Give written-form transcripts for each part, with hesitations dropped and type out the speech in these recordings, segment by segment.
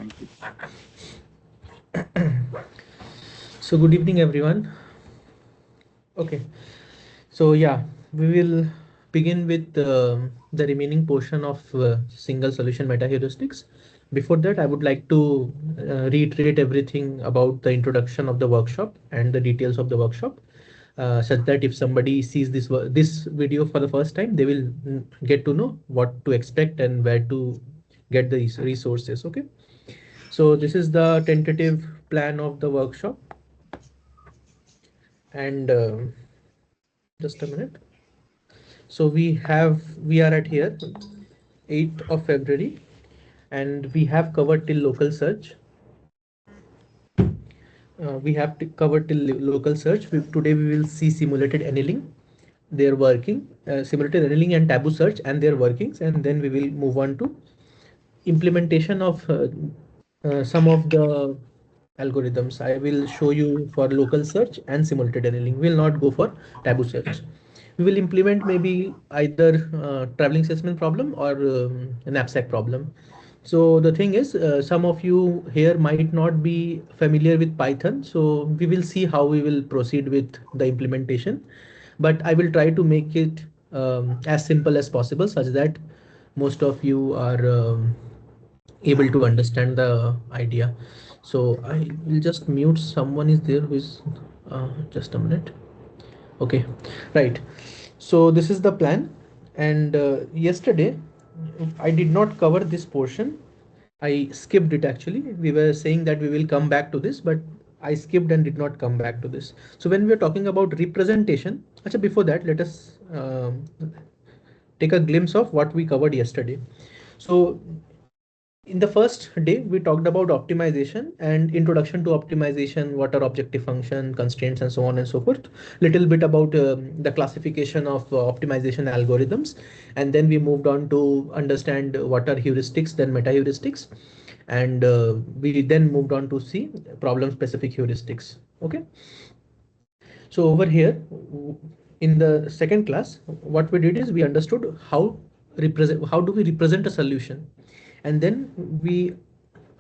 Thank you. So good evening, everyone. Okay, so yeah, we will begin with the remaining portion of single solution meta heuristics. Before that, I would like to reiterate everything about the introduction of the workshop and the details of the workshop, such that if somebody sees this video for the first time, they will get to know what to expect and where to get the resources. Okay, so this is the tentative plan of the workshop, and just a minute. So we are at here 8th of February, and we have covered till local search. Covered till local search. Today we will see simulated annealing, their working, simulated annealing and tabu search and their workings, and then we will move on to implementation of some of the algorithms. I will show you for local search and simulated annealing. We will not go for tabu search. We will implement maybe either traveling salesman problem or knapsack problem. So the thing is, some of you here might not be familiar with Python, so we will see how we will proceed with the implementation. But I will try to make it as simple as possible, such that most of you are able to understand the idea. So I will just mute someone is there who is just a minute. Okay, right. So this is the plan, and yesterday I did not cover this portion. I skipped it actually. We were saying that we will come back to this, but I skipped and did not come back to this. So when we are talking about representation, actually before that, let us take a glimpse of what we covered yesterday. So in the first day, we talked about optimization and introduction to optimization, what are objective function, constraints, and so on and so forth. Little bit about the classification of optimization algorithms. And then we moved on to understand what are heuristics, then meta heuristics. And we then moved on to see problem specific heuristics. Okay. So over here, in the second class, what we did is we understood how do we represent a solution, and then we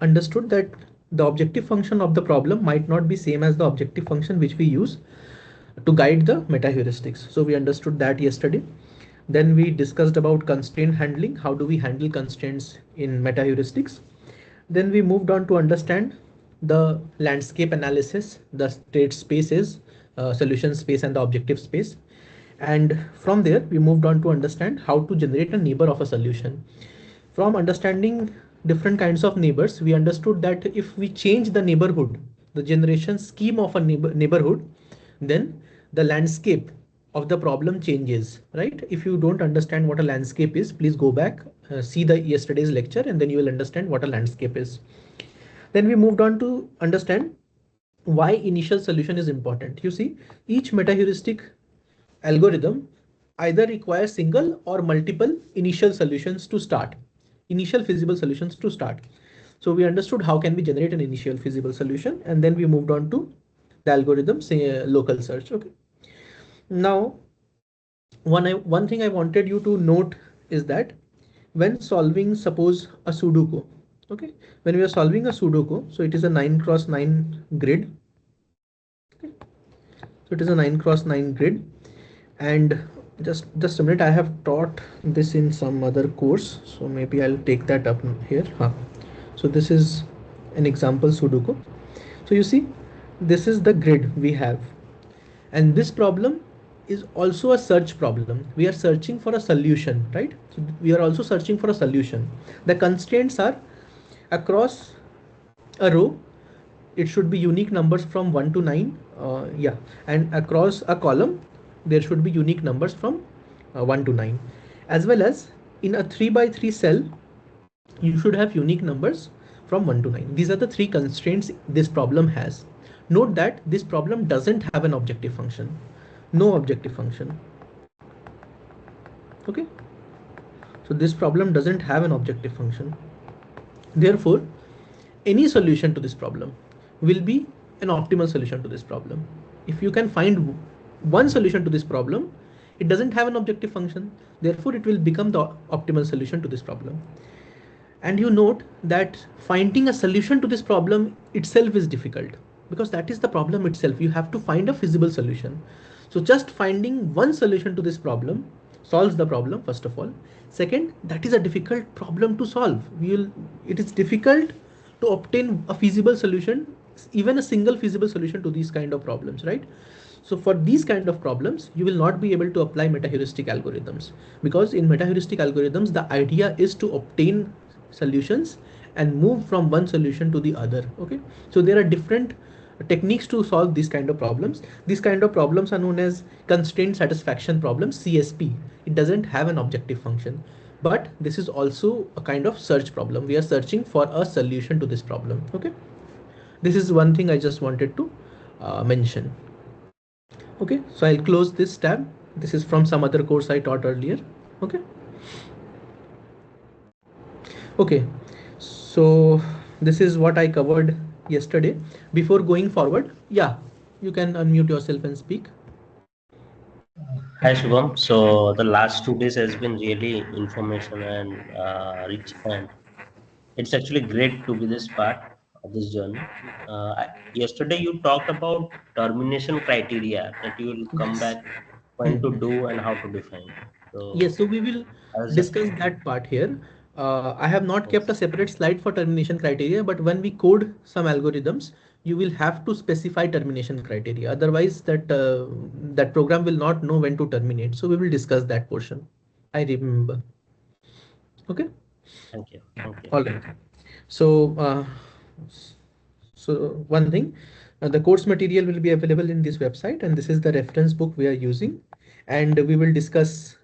understood that the objective function of the problem might not be same as the objective function which we use to guide the meta heuristics. So we understood that yesterday. Then we discussed about constraint handling. How do we handle constraints in meta heuristics? Then we moved on to understand the landscape analysis, the state spaces, solution space, and the objective space. And from there, we moved on to understand how to generate a neighbor of a solution. From understanding different kinds of neighbors, we understood that if we change the neighborhood, the generation scheme of a neighborhood, then the landscape of the problem changes, right? If you don't understand what a landscape is, please go back, see the yesterday's lecture, and then you will understand what a landscape is. Then we moved on to understand why initial solution is important. You see, each meta heuristic algorithm either requires single or multiple initial solutions to start, initial feasible solutions to start. So we understood how can we generate an initial feasible solution, and then we moved on to the algorithm, say local search. Okay. Now, one thing I wanted you to note is that when solving, suppose a Sudoku, okay, when we are solving a Sudoku, so it is a 9x9 grid. Okay. So it is a 9x9 grid, and just a minute, I have taught this in some other course, so maybe I'll take that up here. So this is an example Sudoku. So you see, this is the grid we have, and this problem is also a search problem. We are searching for a solution, right? So we are also searching for a solution. The constraints are across a row, it should be unique numbers from 1 to 9, yeah, and across a column there should be unique numbers from 1 to 9, as well as in a 3 by 3 cell you should have unique numbers from 1 to 9. These are the three constraints this problem has. Note that this problem doesn't have an objective function, no objective function. Okay, so this problem doesn't have an objective function. Therefore, any solution to this problem will be an optimal solution to this problem. If you can find one solution to this problem, it doesn't have an objective function, therefore it will become the optimal solution to this problem. And you note that finding a solution to this problem itself is difficult, because that is the problem itself. You have to find a feasible solution. So just finding one solution to this problem solves the problem, first of all. Second, that is a difficult problem to solve. It is difficult to obtain a feasible solution, even a single feasible solution to these kind of problems, right? So for these kind of problems, you will not be able to apply metaheuristic algorithms, because in metaheuristic algorithms, the idea is to obtain solutions and move from one solution to the other. Okay, so there are different techniques to solve these kind of problems. These kind of problems are known as constraint satisfaction problems, CSP. It doesn't have an objective function, but this is also a kind of search problem. We are searching for a solution to this problem. Okay, this is one thing I just wanted to mention. Okay, so I'll close this tab. This is from some other course I taught earlier. Okay. Okay, so this is what I covered yesterday. Before going forward, yeah, you can unmute yourself and speak. Hi Shubham. So the last 2 days has been really information and rich, and it's actually great to be this part of this journey. Yesterday you talked about termination criteria that you will come Yes. back when to do and how to define. So Yes, so we will I was just discuss that part here. I have not kept a yes, separate slide for termination criteria, but when we code some algorithms, you will have to specify termination criteria. Otherwise, that program will not know when to terminate. So we will discuss that portion. I remember. Okay. thank you, thank you. All right. So, one thing, the course material will be available in this website, and this is the reference book we are using. And we will discuss,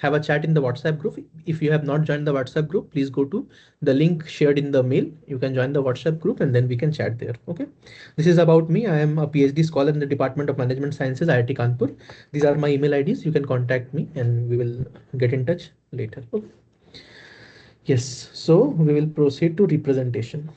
have a chat in the WhatsApp group. If you have not joined the WhatsApp group, please go to the link shared in the mail. You can join the WhatsApp group and then we can chat there. Okay. This is about me. I am a PhD scholar in the Department of Management Sciences, IIT Kanpur. These are my email IDs. You can contact me and we will get in touch later. Okay. Yes, so we will proceed to representation.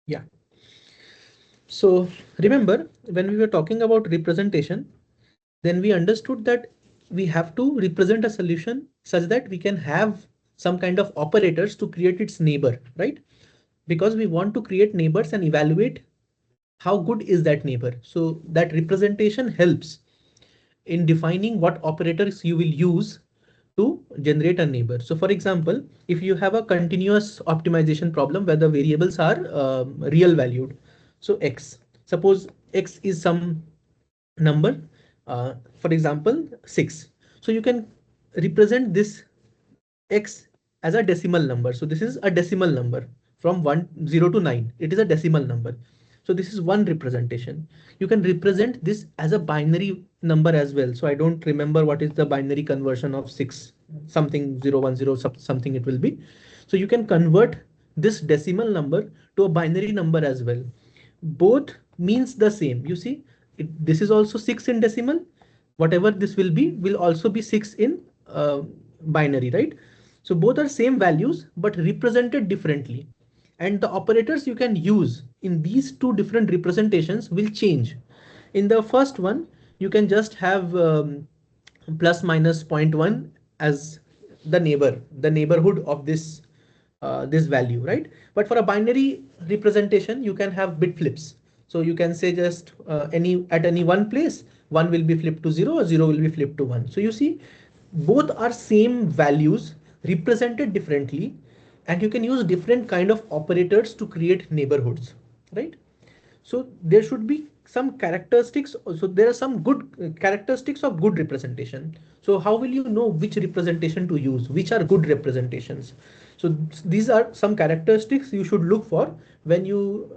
Yeah. So remember, when we were talking about representation, then we understood that we have to represent a solution such that we can have some kind of operators to create its neighbor, right? Because we want to create neighbors and evaluate how good is that neighbor. So that representation helps in defining what operators you will use to generate a neighbor. So for example, if you have a continuous optimization problem where the variables are real valued, so x, suppose x is some number, for example 6, so you can represent this x as a decimal number. So this is a decimal number from 0 to 9. It is a decimal number. So this is one representation. You can represent this as a binary number as well. So I don't remember what is the binary conversion of 6, something 010 something it will be. So you can convert this decimal number to a binary number as well. Both means the same. You see, this is also 6 in decimal. Whatever this will also be 6 in binary, right? So both are same values but represented differently. And the operators you can use in these two different representations will change. In the first one, you can just have plus minus zero point 0.1 as the neighborhood of this value, right? But for a binary representation, you can have bit flips. So you can say just any one place, one will be flipped to 0 or 0 will be flipped to 1. So you see, both are same values represented differently, and you can use different kind of operators to create neighborhoods, right? So there should be some characteristics. So there are some good characteristics of good representation. So how will you know which representation to use, which are good representations? So these are some characteristics you should look for when you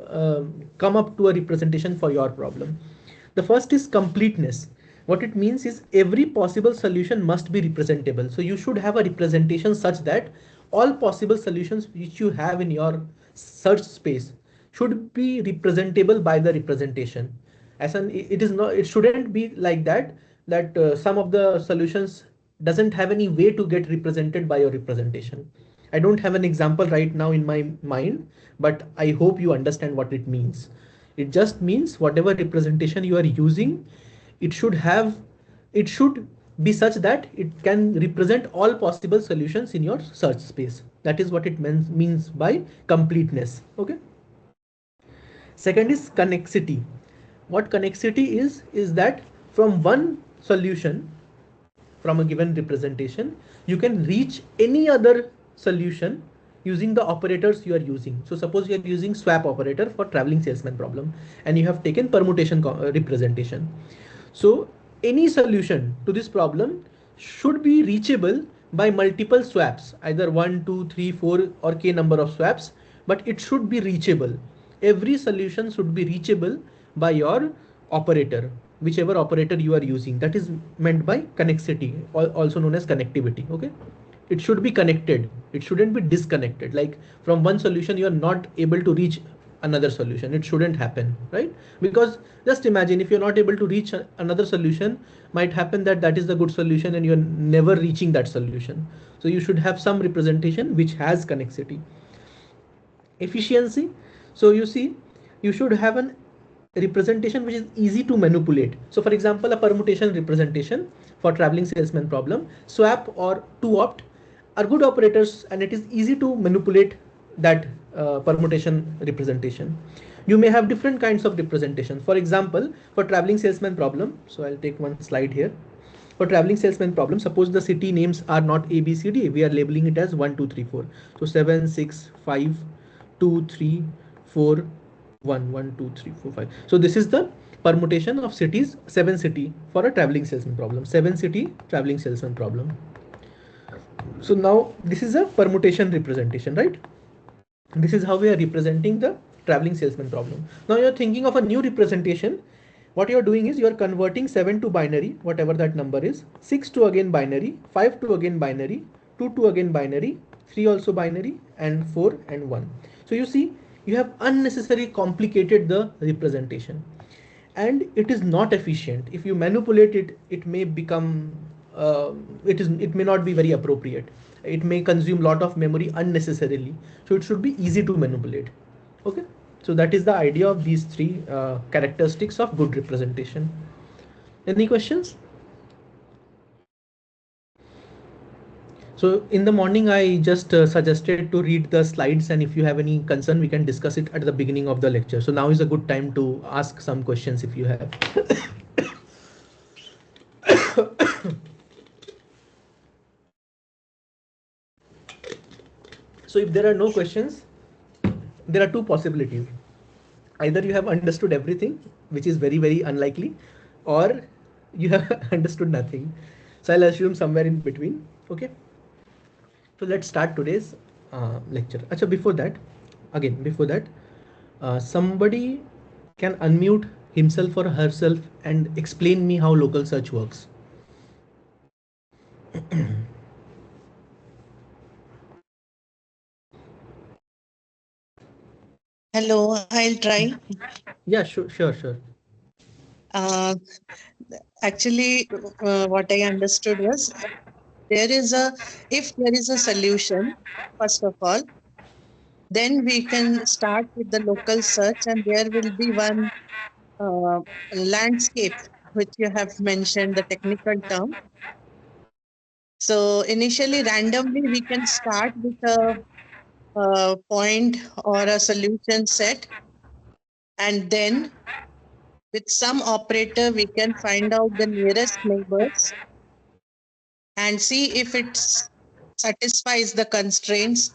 come up to a representation for your problem. The first is completeness. What it means is every possible solution must be representable. So you should have a representation such that all possible solutions which you have in your search space should be representable by the representation. As an it is not, it shouldn't be like that some of the solutions doesn't have any way to get represented by your representation. I don't have an example right now in my mind, but I hope you understand what it means. It just means whatever representation you are using, it should have, it should be such that it can represent all possible solutions in your search space. That is what it means by completeness. Okay. Second is connexity. What connexity is that from one solution, from a given representation, you can reach any other solution using the operators you are using. So suppose you are using swap operator for traveling salesman problem and you have taken permutation representation. So any solution to this problem should be reachable by multiple swaps, either 1, 2, 3, 4 or k number of swaps, but it should be reachable. Every solution should be reachable by your operator, whichever operator you are using. That is meant by connexity, also known as connectivity. Okay. It should be connected. It shouldn't be disconnected. Like from one solution, you are not able to reach another solution. It shouldn't happen, right? Because just imagine if you're not able to reach another solution, might happen that that is the good solution and you're never reaching that solution. So you should have some representation which has connectivity. Efficiency. So you see, you should have an representation which is easy to manipulate. So for example, a permutation representation for traveling salesman problem, swap or to opt are good operators and it is easy to manipulate that permutation representation. You may have different kinds of representation. For example, for traveling salesman problem, so I'll take one slide here. For traveling salesman problem, suppose the city names are not A, B, C, D, we are labeling it as 1, 2, 3, 4. So 7, 6, 5, 2, 3, 4, 1, 1, 2, 3, 4, 5. So this is the permutation of cities, 7 city for a traveling salesman problem, 7 city traveling salesman problem. So now this is a permutation representation, right? This is how we are representing the traveling salesman problem. Now you're thinking of a new representation. What you're doing is you're converting 7 to binary, whatever that number is, 6 to again binary, 5 to again binary, 2 to again binary, 3 also binary, and 4 and 1. So you see, you have unnecessarily complicated the representation and it is not efficient. If you manipulate it, it may become, it may not be very appropriate. It may consume lot of memory unnecessarily. So it should be easy to manipulate. Okay. So that is the idea of these three characteristics of good representation. Any questions? So in the morning, I just suggested to read the slides, and if you have any concern, we can discuss it at the beginning of the lecture. So now is a good time to ask some questions if you have. So if there are no questions, there are two possibilities. Either you have understood everything, which is very, very unlikely, or you have understood nothing. So I'll assume somewhere in between. Okay. So let's start today's lecture. Achha, before that, somebody can unmute himself or herself and explain me how local search works. Hello, I'll try. Yeah, sure. Uh, Actually, what I understood was there is a if there is a solution, first of all, then we can start with the local search, and there will be one uh, landscape which you have mentioned the technical term. So initially, randomly, we can start with a point or a solution set, and then with some operator, we can find out the nearest neighbors and see if it satisfies the constraints.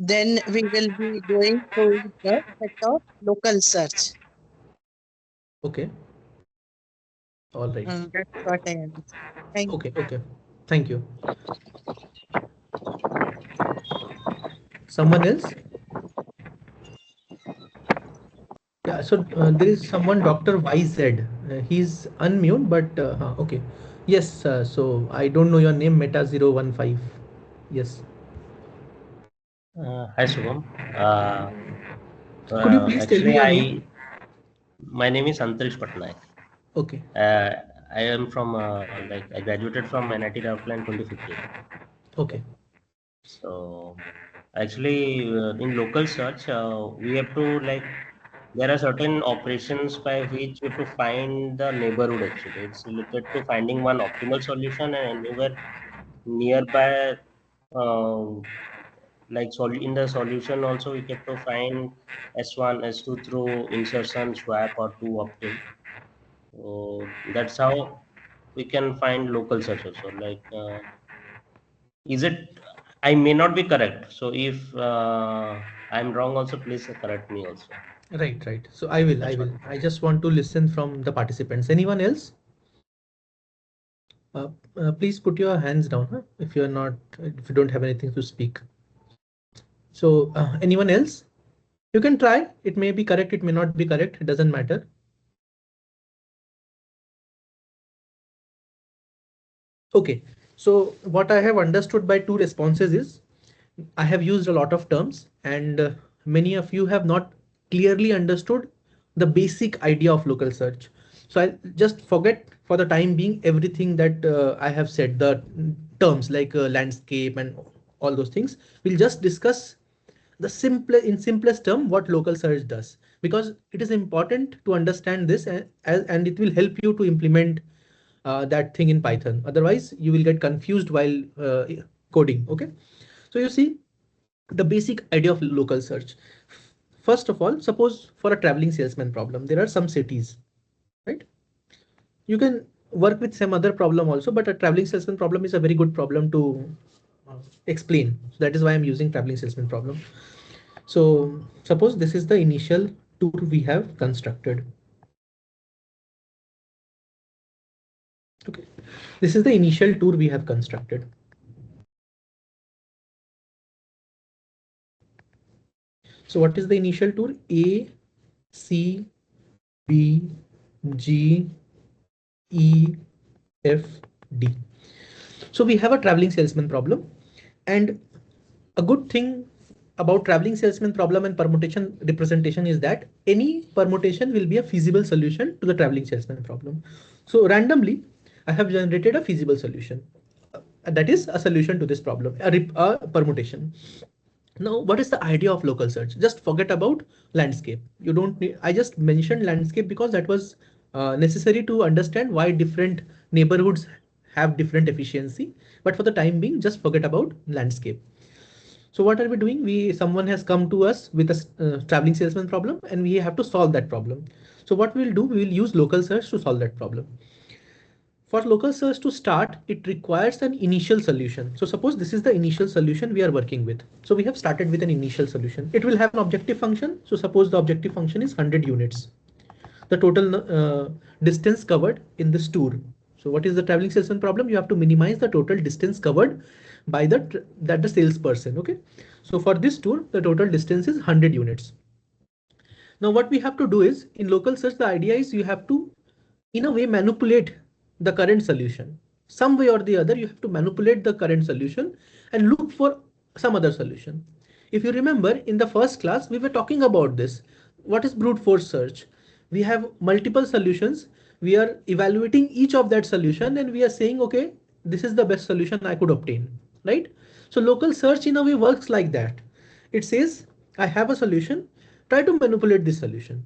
Then we will be going through the set of local search. Okay. All right. That's what I understand. Thank you. Okay. Thank you. Someone else? Yeah, so there is someone, Dr. YZ. He's unmute, but okay. Yes, so I don't know your name, Meta015. Yes. Hi Shubham. Could you please tell me Actually, your name? my name is Antarish Patnaik. Okay. I am from like I graduated from NIT Rourkela in 2015. Okay. So actually, in local search, we have to like there are certain operations by which you have to find the neighborhood actually. It's related to finding one optimal solution and anywhere nearby, uh, like in the solution also we have to find S1, S2 through insertion, swap or to opt-in. So that's how we can find local search also. Like, is it? I may not be correct. So if I'm wrong, also please correct me also. Right, right. So I will, I That's what. will. I just want to listen from the participants. Anyone else? Please put your hands down, huh? If you are not, if you don't have anything to speak. So anyone else? You can try. It may be correct. It may not be correct. It doesn't matter. Okay. So what I have understood by two responses is I have used a lot of terms and many of you have not clearly understood the basic idea of local search. So I'll just forget for the time being everything that I have said, the terms like landscape and all those things. We'll just discuss the simplest term what local search does, because it is important to understand this and it will help you to implement that thing in Python. Otherwise, you will get confused while coding. Okay. So you see the basic idea of local search. First of all, suppose for a traveling salesman problem, there are some cities, right? You can work with some other problem also, but a traveling salesman problem is a very good problem to explain. So that is why I'm using traveling salesman problem. So suppose this is the initial tour we have constructed. Okay, this is the initial tour we have constructed. So what is the initial tour? A, C, B, G, E, F, D. So we have a traveling salesman problem, and a good thing about traveling salesman problem and permutation representation is that any permutation will be a feasible solution to the traveling salesman problem. So randomly, I have generated a feasible solution. That is a solution to this problem, a permutation. Now, what is the idea of local search? Just forget about landscape. You don't need, I just mentioned landscape because that was necessary to understand why different neighborhoods have different efficiency. But for the time being, just forget about landscape. So what are we doing? Someone has come to us with a traveling salesman problem and we have to solve that problem. So what we'll do, we will use local search to solve that problem. For local search to start, it requires an initial solution. So suppose this is the initial solution we are working with. So we have started with an initial solution. It will have an objective function. So suppose the objective function is 100 units. The total distance covered in this tour. So what is the traveling salesman problem? You have to minimize the total distance covered by the salesperson. Okay. So for this tour, the total distance is 100 units. Now what we have to do is in local search, the idea is you have to in a way manipulate the current solution. Some way or the other, you have to manipulate the current solution and look for some other solution. If you remember in the first class, we were talking about this. What is brute force search? We have multiple solutions. We are evaluating each of that solution and we are saying, okay, this is the best solution I could obtain, right? So local search in a way works like that. It says, I have a solution, try to manipulate this solution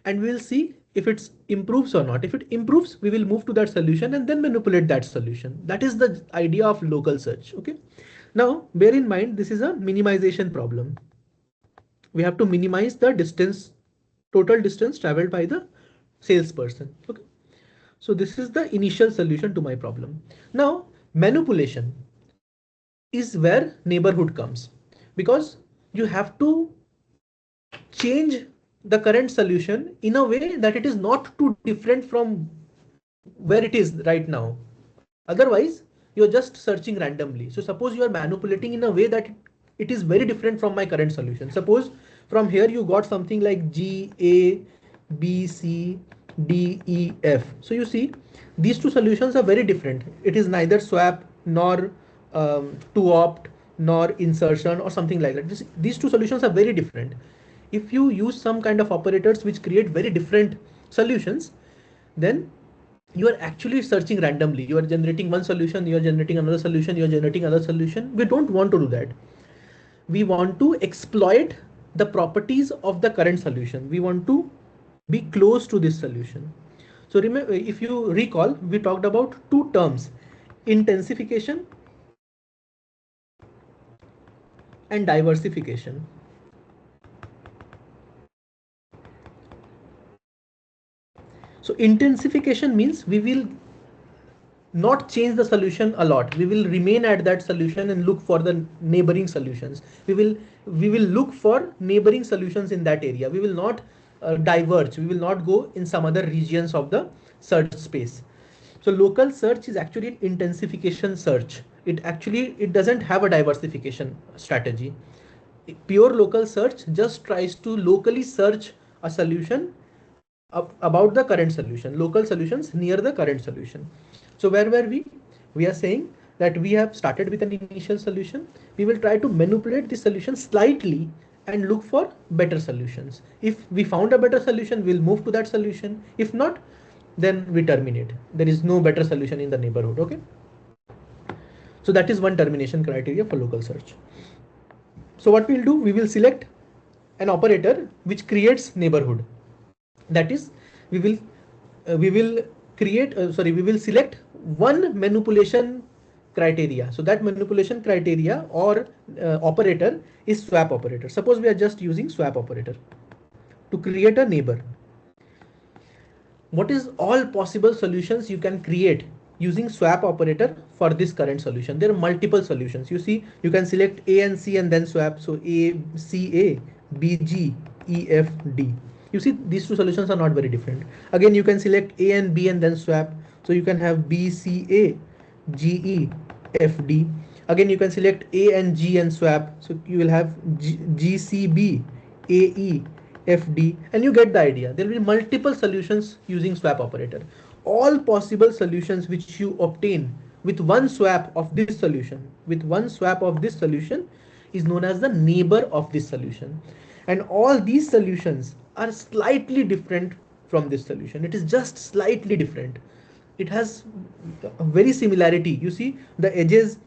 and we'll see if it improves or not. If it improves, we will move to that solution and then manipulate that solution. That is the idea of local search. Okay. Now bear in mind, this is a minimization problem. We have to minimize the distance, total distance traveled by the salesperson. Okay. So this is the initial solution to my problem. Now manipulation is where neighborhood comes, because you have to change the current solution in a way that it is not too different from where it is right now. Otherwise, you're just searching randomly. So suppose you are manipulating in a way that it is very different from my current solution. Suppose from here you got something like G, A, B, C, D, E, F. So you see, these two solutions are very different. It is neither swap nor to opt nor insertion or something like that. These two solutions are very different. If you use some kind of operators which create very different solutions, then you are actually searching randomly. You are generating one solution, you are generating another solution, you are generating another solution. We don't want to do that. We want to exploit the properties of the current solution. We want to be close to this solution. So remember, if you recall, we talked about two terms, intensification and diversification. So intensification means we will not change the solution a lot. We will remain at that solution and look for the neighboring solutions. We will look for neighboring solutions in that area. We will not diverge. We will not go in some other regions of the search space. So local search is actually an intensification search. It doesn't have a diversification strategy. Pure local search just tries to locally search a solution about the current solution, local solutions near the current solution. So where were we? We are saying that we have started with an initial solution. We will try to manipulate the solution slightly and look for better solutions. If we found a better solution, we'll move to that solution. If not, then we terminate. There is no better solution in the neighborhood. Okay. So that is one termination criteria for local search. So what we'll do, we will select an operator which creates neighborhood. That is, we will select one manipulation criteria. So that manipulation criteria or operator is swap operator. Suppose we are just using swap operator to create a neighbor. What is all possible solutions you can create using swap operator for this current solution? There are multiple solutions. You see, you can select A and C and then swap. So A, C, A, B, G, E, F, D. You see, these two solutions are not very different. Again, you can select A and B and then swap. So you can have B, C, A, G, E, F, D. Again, you can select A and G and swap. So you will have G, C, B, A, E, FD, and you get the idea. There will be multiple solutions using swap operator. All possible solutions which you obtain with one swap of this solution, is known as the neighbor of this solution. And all these solutions are slightly different from this solution. It is just slightly different. It has a very similarity. You see, the edges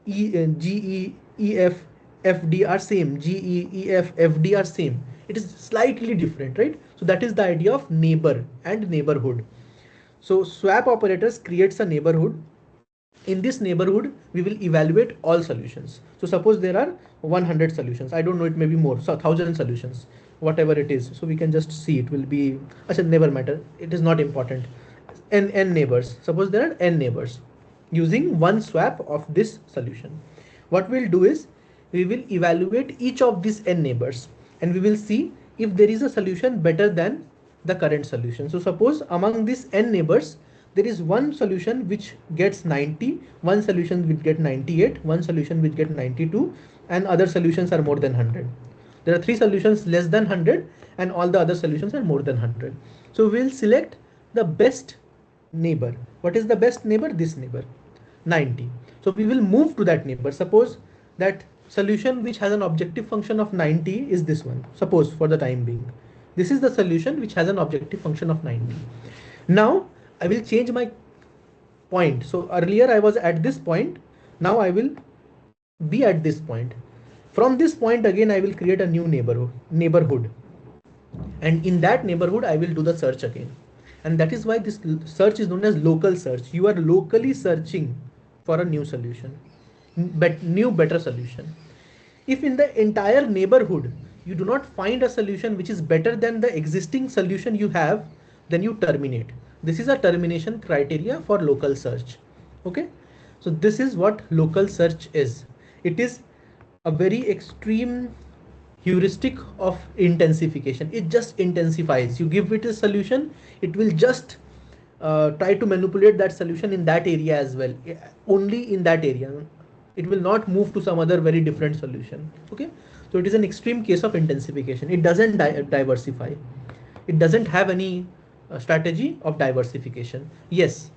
G, E, E, F, F, D are same. G, E, E, F, F, D are same. It is slightly different, right? So that is the idea of neighbor and neighborhood. So swap operators creates a neighborhood. In this neighborhood, we will evaluate all solutions. So suppose there are 100 solutions. I don't know, it may be more. So 1,000 solutions, whatever it is. So we can just see it will be, never matter. It is not important. N neighbors. Suppose there are N neighbors using one swap of this solution. What we'll do is we will evaluate each of these N neighbors and we will see if there is a solution better than the current solution. So suppose among these N neighbors, there is one solution which gets 90, one solution which get 98, one solution which get 92, and other solutions are more than 100. There are three solutions less than 100 and all the other solutions are more than 100. So we'll select the best neighbor. What is the best neighbor? This neighbor, 90. So we will move to that neighbor. Suppose that solution which has an objective function of 90 is this one. Suppose for the time being, this is the solution which has an objective function of 90. Now I will change my point. So earlier I was at this point. Now I will be at this point. From this point again, I will create a new neighborhood. And in that neighborhood, I will do the search again. And that is why this search is known as local search. You are locally searching for a new solution, but new better solution. If in the entire neighborhood, you do not find a solution which is better than the existing solution you have, then you terminate. This is a termination criteria for local search. Okay. So this is what local search is. It is a very extreme heuristic of intensification. It just intensifies. You give it a solution, it will just try to manipulate that solution in that area as well, only in that area. It will not move to some other very different solution. Okay, so it is an extreme case of intensification. It doesn't diversify. It doesn't have any strategy of diversification. Yes.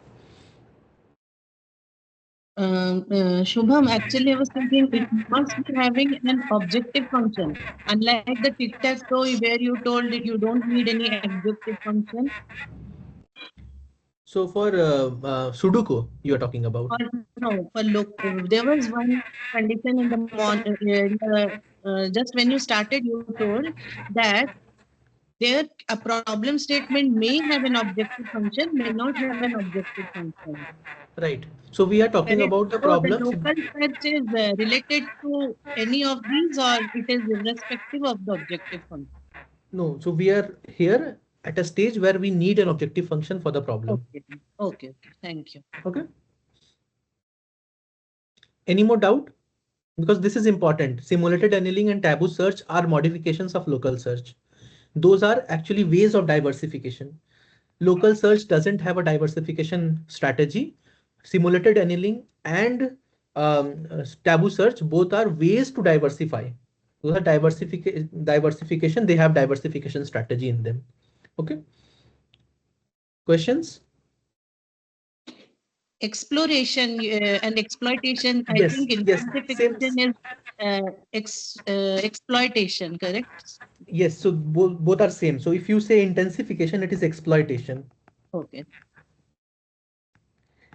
Shubham, actually, I was thinking it must be having an objective function, unlike the tic-tac-toe where you told that you don't need any objective function. So for Sudoku, you are talking about. Or no, for look, there was one condition in the just when you started, you told that there a problem statement may have an objective function, may not have an objective function. Right. So we are talking Correct. about the So the problems. local search is related to any of these, or it is irrespective of the objective function. No, so we are here at a stage where we need an objective function for the problem. Okay. Okay. Okay. Thank you. Okay. Any more doubt? Because this is important. Simulated annealing and taboo search are modifications of local search. Those are actually ways of diversification. Local search doesn't have a diversification strategy. Simulated annealing and taboo search both are ways to diversify. Those are diversification. They have diversification strategy in them. Okay. Questions? Exploration and exploitation. I Yes, think yes, same. intensification is exploitation. Correct. Yes, so both are same. So if you say intensification, it is exploitation. Okay.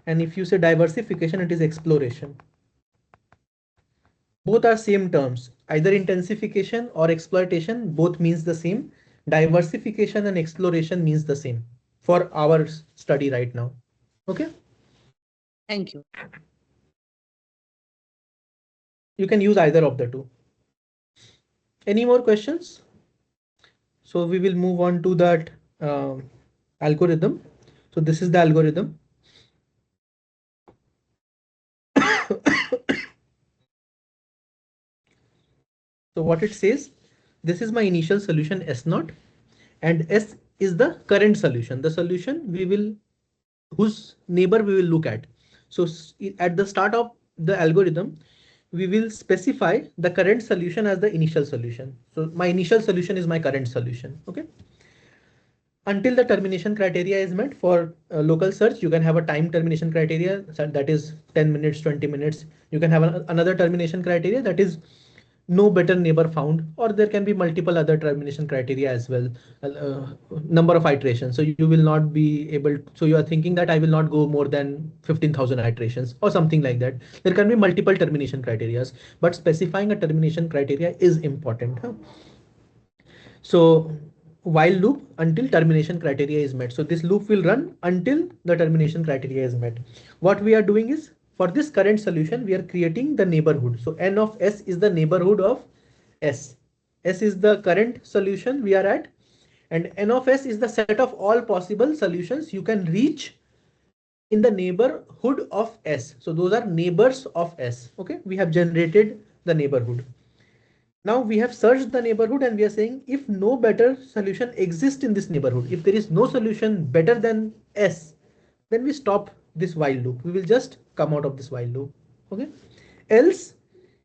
And if you say diversification, it is exploration. Both are same terms. Either intensification or exploitation, both means the same. Diversification and exploration means the same for our study right now. Okay. Thank you. You can use either of the two. Any more questions? So we will move on to that algorithm. So this is the algorithm. So what it says, this is my initial solution S0, and S is the current solution, the solution we will, whose neighbor we will look at. So at the start of the algorithm, we will specify the current solution as the initial solution. So my initial solution is my current solution. Okay. Until the termination criteria is met for local search, you can have a time termination criteria that is 10 minutes, 20 minutes. You can have another termination criteria that is no better neighbor found, or there can be multiple other termination criteria as well, number of iterations. So you will not be able to, so you are thinking that I will not go more than 15,000 iterations or something like that. There can be multiple termination criteria, but specifying a termination criteria is important. So while loop until termination criteria is met. So this loop will run until the termination criteria is met. What we are doing is, for this current solution, we are creating the neighborhood. So n of s is the neighborhood of s. S is the current solution we are at, and n of s is the set of all possible solutions you can reach in the neighborhood of s. So those are neighbors of s. Okay, we have generated the neighborhood. Now we have searched the neighborhood and we are saying if no better solution exists in this neighborhood, if there is no solution better than S, then we stop this while loop. We will just come out of this while loop. Okay. Else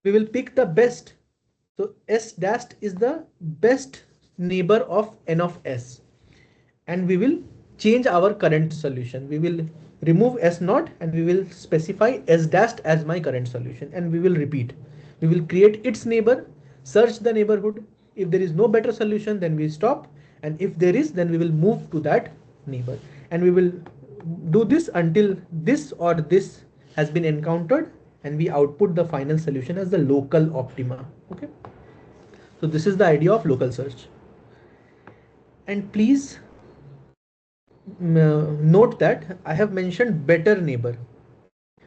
we will pick the best. So S dashed is the best neighbor of N of S. And we will change our current solution. We will remove S naught and we will specify S dashed as my current solution, and we will repeat. We will create its neighbor, search the neighborhood. If there is no better solution, then we stop, and if there is, then we will move to that neighbor, and we will do this until this or this has been encountered, and we output the final solution as the local optima. Okay, so this is the idea of local search. And please note that I have mentioned better neighbor.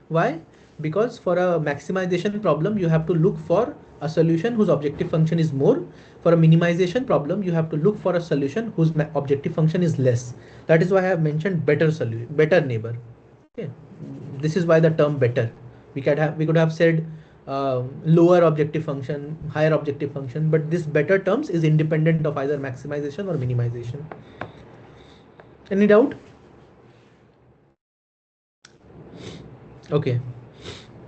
Why? Because for a maximization problem, you have to look for a solution whose objective function is more. For a minimization problem, you have to look for a solution whose objective function is less. That is why I have mentioned better solution, better neighbor. Okay. This is why the term better. We could have said lower objective function, higher objective function, but this better terms is independent of either maximization or minimization. Any doubt? Okay.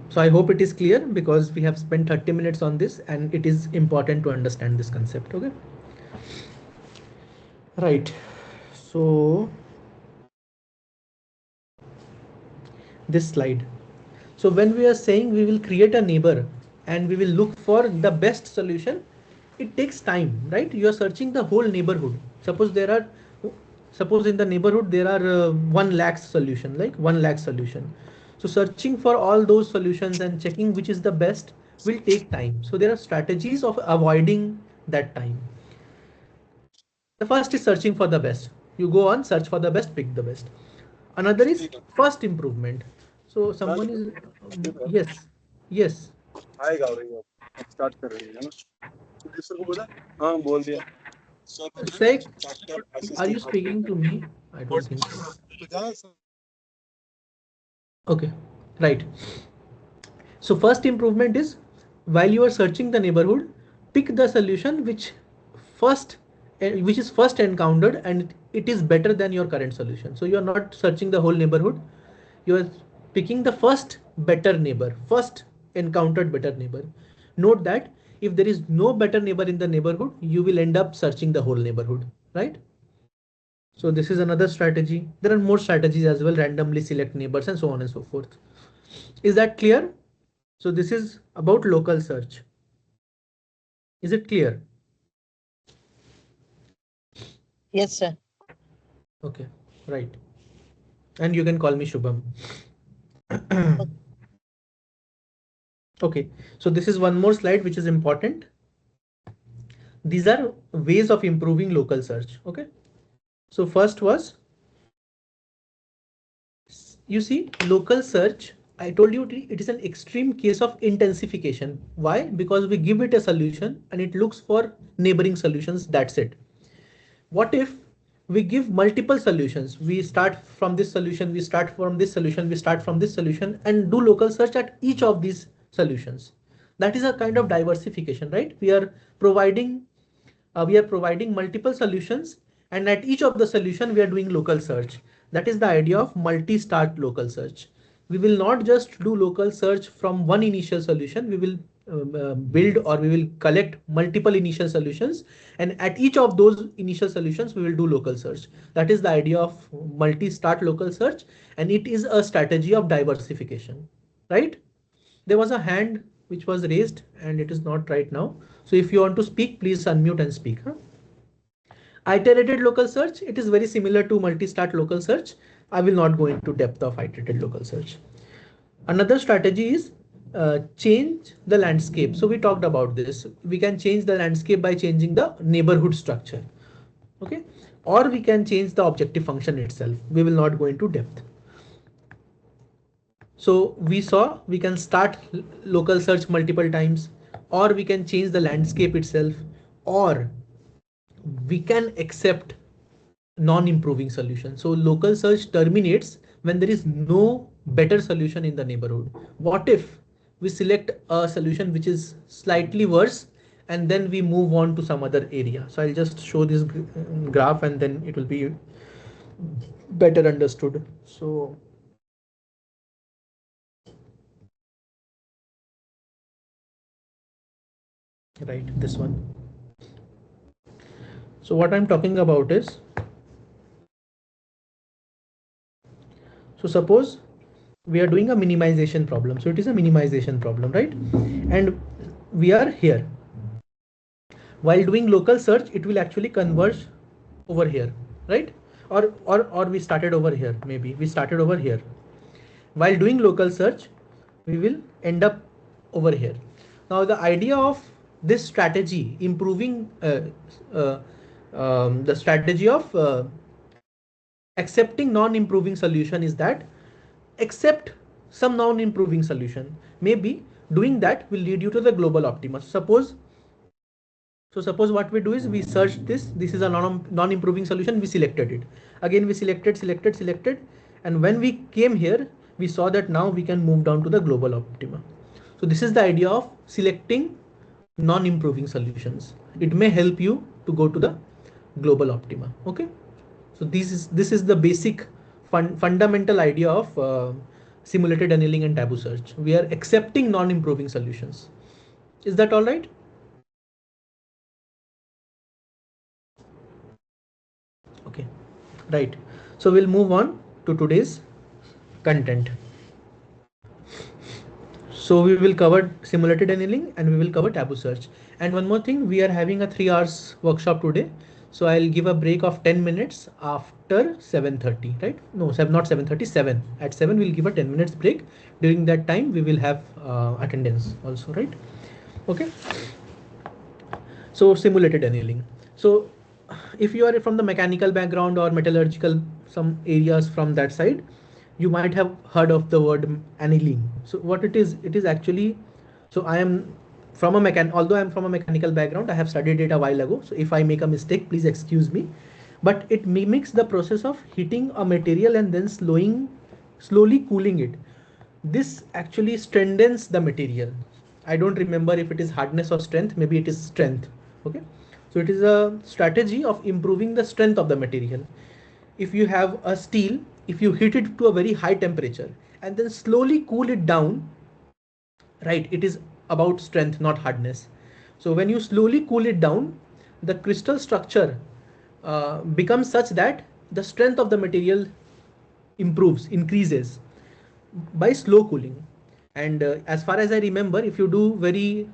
So I hope it is clear, because we have spent 30 minutes on this and it is important to understand this concept. Okay. Right. So this slide. So when we are saying we will create a neighbor and we will look for the best solution, it takes time, right? You are searching the whole neighborhood. Suppose in the neighborhood there are 1 lakh solution, like 1 lakh solution. So searching for all those solutions and checking which is the best will take time. So there are strategies of avoiding that time. The first is searching for the best. You go on, search for the best, pick the best. Another is first improvement. So someone is yes, yes. आएगा भाई start कर रही है ना producer को बोला हाँ बोल दिया Sec, Are you speaking to me? I don't think so. Okay, right. So first improvement is while you are searching the neighborhood, pick the solution first which is first encountered and it is better than your current solution. So you are not searching the whole neighborhood. You are picking the first better neighbor, first encountered better neighbor. Note that if there is no better neighbor in the neighborhood, you will end up searching the whole neighborhood, right? So this is another strategy. There are more strategies as well, randomly select neighbors and so on and so forth. Is that clear? So this is about local search. Is it clear? yes, sir. Okay, right. And you can call me Shubham. Okay, so this is one more slide which is important. These are ways of improving local search. Okay, so first was, you see, local search. I told you it is an extreme case of intensification. Why? Because we give it a solution and it looks for neighboring solutions. That's it. What if we give multiple solutions? We start from this solution, we start from this solution, we start from this solution and do local search at each of these solutions. That is a kind of diversification, right? We are providing multiple solutions and at each of the solution we are doing local search. That is the idea of multi-start local search. We will not just do local search from one initial solution. We will build or we will collect multiple initial solutions and at each of those initial solutions we will do local search. That is the idea of multi-start local search and it is a strategy of diversification, right? There was a hand which was raised and it is not right now. So if you want to speak, please unmute and speak. Iterated local search, it is very similar to multi-start local search. I will not go into depth of iterated local search. Another strategy is change the landscape. So we talked about this. We can change the landscape by changing the neighborhood structure. Okay, or we can change the objective function itself. We will not go into depth. So we saw we can start local search multiple times, or we can change the landscape itself, or we can accept non-improving solution. So local search terminates when there is no better solution in the neighborhood. What if we select a solution which is slightly worse and then we move on to some other area? So I'll just show this graph and then it will be better understood. So right, this one. So what I'm talking about is, so suppose we are doing a minimization problem. So it is a minimization problem, right? And we are here. While doing local search, it will actually converge over here, right? Or we started over here. Maybe we started over here. While doing local search, we will end up over here. Now the idea of this strategy, improving the strategy of accepting non-improving solution is that accept some non-improving solution. Maybe doing that will lead you to the global optima. Suppose what we do is we search this. This is a non-improving solution. We selected it. Again, we selected. And when we came here, we saw that now we can move down to the global optima. So this is the idea of selecting non-improving solutions. It may help you to go to the global optima. Okay. So this is the basic fundamental idea of simulated annealing and taboo search. We are accepting non-improving solutions. Is that all right? Okay, right. So we'll move on to today's content. So we will cover simulated annealing and we will cover taboo search. And one more thing, we are having a 3 hours workshop today. So I'll give a break of 10 minutes after 7:30, right? No, not 7:30, 7. At 7, we'll give a 10 minutes break. During that time, we will have attendance also, right? Okay. So simulated annealing. So if you are from the mechanical background or metallurgical, some areas from that side, you might have heard of the word annealing. So what it is actually, so I am from a although I'm from a mechanical background, I have studied it a while ago. So if I make a mistake, please excuse me. But it mimics the process of heating a material and then slowly cooling it. This actually strengthens the material. I don't remember if it is hardness or strength, maybe it is strength. Okay, so it is a strategy of improving the strength of the material. If you have a steel, if you heat it to a very high temperature and then slowly cool it down, right, it is about strength, not hardness. So when you slowly cool it down, the crystal structure becomes such that the strength of the material increases by slow cooling. And as far as I remember, if you do very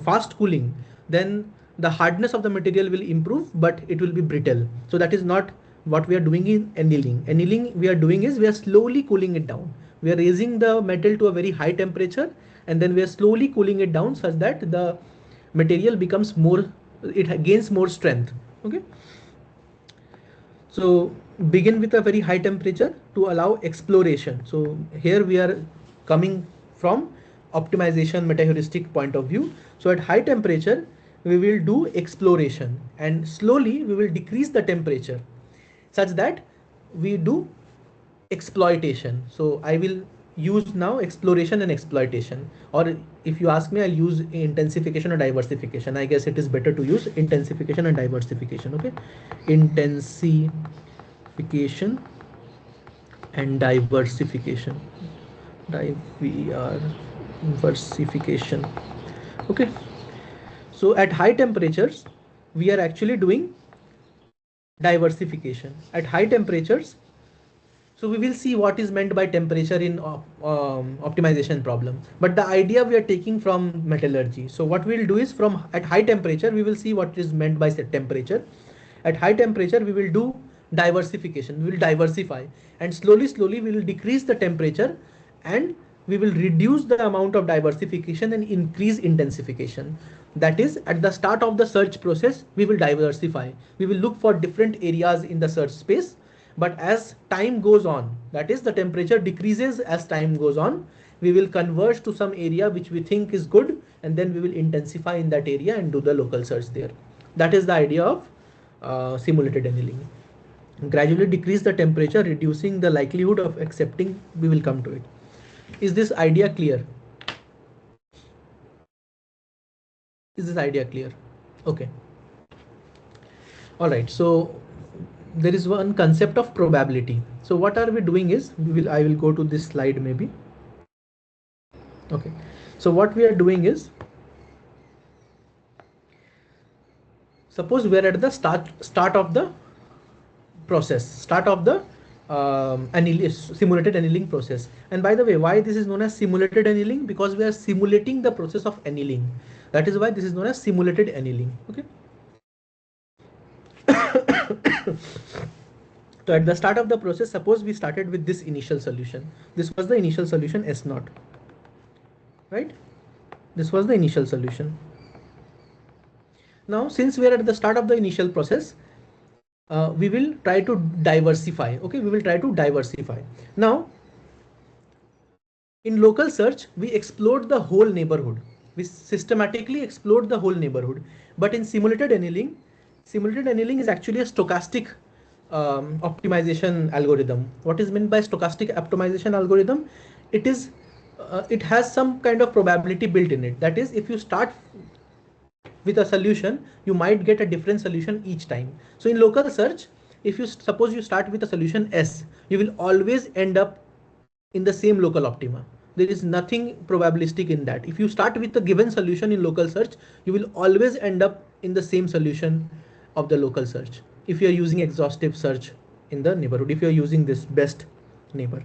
fast cooling, then the hardness of the material will improve, but it will be brittle. So that is not what we are doing in annealing. Annealing we are doing is we are slowly cooling it down. We are raising the metal to a very high temperature and then we are slowly cooling it down such that the material becomes more, it gains more strength. Okay. So begin with a very high temperature to allow exploration. So here we are coming from optimization metaheuristic point of view. So at high temperature, we will do exploration and slowly we will decrease the temperature such that we do exploitation. So I will use now exploration and exploitation, or if you ask me, I'll use intensification or diversification. I guess it is better to use intensification and diversification. Okay, intensification and diversification. Diversification. Okay, so at high temperatures we are actually doing diversification at high temperatures. So we will see what is meant by temperature in optimization problem. But the idea we are taking from metallurgy. So what we will do is from at high temperature, we will see what is meant by temperature. At high temperature, we will do diversification. We will diversify and slowly we will decrease the temperature and we will reduce the amount of diversification and increase intensification. That is, at the start of the search process, we will diversify. We will look for different areas in the search space. But as time goes on, that is, the temperature decreases as time goes on, we will converge to some area which we think is good, and then we will intensify in that area and do the local search there. That is the idea of simulated annealing. Gradually decrease the temperature, reducing the likelihood of accepting. We will come to it. Is this idea clear? Is this idea clear? Okay. All right. So there is one concept of probability. So what are we doing is I will go to this slide maybe. Okay. So what we are doing is, suppose we are at the start of the process, start of the simulated annealing process. And by the way, why this is known as simulated annealing? Because we are simulating the process of annealing. That is why this is known as simulated annealing. Okay. So at the start of the process, suppose we started with this initial solution. This was the initial solution S0, right? This was the initial solution. Now, since we are at the start of the initial process, we will try to diversify. Okay, we will try to diversify. Now, in local search, we explored the whole neighborhood. We systematically explored the whole neighborhood. But in simulated annealing is actually a stochastic optimization algorithm. What is meant by stochastic optimization algorithm? It is it has some kind of probability built in it. That is, if you start with a solution, you might get a different solution each time. So in local search, if you suppose you start with a solution S, you will always end up in the same local optima. There is nothing probabilistic in that. If you start with a given solution in local search, you will always end up in the same solution of the local search. If you are using exhaustive search in the neighborhood, if you are using this best neighbor.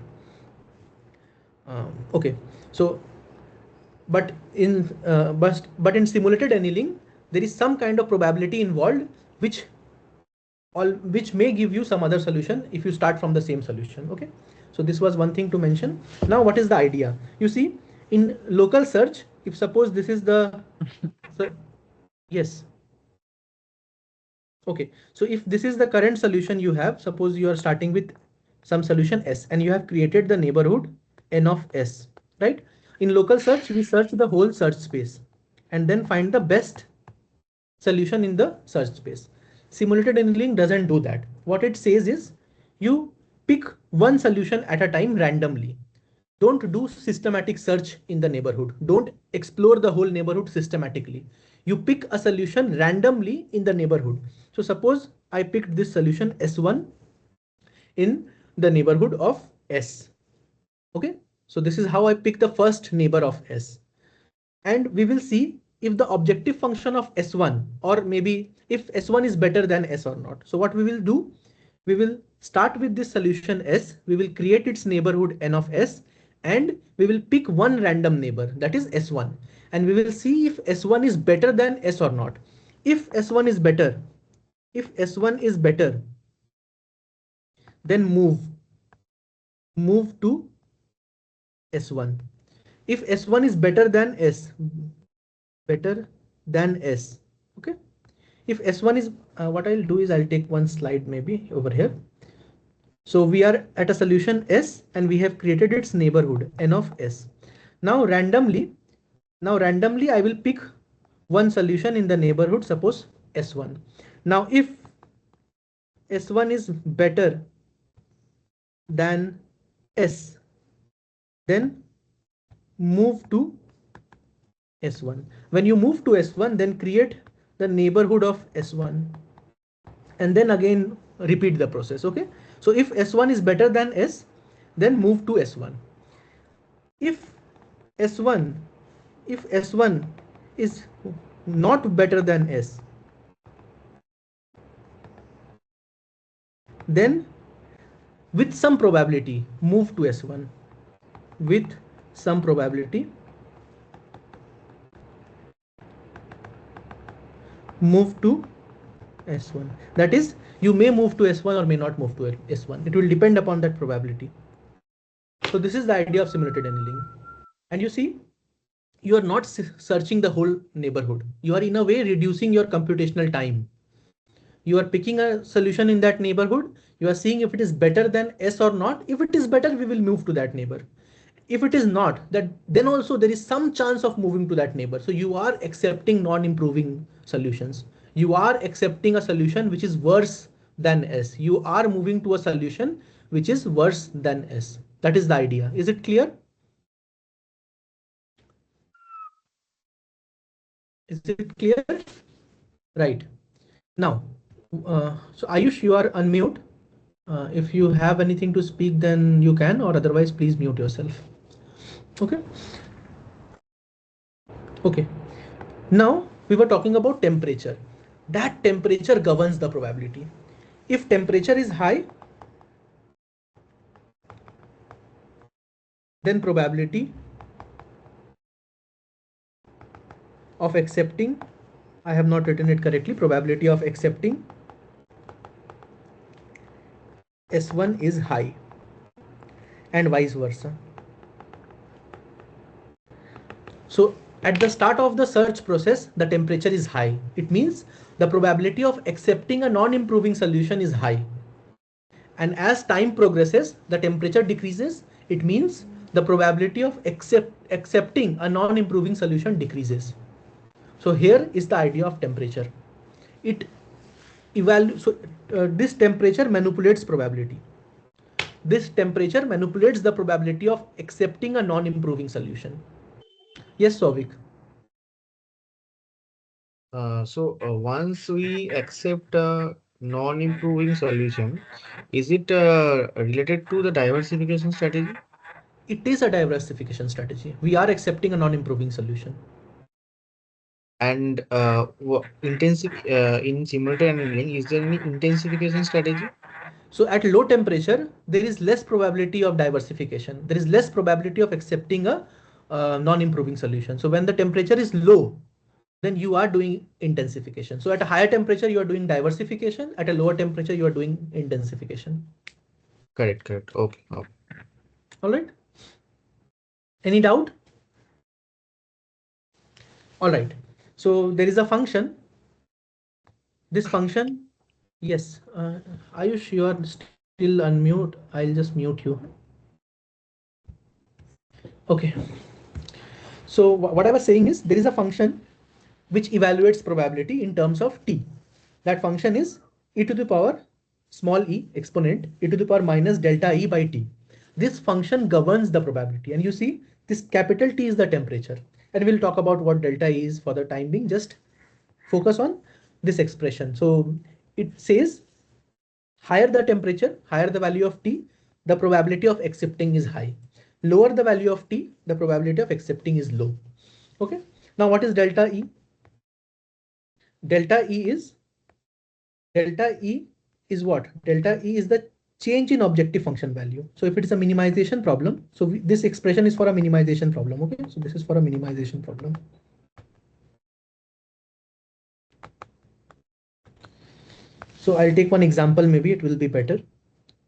Okay, so but in simulated annealing, there is some kind of probability involved which may give you some other solution if you start from the same solution. Okay, so this was one thing to mention. Now what is the idea? You see, in local search, if suppose this is the so, yes, okay, so if this is the current solution you have, suppose you are starting with some solution S and you have created the neighborhood n of S, right? In local search, we search the whole search space and then find the best solution in the search space. Simulated annealing doesn't do that. What it says is you pick one solution at a time randomly. Don't do systematic search in the neighborhood. Don't explore the whole neighborhood systematically. You pick a solution randomly in the neighborhood. So suppose I picked this solution S1 in the neighborhood of S. Okay, so this is how I pick the first neighbor of S. And we will see if the objective function of S1, or maybe if S1 is better than S or not. So what we will do, we will start with this solution S, we will create its neighborhood n of S, and we will pick one random neighbor, that is S1, and we will see if S1 is better than S or not. If S1 is better, then move to S1. If S1 is better than S, okay. If S1 is, what I'll do is I'll take one slide maybe over here. So we are at a solution S and we have created its neighborhood n of S. Now randomly I will pick one solution in the neighborhood, suppose S1. Now if S1 is better than S, then move to S1. When you move to S1, then create the neighborhood of S1 and then again repeat the process. Okay, so if S1 is better than S, then move to S1. If S1 is not better than S, then with some probability move to S1. With some probability move to S1. That is, you may move to S1 or may not move to S1. It will depend upon that probability. So this is the idea of simulated annealing. And you see, you are not searching the whole neighborhood. You are in a way reducing your computational time. You are picking a solution in that neighborhood. You are seeing if it is better than S or not. If it is better, we will move to that neighbor. If it is not, then also there is some chance of moving to that neighbor. So you are accepting non-improving solutions. You are accepting a solution which is worse than S. You are moving to a solution which is worse than S. That is the idea. Is it clear? Is it clear? Right. Now, so Ayush, you are unmute. If you have anything to speak, then you can, or otherwise please mute yourself. Okay. Okay. Now we were talking about temperature. That temperature governs the probability. If temperature is high, then probability of accepting, I have not written it correctly, probability of accepting S1 is high, and vice versa. So at the start of the search process, the temperature is high. It means the probability of accepting a non-improving solution is high. And as time progresses, the temperature decreases. It means the probability of accepting a non-improving solution decreases. So here is the idea of temperature. This temperature manipulates probability. This temperature manipulates the probability of accepting a non-improving solution. Yes, Souvik. Once we accept a non-improving solution, is it related to the diversification strategy? It is a diversification strategy. We are accepting a non-improving solution. And in simulated annealing, is there any intensification strategy? So at low temperature, there is less probability of diversification. There is less probability of accepting a non-improving solution. So when the temperature is low, then you are doing intensification. So at a higher temperature, you are doing diversification. At a lower temperature, you are doing intensification. Correct, correct. Okay, okay. All right. Any doubt? All right. So there is a function. This function, yes. Ayush, you are still unmute. I'll just mute you. Okay. So what I was saying is there is a function which evaluates probability in terms of t. That function is e to the power small e exponent e to the power minus delta E by t. This function governs the probability, and you see this capital T is the temperature, and we'll talk about what delta E is for the time being. Just focus on this expression. So it says higher the temperature, higher the value of T, the probability of accepting is high. Lower the value of T, the probability of accepting is low. Okay. Now what is delta E? Delta E is what? Delta E is the change in objective function value. So if it is a minimization problem, so this expression is for a minimization problem. Okay, so this is for a minimization problem. So I'll take one example, maybe it will be better.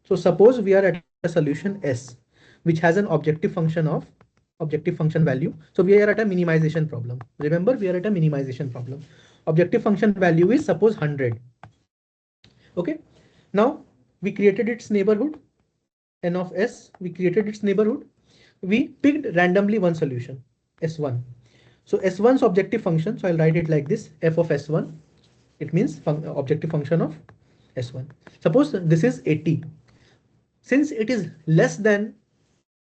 So suppose we are at a solution S, which has an objective function value. So we are at a minimization problem. Remember, we are at a minimization problem. Objective function value is suppose 100. Okay. Now we created its neighborhood. N of S, we created its neighborhood. We picked randomly one solution, S1. So S1's objective function, so I'll write it like this, f of S1. It means objective function of S1. Suppose this is 80. Since it is less than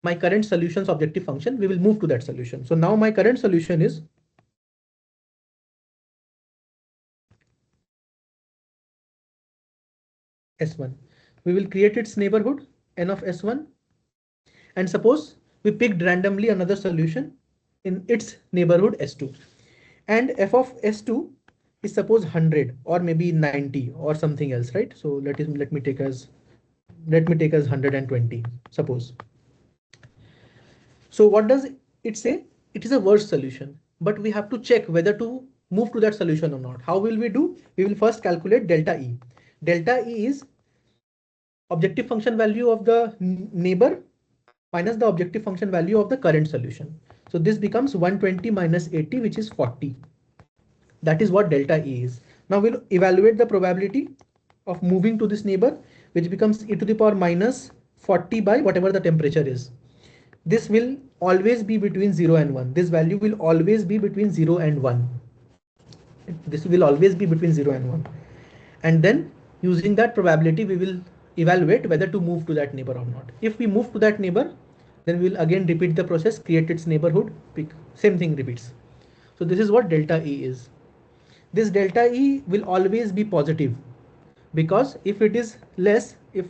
my current solution's objective function, we will move to that solution. So now my current solution is S1. We will create its neighborhood, N of S1. And suppose we picked randomly another solution in its neighborhood S2. And f of S2 is suppose 100 or maybe 90 or something else, right? So let me take as 120, suppose. So what does it say? It is a worst solution, but we have to check whether to move to that solution or not. How will we do? We will first calculate delta E. Delta E is objective function value of the neighbor minus the objective function value of the current solution. So this becomes 120 minus 80, which is 40. That is what delta E is. Now we'll evaluate the probability of moving to this neighbor, which becomes e to the power minus 40 by whatever the temperature is. This will always be between 0 and 1. This value will always be between 0 and 1. This will always be between 0 and 1. And then using that probability, we will evaluate whether to move to that neighbor or not. If we move to that neighbor, then we'll again repeat the process, create its neighborhood, pick, same thing repeats. So this is what delta E is. This delta E will always be positive, because if it is less, if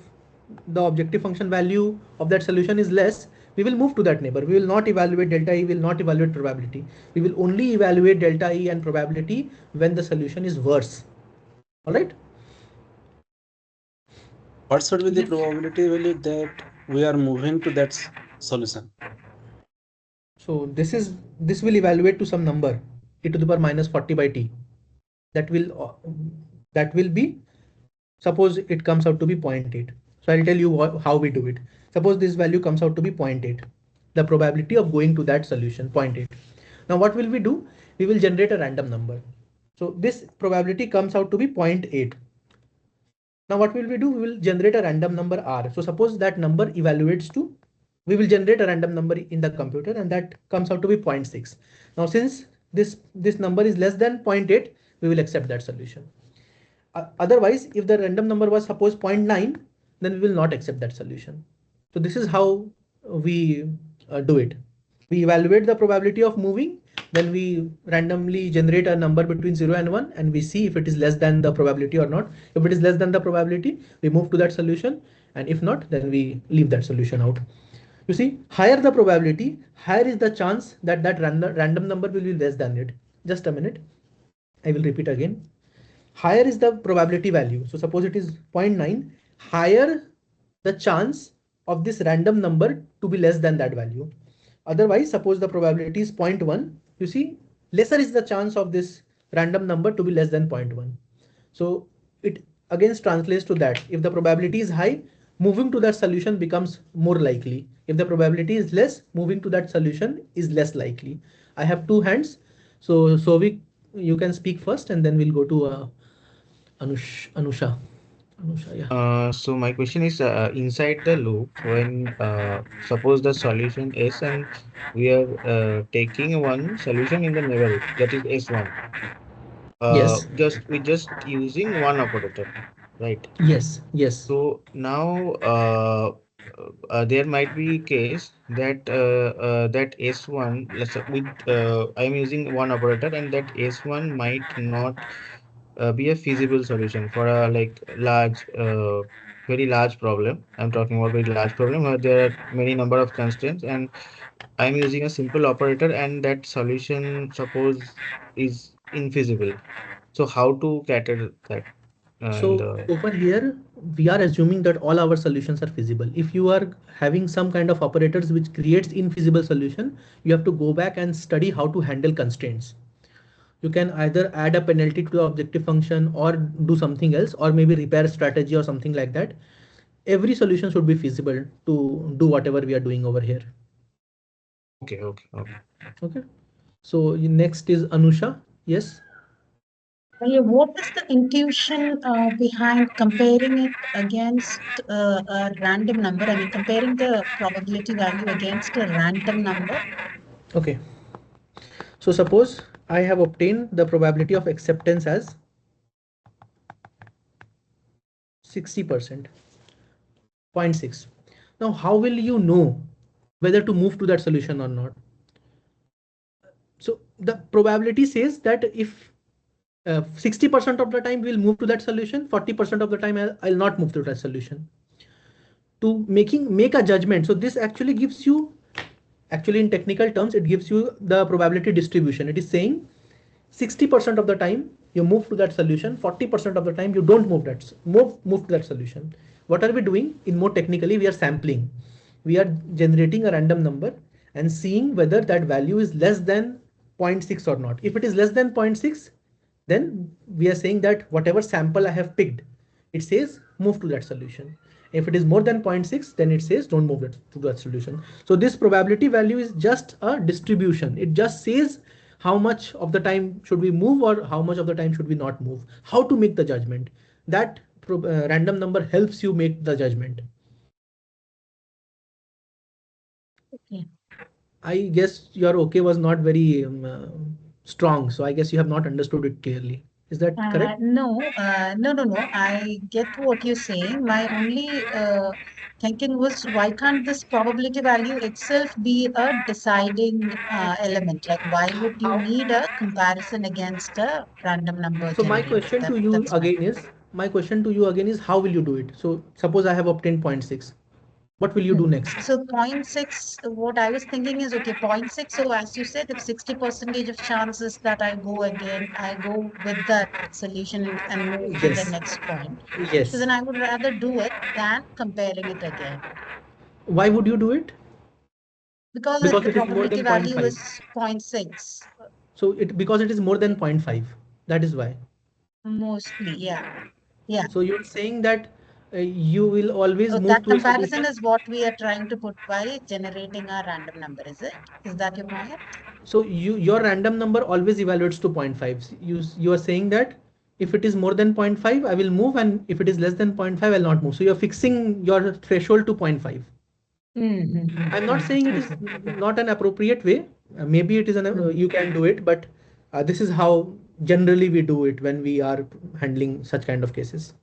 the objective function value of that solution is less, we will move to that neighbor. We will not evaluate delta E, will not evaluate probability. We will only evaluate delta E and probability when the solution is worse. All right. What should be the probability value that we are moving to that solution? So this will evaluate to some number, e to the power minus 40 by t. That will be, suppose it comes out to be 0.8. So I'll tell you how we do it. Suppose this value comes out to be 0.8. The probability of going to that solution, 0.8. Now what will we do? We will generate a random number. So this probability comes out to be 0.8. Now what will we do? We will generate a random number R. So suppose that number evaluates to, we will generate a random number in the computer, and that comes out to be 0.6. Now since this number is less than 0.8, we will accept that solution. Otherwise, if the random number was suppose 0.9, then we will not accept that solution. So this is how we do it. We evaluate the probability of moving, then we randomly generate a number between 0 and 1, and we see if it is less than the probability or not. If it is less than the probability, we move to that solution, and if not, then we leave that solution out. You see, higher the probability, higher is the chance that that random number will be less than it. Just a minute, I will repeat again. Higher is the probability value. So suppose it is 0.9, higher the chance of this random number to be less than that value. Otherwise, suppose the probability is 0.1, you see lesser is the chance of this random number to be less than 0.1. So it again translates to that if the probability is high, moving to that solution becomes more likely. If the probability is less, moving to that solution is less likely. I have two hands. So you can speak first and then we'll go to Anusha. Anusha, yeah. So my question is, inside the loop, when suppose the solution is and we are taking one solution in the neighborhood, that is S1. Yes. Just using one operator, right? Yes. Yes. So now there might be case that that S1, let's say with I'm using one operator and that S1 might not be a feasible solution for a like large very large problem. I'm talking about very large problem where there are many number of constraints and I'm using a simple operator and that solution suppose is infeasible. So how to cater that in So the over here, we are assuming that all our solutions are feasible. If you are having some kind of operators which creates infeasible solution, you have to go back and study how to handle constraints. You can either add a penalty to the objective function or do something else, or maybe repair strategy or something like that. Every solution should be feasible to do whatever we are doing over here. okay. Okay. So next is Anusha. Yes. What is the intuition behind comparing it against a random number? I mean, comparing the probability value against a random number. Okay. So suppose I have obtained the probability of acceptance as 60%, 0.6. Now, how will you know whether to move to that solution or not? So the probability says that if 60% of the time we'll move to that solution, 40% of the time I'll not move to that solution. To make a judgment. So this actually gives you, actually in technical terms, it gives you the probability distribution. It is saying 60% of the time you move to that solution, 40% of the time you don't move to that solution. What are we doing? In more technically, we are sampling. We are generating a random number and seeing whether that value is less than 0.6 or not. If it is less than 0.6, then we are saying that whatever sample I have picked, it says move to that solution. If it is more than 0.6, then it says don't move it to that solution. So this probability value is just a distribution. It just says how much of the time should we move or how much of the time should we not move, how to make the judgment. That random number helps you make the judgment. Okay. I guess your okay was not very strong, so I guess you have not understood it clearly. Is that correct? No. I get what you're saying. My only thinking was, why can't this probability value itself be a deciding element? Like, why would you need a comparison against a random number So generator? That's my my question to you again is how will you do it? So suppose I have obtained 0.6. What will you do next? So 0.6, what I was thinking is, okay, 0.6. So as you said, if 60% of chances that I go again, I go with that solution and move to the Yes. next point. So Yes. then I would rather do it than comparing it again, Why would you do it? because Because the it is more probability than value 0.5. is 0.6. So because it is more than 0.5. That is why. Mostly. Yeah. Yeah. So you're saying that you will always So move that to a comparison solution. is what we are trying to put while generating a random number, is it? Is that your point? So your random number always evaluates to 0.5. You are saying that if it is more than 0.5, I will move, and if it is less than 0.5, I'll not move. So you're fixing your threshold to 0.5. I'm not saying it is Okay. not an appropriate way. Maybe it is you can do it, but this is how generally we do it when we are handling such kind of cases.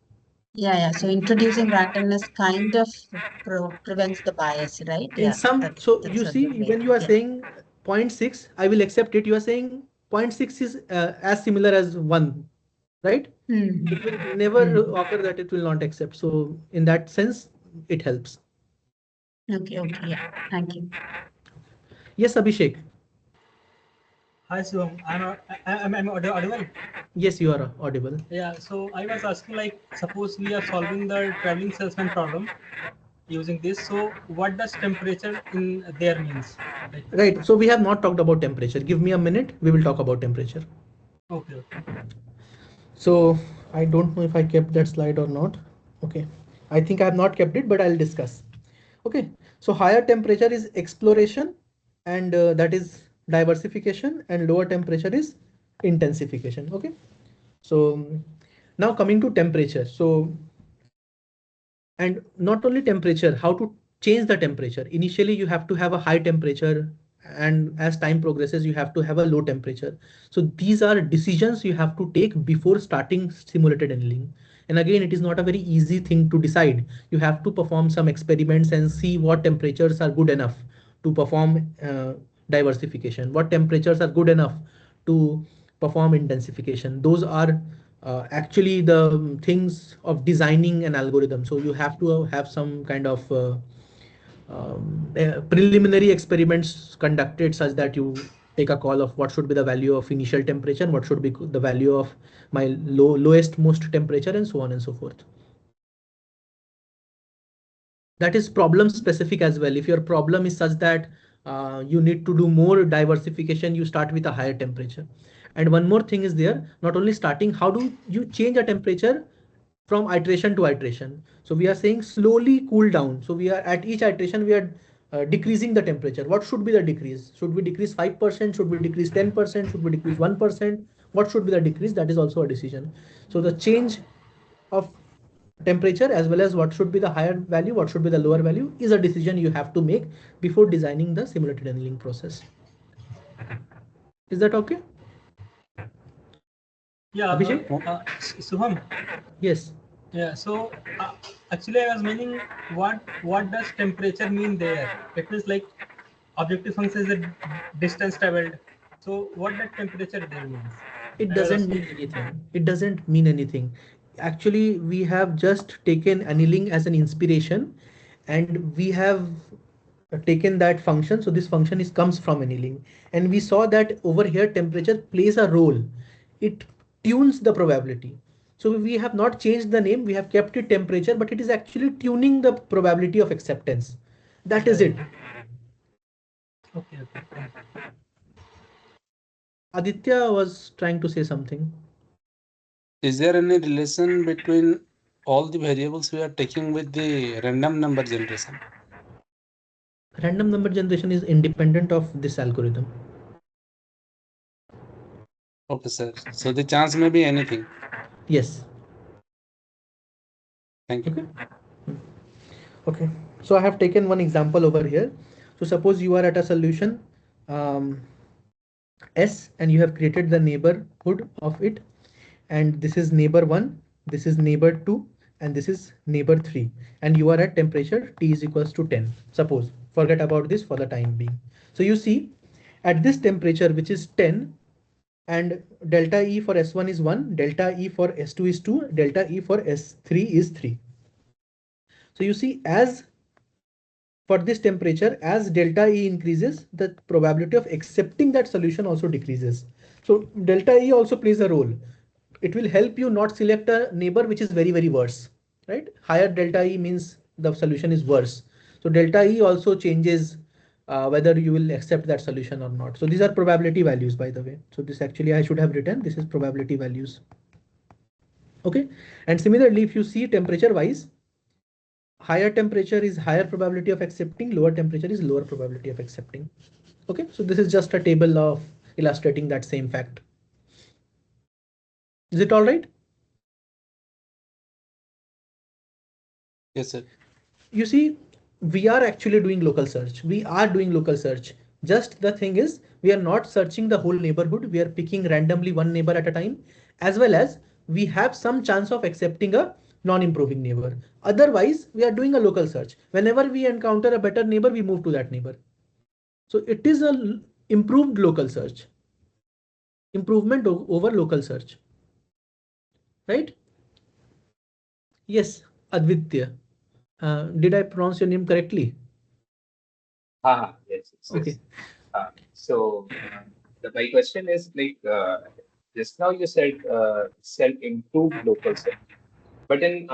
Yeah. So introducing randomness kind of prevents the bias, right? In Yeah, some, that's so that's you a good see, way. when you are Yeah. saying 0.6, I will accept it. You are saying 0.6 is as similar as 1, right? It will never occur that it will not accept. So in that sense, it helps. Okay. Yeah. Thank you. Yes, Abhishek. Hi Shivam, I'm audible. Yes, you are audible. Yeah, so I was asking, like, suppose we are solving the traveling salesman problem. using this. So what does temperature in there means? Like, Right. So we have not talked about temperature. Give me a minute. We will talk about temperature. okay, okay. So I don't know if I kept that slide or not. Okay. I think I have not kept it, but I'll discuss. Okay. So higher temperature is exploration, and that is diversification, and lower temperature is intensification. Okay. So now coming to temperature. So, and not only temperature, how to change the temperature. Initially you have to have a high temperature, and as time progresses you have to have a low temperature. So these are decisions you have to take before starting simulated annealing. And again, it is not a very easy thing to decide. You have to perform some experiments and see what temperatures are good enough to perform diversification, what temperatures are good enough to perform intensification. Those are actually the things of designing an algorithm. So you have to have some kind of preliminary experiments conducted such that you take a call of what should be the value of initial temperature, what should be the value of my lowest most temperature, and so on and so forth. That is problem specific as well. If your problem is such that you need to do more diversification, you start with a higher temperature. And one more thing is there, not only starting, how do you change a temperature from iteration to iteration? So we are saying slowly cool down. So we are at each iteration, we are decreasing the temperature. What should be the decrease? Should we decrease 5%? Should we decrease 10%? Should we decrease 1%? What should be the decrease? That is also a decision. So the change of temperature as well as what should be the higher value, what should be the lower value, is a decision you have to make before designing the simulated annealing process. Is that okay? Yeah, Abhishek? Subham. Yes. Yeah. So actually, I was meaning what does temperature mean there? It means like objective function is the distance traveled. So what that temperature there means? It I was doesn't asking. mean anything. It doesn't mean anything. Actually, we have just taken annealing as an inspiration, and we have taken that function. So this function is comes from annealing, and we saw that over here temperature plays a role. It tunes the probability. So we have not changed the name. We have kept it temperature, but it is actually tuning the probability of acceptance. That is it. Okay. Okay. Aditya was trying to say something. Is there any relation between all the variables we are taking with the random number generation? Random number generation is independent of this algorithm. Okay, sir. So the chance may be anything. Yes. Thank you. Okay. Okay. So I have taken one example over here. So suppose you are at a solution S, and you have created the neighborhood of it, and this is neighbor 1, this is neighbor 2, and this is neighbor 3, and you are at temperature T is equals to 10. Suppose, forget about this for the time being. So you see at this temperature, which is 10, and delta E for S1 is 1, delta E for S2 is 2, delta E for S3 is 3. So you see, as for this temperature, as delta E increases, the probability of accepting that solution also decreases. So delta E also plays a role. It will help you not select a neighbor which is very, very worse, right? Higher delta E means the solution is worse. So delta E also changes whether you will accept that solution or not. So these are probability values, by the way. So this actually I should have written, this is probability values. Okay. And similarly, if you see temperature wise, higher temperature is higher probability of accepting, lower temperature is lower probability of accepting. Okay, so this is just a table of illustrating that same fact. Is it all right? Yes, sir. You see, we are actually doing local search. We are doing local search. Just the thing is, we are not searching the whole neighborhood. We are picking randomly one neighbor at a time, as well as we have some chance of accepting a non-improving neighbor. Otherwise, we are doing a local search. Whenever we encounter a better neighbor, we move to that neighbor. So it is a improved local search, improvement over local search, right? Yes, Advitya. Did I pronounce your name correctly? Yes, Okay. yes. So my question is like just now you said self-improved local search, but in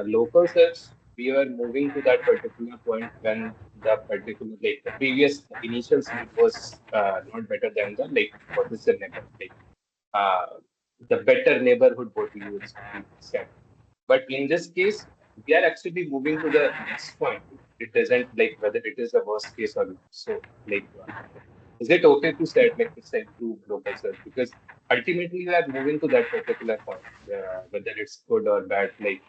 local search we were moving to that particular point when the particular, like the previous initial sleep was not better than the, like, what is the neighbor, like uh, the better neighborhood, what we said. But in this case, we are actually moving to the next point. It doesn't, like, whether it is a worst case or not. So, like, is it okay to set, like, it's a improve local search? Because ultimately we are moving to that particular point, whether it's good or bad. Like,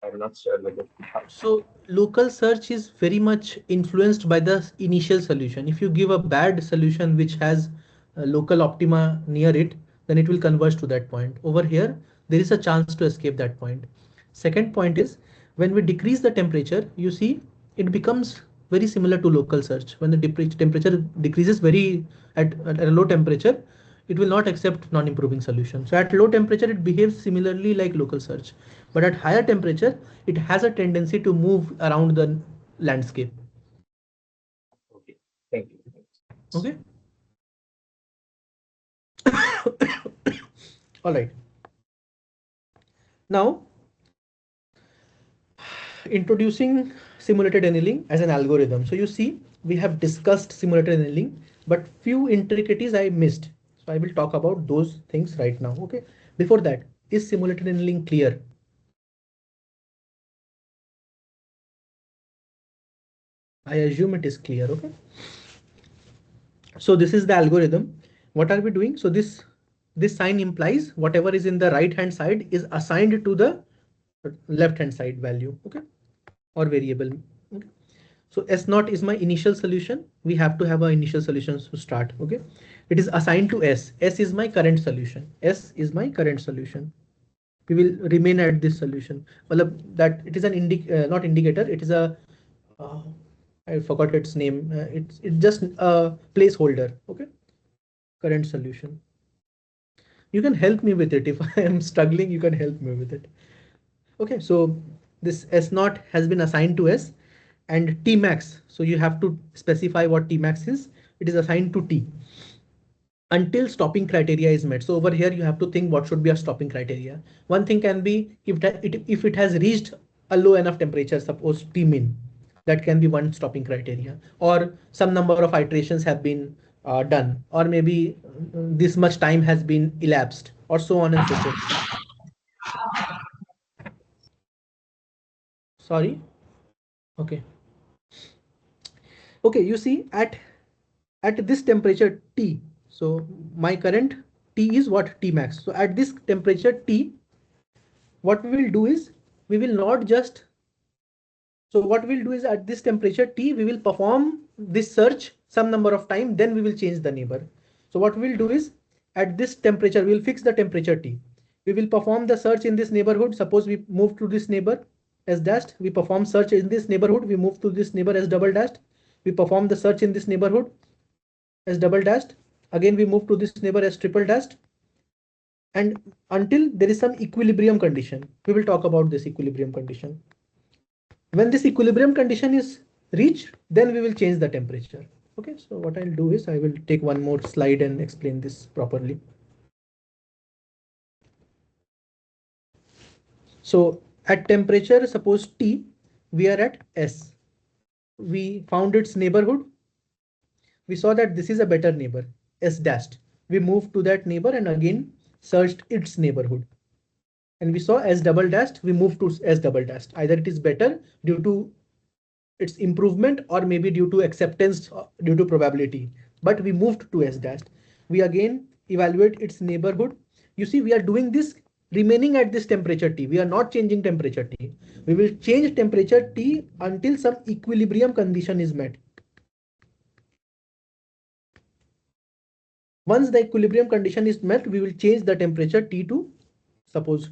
I'm not sure whether. So local search is very much influenced by the initial solution. If you give a bad solution which has a local optima near it, then it will converge to that point. Over here, there is a chance to escape that point. Second point is when we decrease the temperature, you see it becomes very similar to local search. When the temperature decreases at a low temperature, it will not accept non-improving solution. So at low temperature, it behaves similarly like local search, but at higher temperature, it has a tendency to move around the landscape. Okay, thank you. Okay. All right. Now, introducing simulated annealing as an algorithm. So you see, we have discussed simulated annealing, but few intricacies I missed. So I will talk about those things right now. Okay. Before that, is simulated annealing clear? I assume it is clear. Okay. So this is the algorithm. What are we doing? So this sign implies whatever is in the right hand side is assigned to the left hand side value. Okay. Or variable. Okay. So S naught is my initial solution. We have to have our initial solutions to start. Okay. It is assigned to S. S is my current solution. S is my current solution. We will remain at this solution. Well, that it is an not indicator. It is a uh, I forgot its name. It's just a placeholder. Okay. Current solution. You can help me with it. If I am struggling, you can help me with it. Okay. So this S naught has been assigned to S and T max. So you have to specify what T max is. It is assigned to T until stopping criteria is met. So over here, you have to think what should be a stopping criteria. One thing can be if it has reached a low enough temperature, suppose T min, that can be one stopping criteria, or some number of iterations have been done, or maybe this much time has been elapsed, or so on and so forth. Sorry. Okay. Okay, you see at this temperature T, so my current T is what? T max. So at this temperature T, what we will do is we will not just, so what we'll do is at this temperature T, we will perform this search some number of time, then we will change the neighbor. So what we'll do is at this temperature, we'll fix the temperature T. We will perform the search in this neighborhood. Suppose we move to this neighbor as dashed, we perform search in this neighborhood, we move to this neighbor as double dashed, we perform the search in this neighborhood as double dashed. Again, we move to this neighbor as triple dashed. And until there is some equilibrium condition, we will talk about this equilibrium condition. When this equilibrium condition is reached, then we will change the temperature. Okay, so what I'll do is I will take one more slide and explain this properly. So at temperature, suppose T, we are at S. We found its neighborhood. We saw that this is a better neighbor, S dashed. We moved to that neighbor and again searched its neighborhood. And we saw S double dashed, we moved to S double dashed. Either it is better due to its improvement or maybe due to acceptance due to probability, but we moved to S dashed. We again evaluate its neighborhood. You see, we are doing this remaining at this temperature T. We are not changing temperature T. We will change temperature T until some equilibrium condition is met. Once the equilibrium condition is met, we will change the temperature T to suppose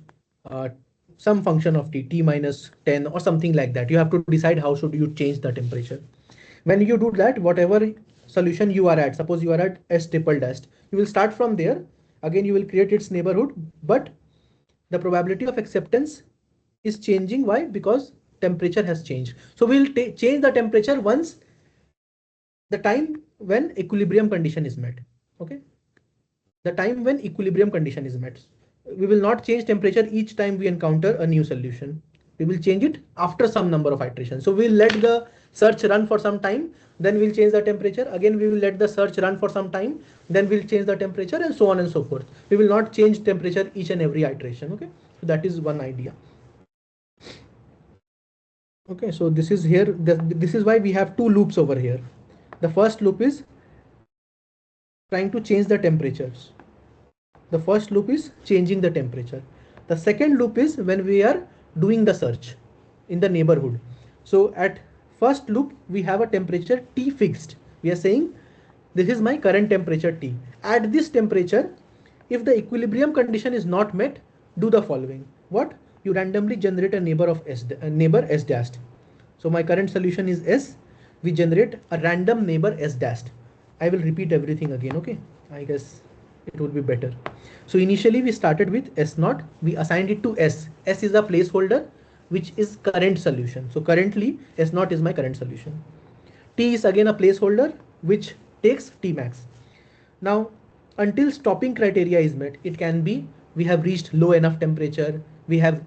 some function of T minus 10 or something like that. You have to decide how should you change the temperature. When you do that, whatever solution you are at, suppose you are at S triple dashed, you will start from there. Again, you will create its neighborhood, but the probability of acceptance is changing. Why? Because temperature has changed. So we'll change the temperature once the time when equilibrium condition is met. Okay. The time when equilibrium condition is met. We will not change temperature each time we encounter a new solution. We will change it after some number of iterations. So we'll let the search run for some time, then we'll change the temperature. Again, we will let the search run for some time, then we'll change the temperature, and so on and so forth. We will not change temperature each and every iteration. Okay, so that is one idea. Okay, so this is here. This is why we have two loops over here. The first loop is trying to change the temperatures. The first loop is changing the temperature. The second loop is when we are doing the search in the neighborhood. So at first loop, we have a temperature T fixed. We are saying this is my current temperature T. At this temperature, if the equilibrium condition is not met, do the following. What? You randomly generate a neighbor of S, neighbor S dashed. So my current solution is S. We generate a random neighbor S dashed. I will repeat everything again. Okay, I guess it would be better. So initially we started with S0, we assigned it to S. S is a placeholder which is current solution. So currently S0 is my current solution. T is again a placeholder which takes T max. Now until stopping criteria is met, it can be we have reached low enough temperature, we have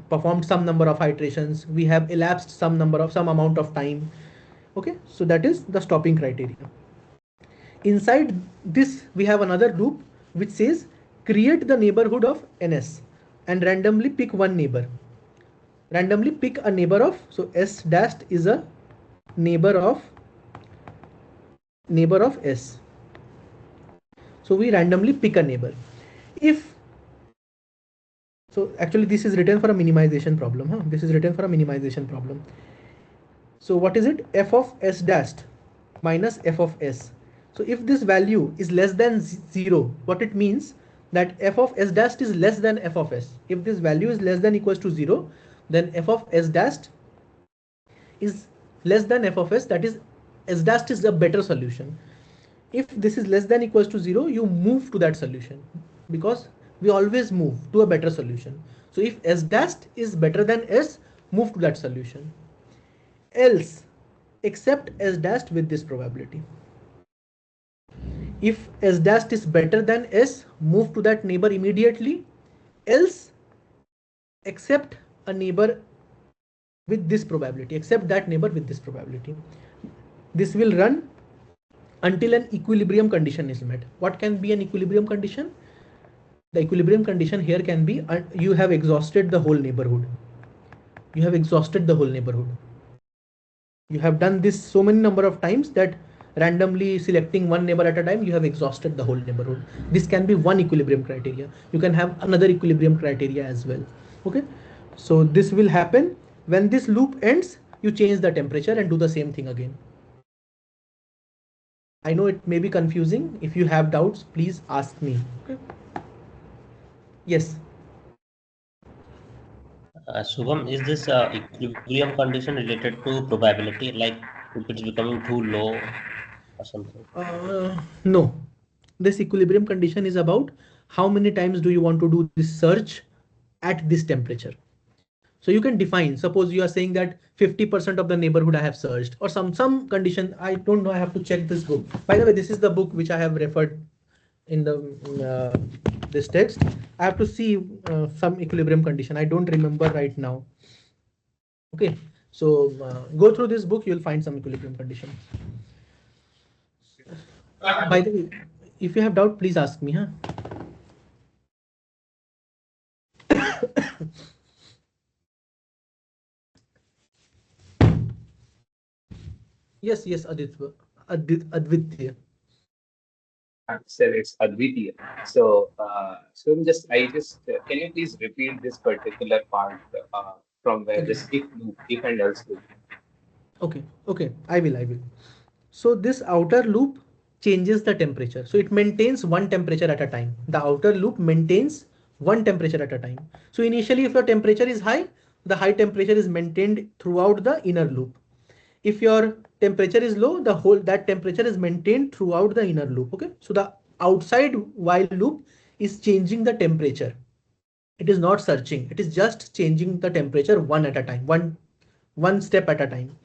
performed some number of iterations, we have elapsed some amount of time. Okay, so that is the stopping criteria. Inside this we have another loop which says create the neighborhood of NS and randomly pick one neighbor. Randomly pick a neighbor of, so S dashed is a neighbor of S. So we randomly pick a neighbor. So actually this is written for a minimization problem. This is written for a minimization problem. So what is it? F of S dashed minus F of S. So if this value is less than 0, what it means that F of S dashed is less than F of S. If this value is less than equals to 0, then F of S dashed is less than F of S, that is S dashed is a better solution. If this is less than equals to 0, you move to that solution because we always move to a better solution. So if S dashed is better than S, move to that solution. Else, accept S dashed with this probability. If S dashed is better than S, move to that neighbor immediately. Else, accept a neighbor with this probability. Accept that neighbor with this probability. This will run until an equilibrium condition is met. What can be an equilibrium condition? The equilibrium condition here can be you have exhausted the whole neighborhood. You have exhausted the whole neighborhood. You have done this so many number of times that randomly selecting one neighbor at a time, you have exhausted the whole neighborhood. This can be one equilibrium criteria. You can have another equilibrium criteria as well. Okay, so this will happen when this loop ends. You change the temperature and do the same thing again. I know it may be confusing. If you have doubts, please ask me. Okay. Yes. Shubham, is this equilibrium condition related to probability, like if it's becoming too low or something? No. This equilibrium condition is about how many times do you want to do this search at this temperature. So you can define, suppose you are saying that 50% of the neighborhood I have searched, or some condition. I don't know, I have to check this book. By the way, this is the book which I have referred in the this text. I have to see some equilibrium condition. I don't remember right now. Okay, so go through this book, you'll find some equilibrium condition. By the way, if you have doubt, please ask me. Yes, Advitya. Sir, it's Advitya. So, can you please repeat this particular part from where this if loop, if and else loop? Okay, I will. So this outer loop changes the temperature. So it maintains one temperature at a time. The outer loop maintains one temperature at a time. So initially, if your temperature is high, the high temperature is maintained throughout the inner loop. If your temperature is low, that temperature is maintained throughout the inner loop. Okay, so the outside while loop is changing the temperature. It is not searching. It is just changing the temperature one at a time, one step at a time.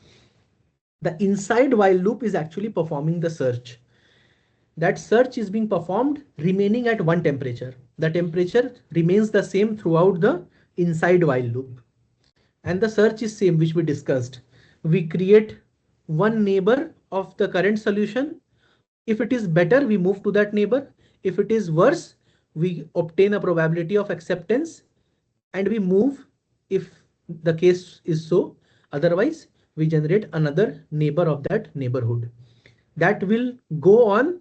The inside while loop is actually performing the search. That search is being performed remaining at one temperature. The temperature remains the same throughout the inside while loop. And the search is same, which we discussed. We create one neighbor of the current solution. If it is better, we move to that neighbor. If it is worse, we obtain a probability of acceptance and we move if the case is so. Otherwise, we generate another neighbor of that neighborhood. That will go on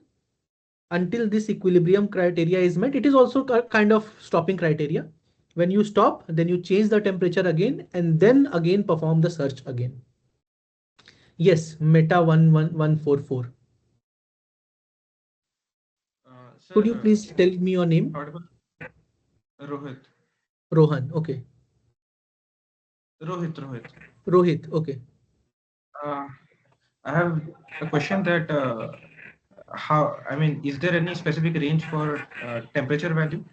until this equilibrium criteria is met. It is also a kind of stopping criteria. When you stop, then you change the temperature again and then again perform the search again. Yes, meta 11144. Could you please tell me your name? Rohit. Rohan. Okay. Rohit. Rohit. Okay. I have a question that is there any specific range for temperature value,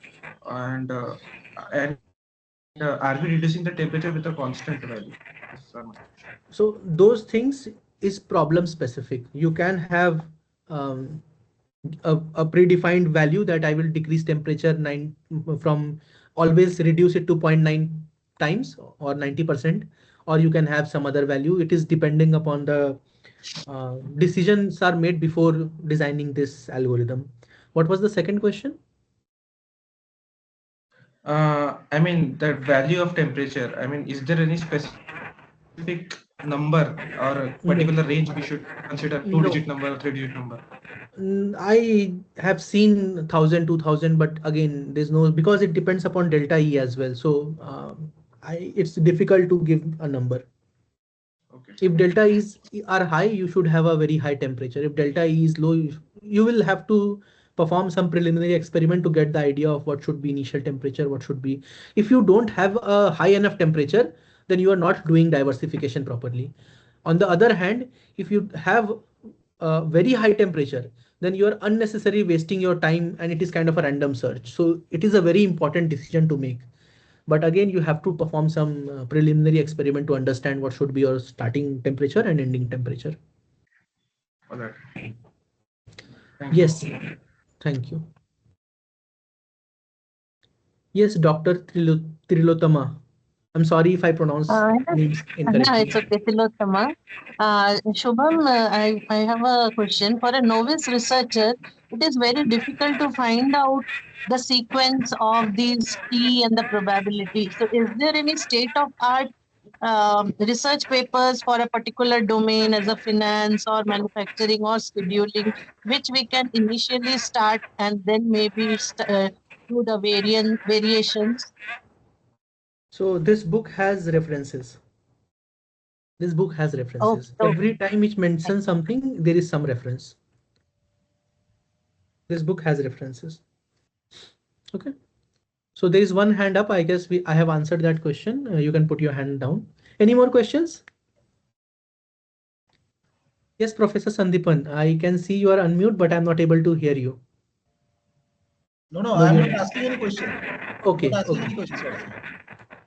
and are we reducing the temperature with a constant value? These are my questions. So those things is problem specific. You can have a predefined value that I will decrease temperature from always reduce it to 0.9 times or 90%, or you can have some other value. It is depending upon the decisions are made before designing this algorithm. What was the second question? The value of temperature. Is there any specific number or a particular range we should consider? Two-digit number or three-digit number? I have seen 1,000, 2,000, but again, there's no, because it depends upon delta E as well. So it's difficult to give a number. Okay. If delta E's are high, you should have a very high temperature. If delta E is low, you will have to perform some preliminary experiment to get the idea of what should be initial temperature, what should be. If you don't have a high enough temperature, then you are not doing diversification properly. On the other hand, if you have a very high temperature, then you are unnecessarily wasting your time and it is kind of a random search. So it is a very important decision to make. But again, you have to perform some preliminary experiment to understand what should be your starting temperature and ending temperature. All right. Yes, thank you. Yes, Dr. Trilotama. I'm sorry if I pronounce names No, incorrectly. it's okay, Tilottama. Shubham, I have a question. For a novice researcher, it is very difficult to find out the sequence of these T and the probability. So, is there any state of art research papers for a particular domain as a finance or manufacturing or scheduling, which we can initially start and then maybe do the variations? So this book has references. This book has references. Okay. Every time it mentions something, there is some reference. This book has references. Okay. So there is one hand up. I guess I have answered that question. You can put your hand down. Any more questions? Yes, Professor Sandipan. I can see you are unmute, but I'm not able to hear you. No, I'm not asking any question. Okay. Not asking Okay. any questions.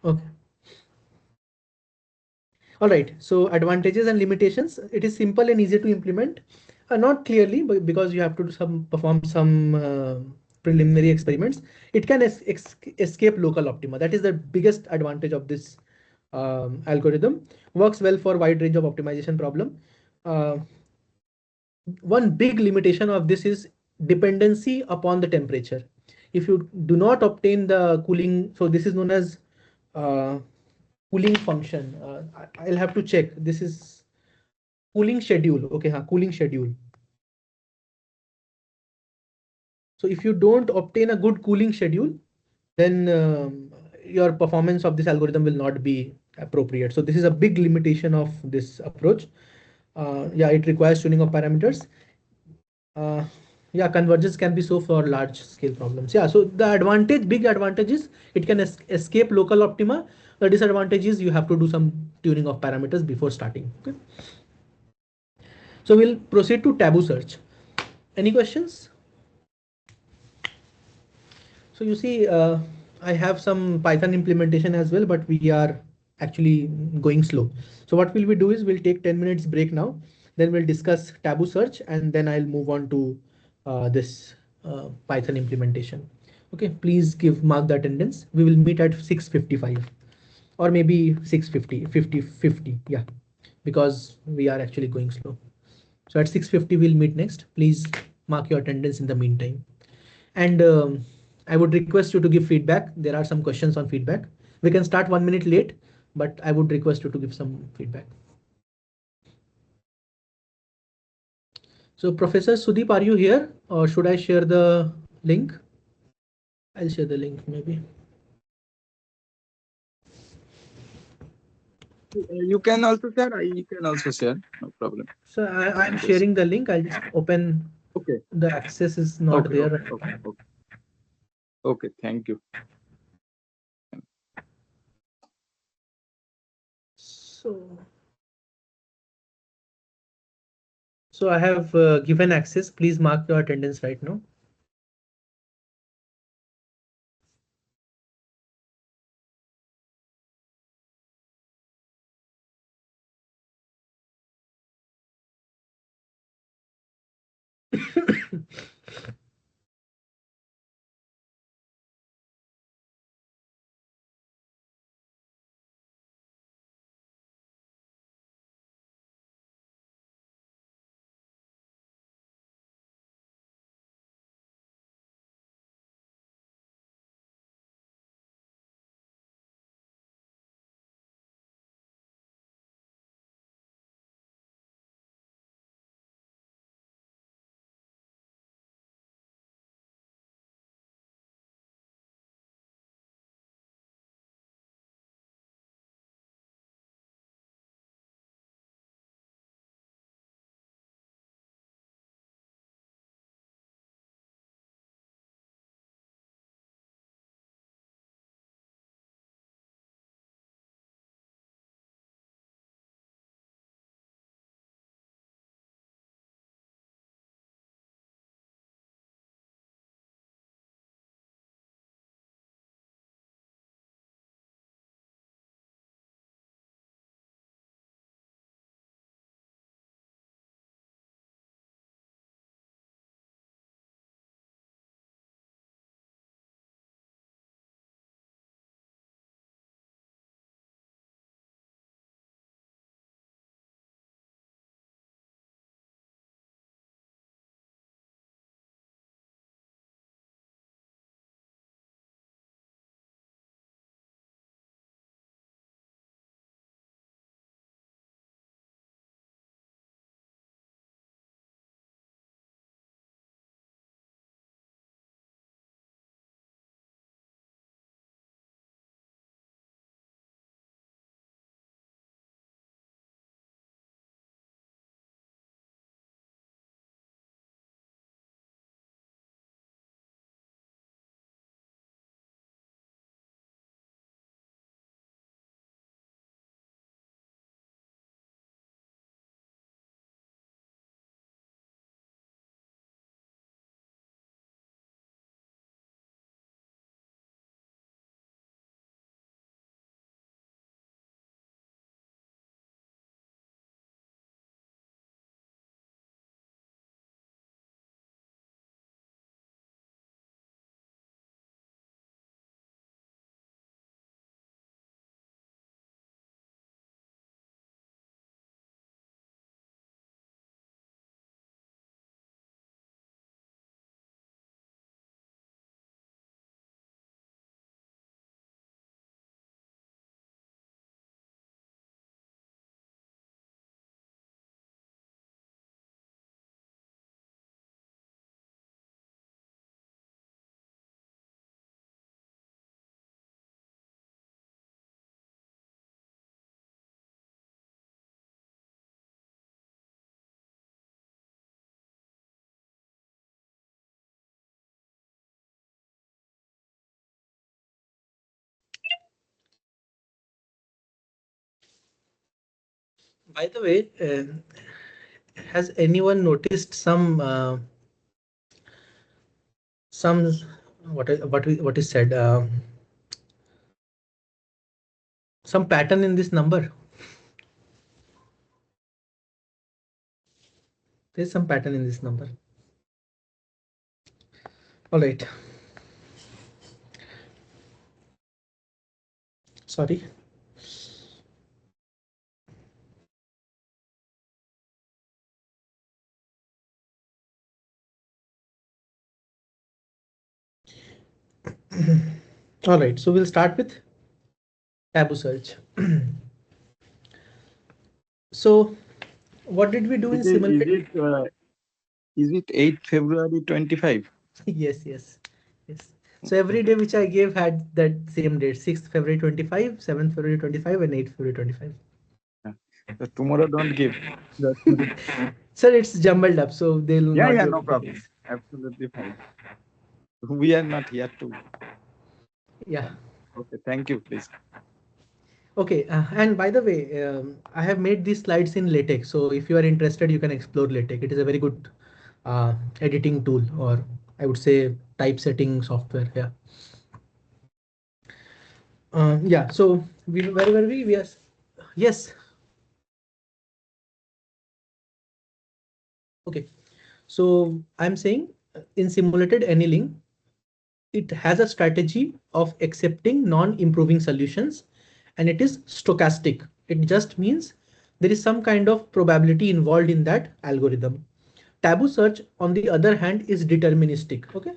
Okay. All right. So advantages and limitations. It is simple and easy to implement. Not clearly, but because you have to do perform some preliminary experiments. It can escape local optima. That is the biggest advantage of this algorithm. Works well for wide range of optimization problem. One big limitation of this is dependency upon the temperature. If you do not obtain the cooling, so this is known as cooling function. I'll have to check. This is cooling schedule. Okay, cooling schedule. So if you don't obtain a good cooling schedule, then your performance of this algorithm will not be appropriate. So this is a big limitation of this approach. Yeah, it requires tuning of parameters. Yeah, convergence can be so for large scale problems. Yeah, so the big advantage is it can escape local optima. The disadvantage is you have to do some tuning of parameters before starting. Okay. So we'll proceed to Tabu Search. Any questions? So you see, I have some Python implementation as well, but we are actually going slow. So what will we do is we'll take 10 minutes break now. Then we'll discuss Tabu Search and then I'll move on to this Python implementation. Okay, please mark the attendance. We will meet at 6:55. or maybe 650, 50, yeah, because we are actually going slow. So at 6:50 we'll meet next. Please mark your attendance in the meantime. And I would request you to give feedback. There are some questions on feedback. We can start 1 minute late, but I would request you to give some feedback. So Professor Sudeep, are you here or should I share the link? I'll share the link maybe. You can also share. You can also share. No problem. So I'm Thank you. sharing the link. I'll just open. Okay. The access is not Okay. there Okay. right Okay. now. Okay. Okay. Thank you. So I have given access. Please mark your attendance right now. By the way, has anyone noticed some what is said some pattern in this number? There's some pattern in this number. All right. Sorry. All right, so we'll start with Tabu Search. So what did we do in simulated? Is it 8th February 25? Yes, yes, yes. So every day which I gave had that same date: 6th February 25, 7th February 25, and 8th February 25. Yeah. So tomorrow don't give. Sir, it's jumbled up, so they'll Yeah, not yeah, be no able to problem. fix. Absolutely fine. We are not here to. Yeah. Okay, thank you, please. Okay, and by the way, I have made these slides in LaTeX. So if you are interested, you can explore LaTeX. It is a very good editing tool, or I would say typesetting software. Yeah. Yeah. So where were we? We are. Yes. Okay. So I'm saying in simulated annealing, it has a strategy of accepting non-improving solutions, and it is stochastic. It just means there is some kind of probability involved in that algorithm. Tabu search, on the other hand, is deterministic. Okay,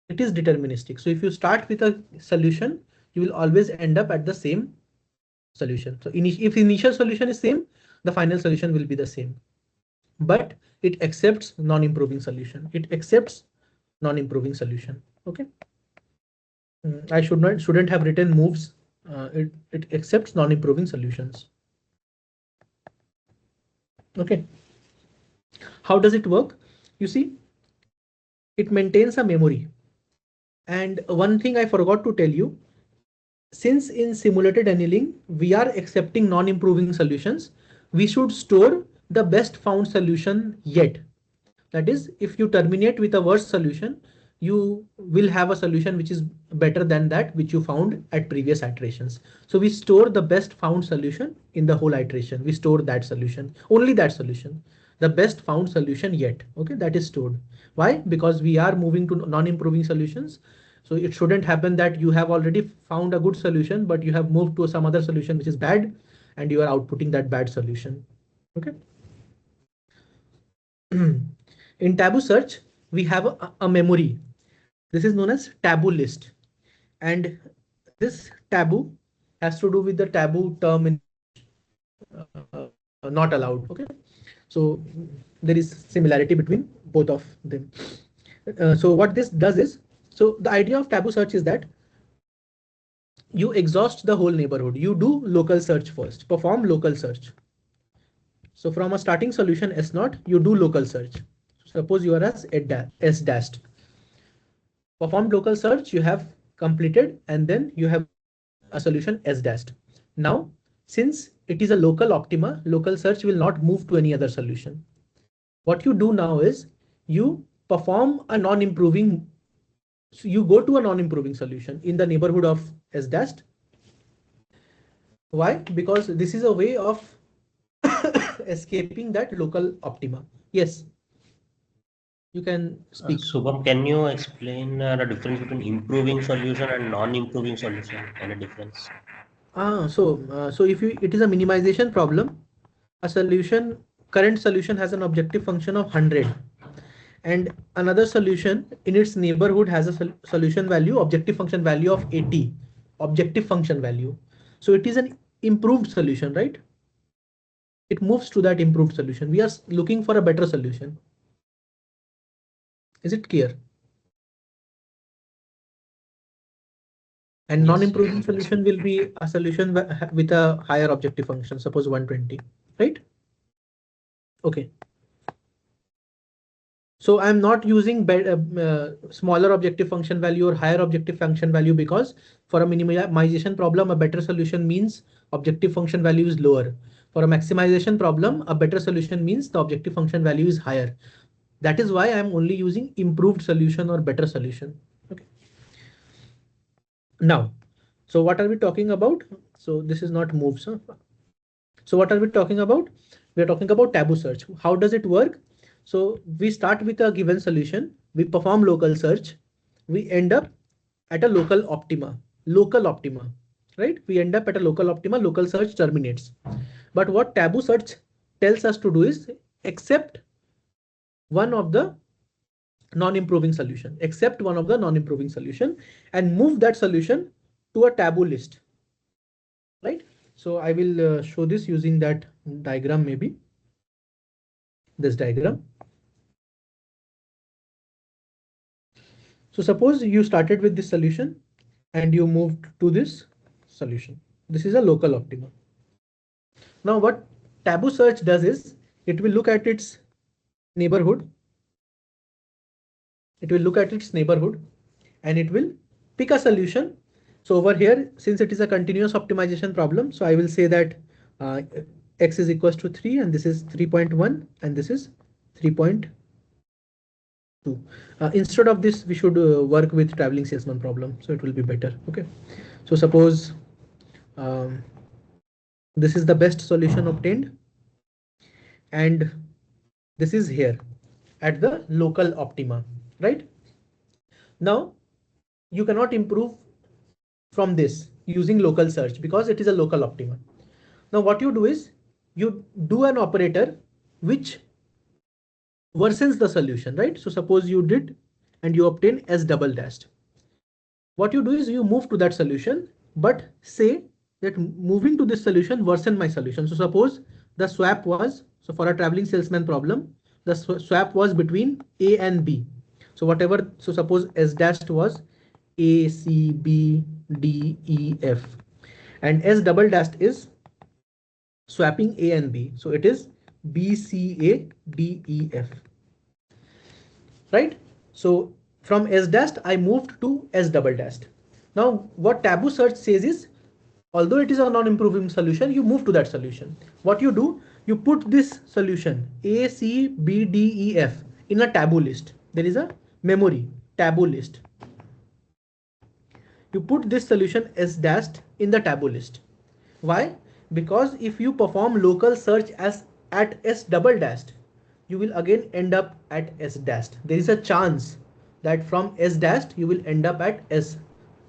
it is deterministic. So if you start with a solution, you will always end up at the same solution. So if initial solution is same, the final solution will be the same. But it accepts non-improving solution. It accepts non-improving solution. Okay. I shouldn't have written moves. It accepts non-improving solutions. Okay. How does it work? You see, it maintains a memory. And one thing I forgot to tell you, since in simulated annealing, we are accepting non-improving solutions, we should store the best found solution yet. That is, if you terminate with a worse solution, you will have a solution which is better than that which you found at previous iterations. So we store the best found solution in the whole iteration. We store that solution, only that solution, the best found solution yet. Okay, that is stored. Why? Because we are moving to non-improving solutions. So it shouldn't happen that you have already found a good solution, but you have moved to some other solution which is bad, and you are outputting that bad solution. Okay. In Tabu Search, we have a memory. This is known as taboo list. And this taboo has to do with the taboo term in not allowed. Okay. So there is similarity between both of them. So what this does is, so the idea of Tabu Search is that you exhaust the whole neighborhood. You do local search first, perform local search. So from a starting solution S0, you do local search. Suppose you are as S dashed. Performed local search, you have completed, and then you have a solution S dashed. Now, since it is a local optima, local search will not move to any other solution. What you do now is you perform a non-improving, so you go to a non-improving solution in the neighborhood of S dashed. Why? Because this is a way of escaping that local optima. Yes. You can speak. Shubham, can you explain the difference between improving solution and non-improving solution? Any difference? So if it is a minimization problem, a solution, current solution has an objective function of 100, and another solution in its neighborhood has a solution value, objective function value of 80, objective function value. So it is an improved solution, right? It moves to that improved solution. We are looking for a better solution. Is it clear? And Yes, non-improving yes. solution will be a solution with a higher objective function, suppose 120, right? Okay. So I'm not using smaller objective function value or higher objective function value, because for a minimization problem, a better solution means objective function value is lower. For a maximization problem, a better solution means the objective function value is higher. That is why I'm only using improved solution or better solution. Okay. Now, so what are we talking about? So this is not moves. Huh? So what are we talking about? We are talking about Tabu search. How does it work? So we start with a given solution. We perform local search. We end up at a local optima. Local optima, right? We end up at a local optima. Local search terminates. But what Tabu search tells us to do is accept one of the non-improving solution, except one of the non-improving solution, and move that solution to a taboo list, right? So I will show this using that diagram, maybe this diagram. So suppose you started with this solution and you moved to this solution. This is a local optima. Now what Tabu Search does is it will look at its neighborhood. It will look at its neighborhood and it will pick a solution. So over here, since it is a continuous optimization problem, so I will say that x is equals to 3 and this is 3.1 and this is 3.2. Instead of this, we should work with traveling salesman problem, so it will be better. Okay, so suppose this is the best solution obtained and this is here at the local optima, right? Now you cannot improve from this using local search because it is a local optima. Now what you do is you do an operator which worsens the solution, right? So suppose you did and you obtain S double dashed. What you do is you move to that solution, but say that moving to this solution worsen my solution. So suppose the swap was, so for a traveling salesman problem, the swap was between A and B. So whatever, so suppose S dashed was A, C, B, D, E, F, and S double dashed is swapping A and B. So it is B, C, A, D, E, F, right? So from S dashed, I moved to S double dashed. Now what Tabu Search says is, although it is a non-improving solution, you move to that solution. What you do, you put this solution A, C, B, D, E, F in a taboo list. There is a memory taboo list. You put this solution S dashed in the taboo list. Why? Because if you perform local search as at S double dashed, you will again end up at S dashed. There is a chance that from S dashed you will end up at S.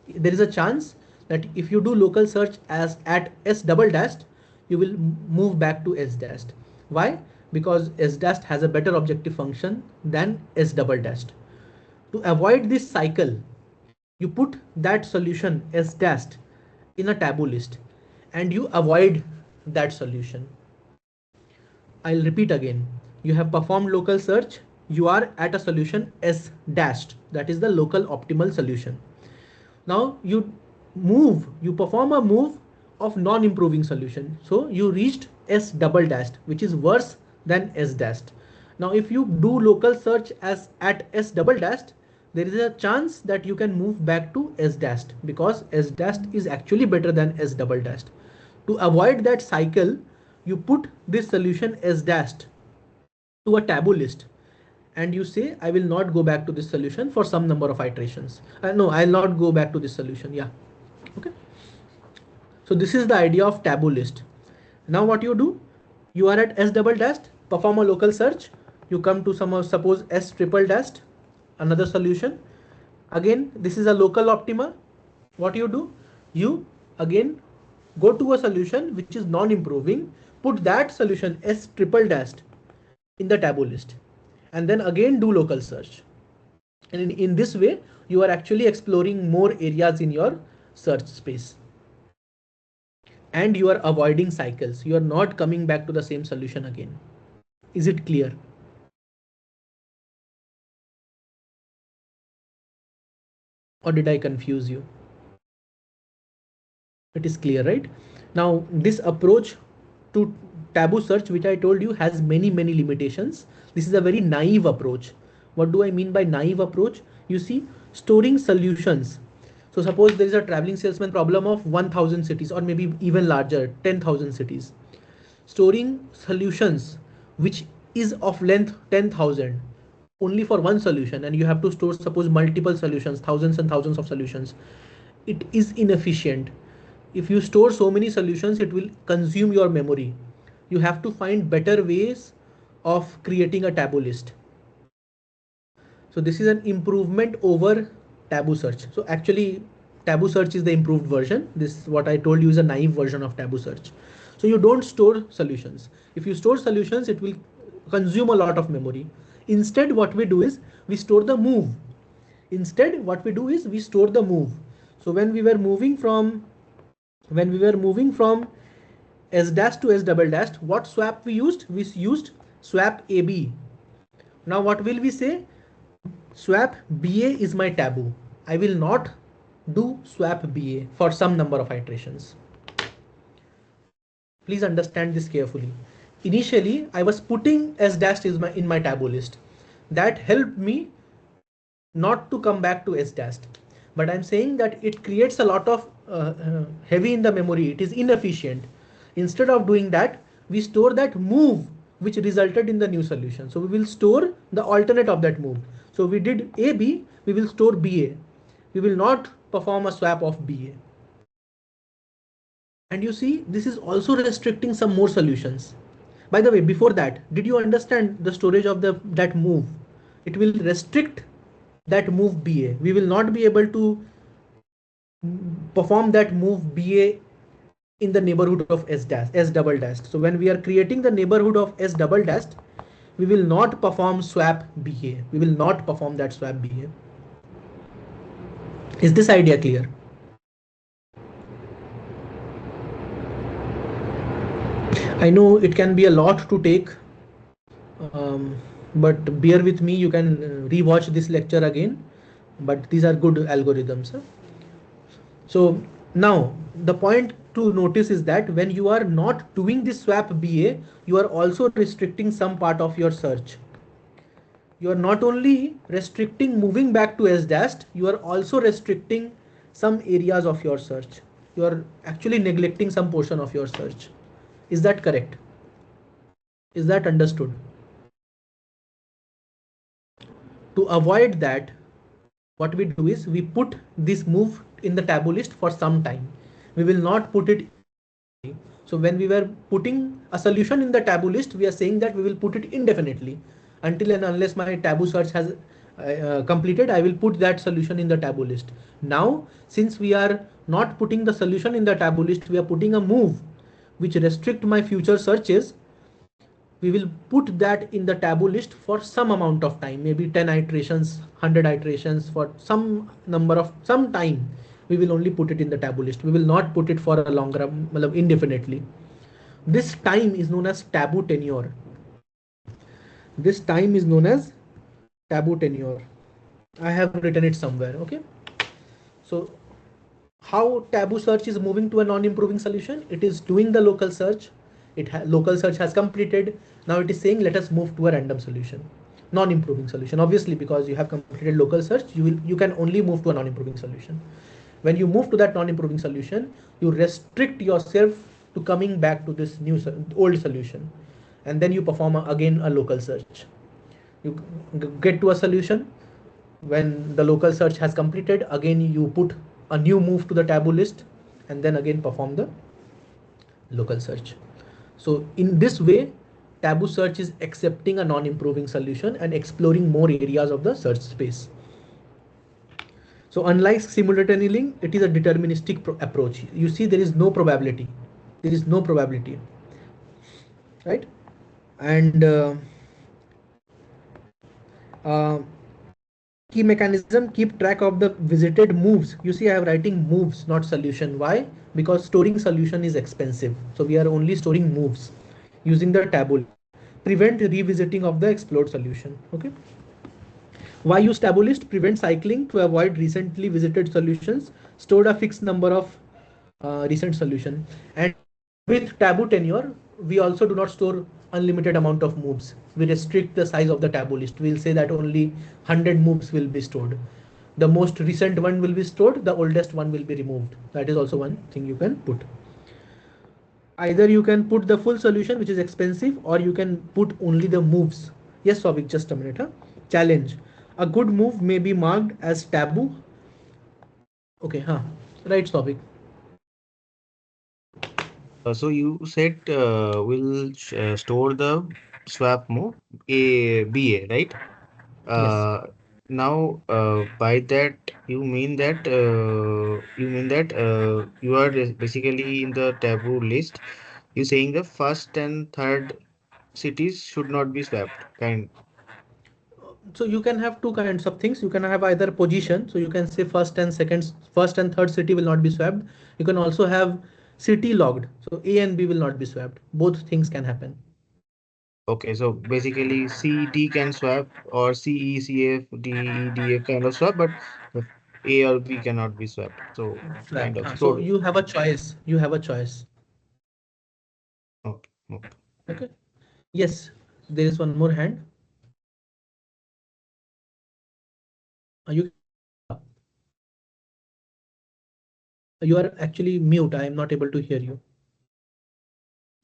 There is a chance that if you do local search as at S double dashed, you will move back to S dashed. Why? Because S dashed has a better objective function than S double dashed. To avoid this cycle, you put that solution S dashed in a taboo list and you avoid that solution. I'll repeat again. You have performed local search. You are at a solution S dashed. That is the local optimal solution. Now you perform a move of non-improving solution. So you reached S double dashed, which is worse than S dashed. Now if you do local search as at S double dashed, there is a chance that you can move back to S dashed because S dashed is actually better than S double dashed. To avoid that cycle, you put this solution S dashed to a taboo list and you say, I will not go back to this solution for some number of iterations. No, I'll not go back to this solution. Yeah. Okay. So this is the idea of taboo list. Now what you do, you are at S double dashed, perform a local search. You come to some, suppose S triple dashed, another solution. Again, this is a local optima. What you do, you again go to a solution which is non-improving, put that solution S triple dashed in the taboo list, and then again do local search. And in this way, you are actually exploring more areas in your search space. And you are avoiding cycles. You are not coming back to the same solution again. Is it clear? Or did I confuse you? It is clear, right? Now, this approach to taboo search, which I told you, has many limitations. This is a very naive approach. What do I mean by naive approach? You see, storing solutions. So suppose there is a traveling salesman problem of 1000 cities or maybe even larger, 10,000 cities. Storing solutions which is of length 10,000 only for one solution, and you have to store suppose multiple solutions, thousands and thousands of solutions. It is inefficient. If you store so many solutions, it will consume your memory. You have to find better ways of creating a taboo list. So this is an improvement over taboo search. So actually taboo search is the improved version. This, what I told you, is a naive version of taboo search. So you don't store solutions. If you store solutions, it will consume a lot of memory. Instead, what we do is we store the move. Instead, what we do is we store the move. So when we were moving from S dash to S double dash, what swap we used? We used swap AB. Now what will we say? Swap BA is my taboo. I will not do swap BA for some number of iterations. Please understand this carefully. Initially, I was putting S dash is in my taboo list. That helped me not to come back to S dash. But I'm saying that it creates a lot of heavy in the memory. It is inefficient. Instead of doing that, we store that move which resulted in the new solution. So we will store the alternate of that move. So we did AB, we will store BA. We will not perform a swap of BA. And you see, this is also restricting some more solutions. By the way, before that, did you understand the storage of that move? It will restrict that move BA. We will not be able to perform that move BA in the neighborhood of S dash, S double dash. So when we are creating the neighborhood of S double dash, we will not perform swap BA. We will not perform that swap BA. Is this idea clear? I know it can be a lot to take, but bear with me. You can rewatch this lecture again, but these are good algorithms. So now the point to notice is that when you are not doing this swap BA, you are also restricting some part of your search. You are not only restricting moving back to S dash, you are also restricting some areas of your search. You are actually neglecting some portion of your search. Is that correct? Is that understood? To avoid that, what we do is we put this move in the taboo list for some time. We will not put it. So when we were putting a solution in the taboo list, we are saying that we will put it indefinitely until and unless my taboo search has completed. I will put that solution in the taboo list. Now, since we are not putting the solution in the taboo list, we are putting a move which restrict my future searches. We will put that in the taboo list for some amount of time, maybe 10 iterations, 100 iterations, for some number of some time. We will only put it in the taboo list. We will not put it for a longer, indefinitely. This time is known as taboo tenure. This time is known as taboo tenure. I have written it somewhere. Okay. So how taboo search is moving to a non-improving solution? It is doing the local search. Local search has completed. Now it is saying let us move to a random solution, non-improving solution. Obviously, because you have completed local search, you can only move to a non-improving solution. When you move to that non-improving solution, you restrict yourself to coming back to this old solution, and then you perform again a local search. You get to a solution. When the local search has completed, again you put a new move to the taboo list, and then again perform the local search. So in this way, taboo search is accepting a non-improving solution and exploring more areas of the search space. So unlike simulated annealing, it is a deterministic approach. You see, there is no probability. There is no probability, right? And key mechanism, keep track of the visited moves. You see, I am writing moves, not solution. Why? Because storing solution is expensive. So we are only storing moves using the taboo. Prevent revisiting of the explored solution. Okay. Why use taboo list? Prevent cycling to avoid recently visited solutions. Stored a fixed number of recent solution. And with taboo tenure, we also do not store unlimited amount of moves. We restrict the size of the taboo list. We'll say that only 100 moves will be stored. The most recent one will be stored. The oldest one will be removed. That is also one thing you can put. Either you can put the full solution, which is expensive, or you can put only the moves. Yes, Savik, just a minute. Challenge. A good move may be marked as taboo. Okay, right, Savik. So you said we'll store the swap move BA, right? Yes. Now, by that you mean that you are basically in the taboo list. You saying the first and third cities should not be swapped. Kind. So you can have two kinds of things. You can have either position, so you can say first and third city will not be swapped. You can also have city logged, so A and B will not be swapped. Both things can happen. Okay, so basically C D can swap, or C E C F D E D F kind of swap, but the A or B cannot be swapped. So kind Swapped. of So stored. you have a choice. You have a choice. Okay, okay. Okay. Yes, there is one more hand. You can raise your hand up. You are actually mute. I am not able to hear you.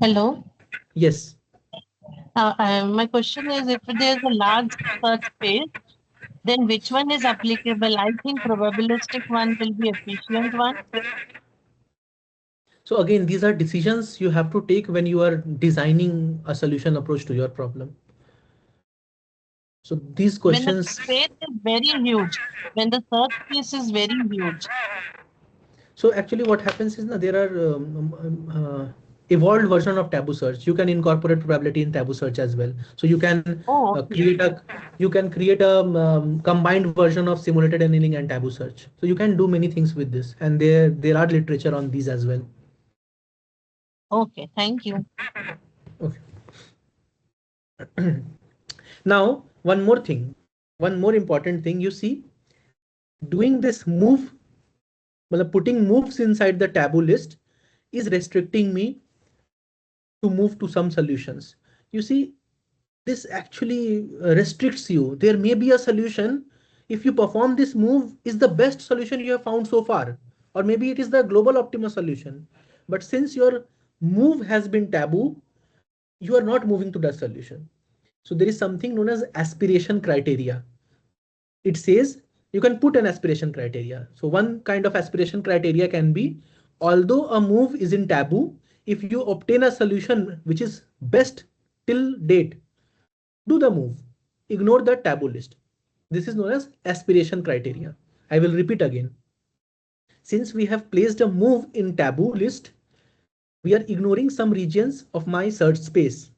Hello. Yes. My question is, if there's a large search space, then which one is applicable? I think probabilistic one will be efficient one. So again, these are decisions you have to take when you are designing a solution approach to your problem. So these When the questions. space is very huge, when the search space is very huge. So actually what happens is now there are evolved version of Tabu Search. You can incorporate probability in Tabu Search as well. So you can Oh, okay. create a combined version of simulated annealing and Tabu Search. So you can do many things with this, and there are literature on these as well. Okay, thank you. Okay. Now one more thing, one more important thing. You see, doing this move, putting moves inside the taboo list is restricting me to move to some solutions. You see, this actually restricts you. There may be a solution. If you perform this move, is the best solution you have found so far, or maybe it is the global optimal solution. But since your move has been taboo, you are not moving to that solution. So there is something known as aspiration criteria. It says you can put an aspiration criteria. So one kind of aspiration criteria can be, although a move is in taboo, if you obtain a solution which is best till date, do the move. Ignore the taboo list. This is known as aspiration criteria. I will repeat again. Since we have placed a move in taboo list, we are ignoring some regions of my search space.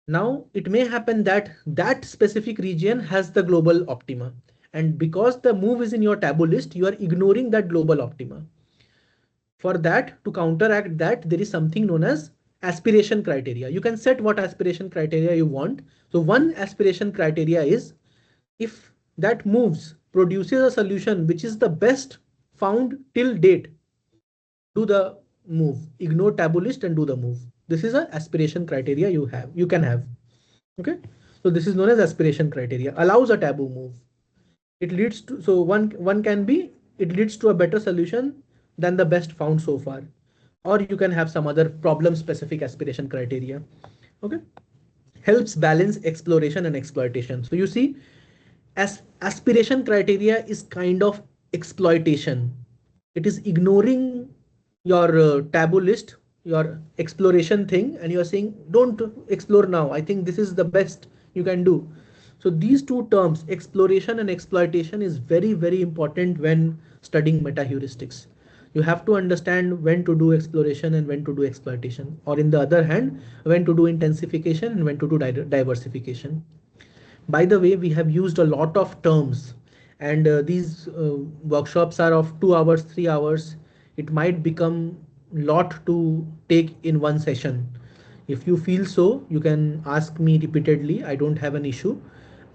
Now it may happen that that specific region has the global optima, and because the move is in your taboo list, you are ignoring that global optima. For that, to counteract that, there is something known as aspiration criteria. You can set what aspiration criteria you want. So one aspiration criteria is, if that moves produces a solution which is the best found till date, do the move. Ignore taboo list and do the move. This is an aspiration criteria you can have. Okay, so this is known as aspiration criteria. Allows a taboo move. It leads to, so one can be, it leads to a better solution than the best found so far, or you can have some other problem specific aspiration criteria. Okay, helps balance exploration and exploitation. So you see, as aspiration criteria is kind of exploitation. It is ignoring your taboo list, your exploration thing, and you're saying don't explore now. I think this is the best you can do. So these two terms, exploration and exploitation, is very, very important when studying meta heuristics. You have to understand when to do exploration and when to do exploitation, or in the other hand, when to do intensification and when to do diversification. By the way, we have used a lot of terms, and these workshops are of 2 hours, 3 hours. It might become lot to take in one session. If you feel so, you can ask me repeatedly. I don't have an issue,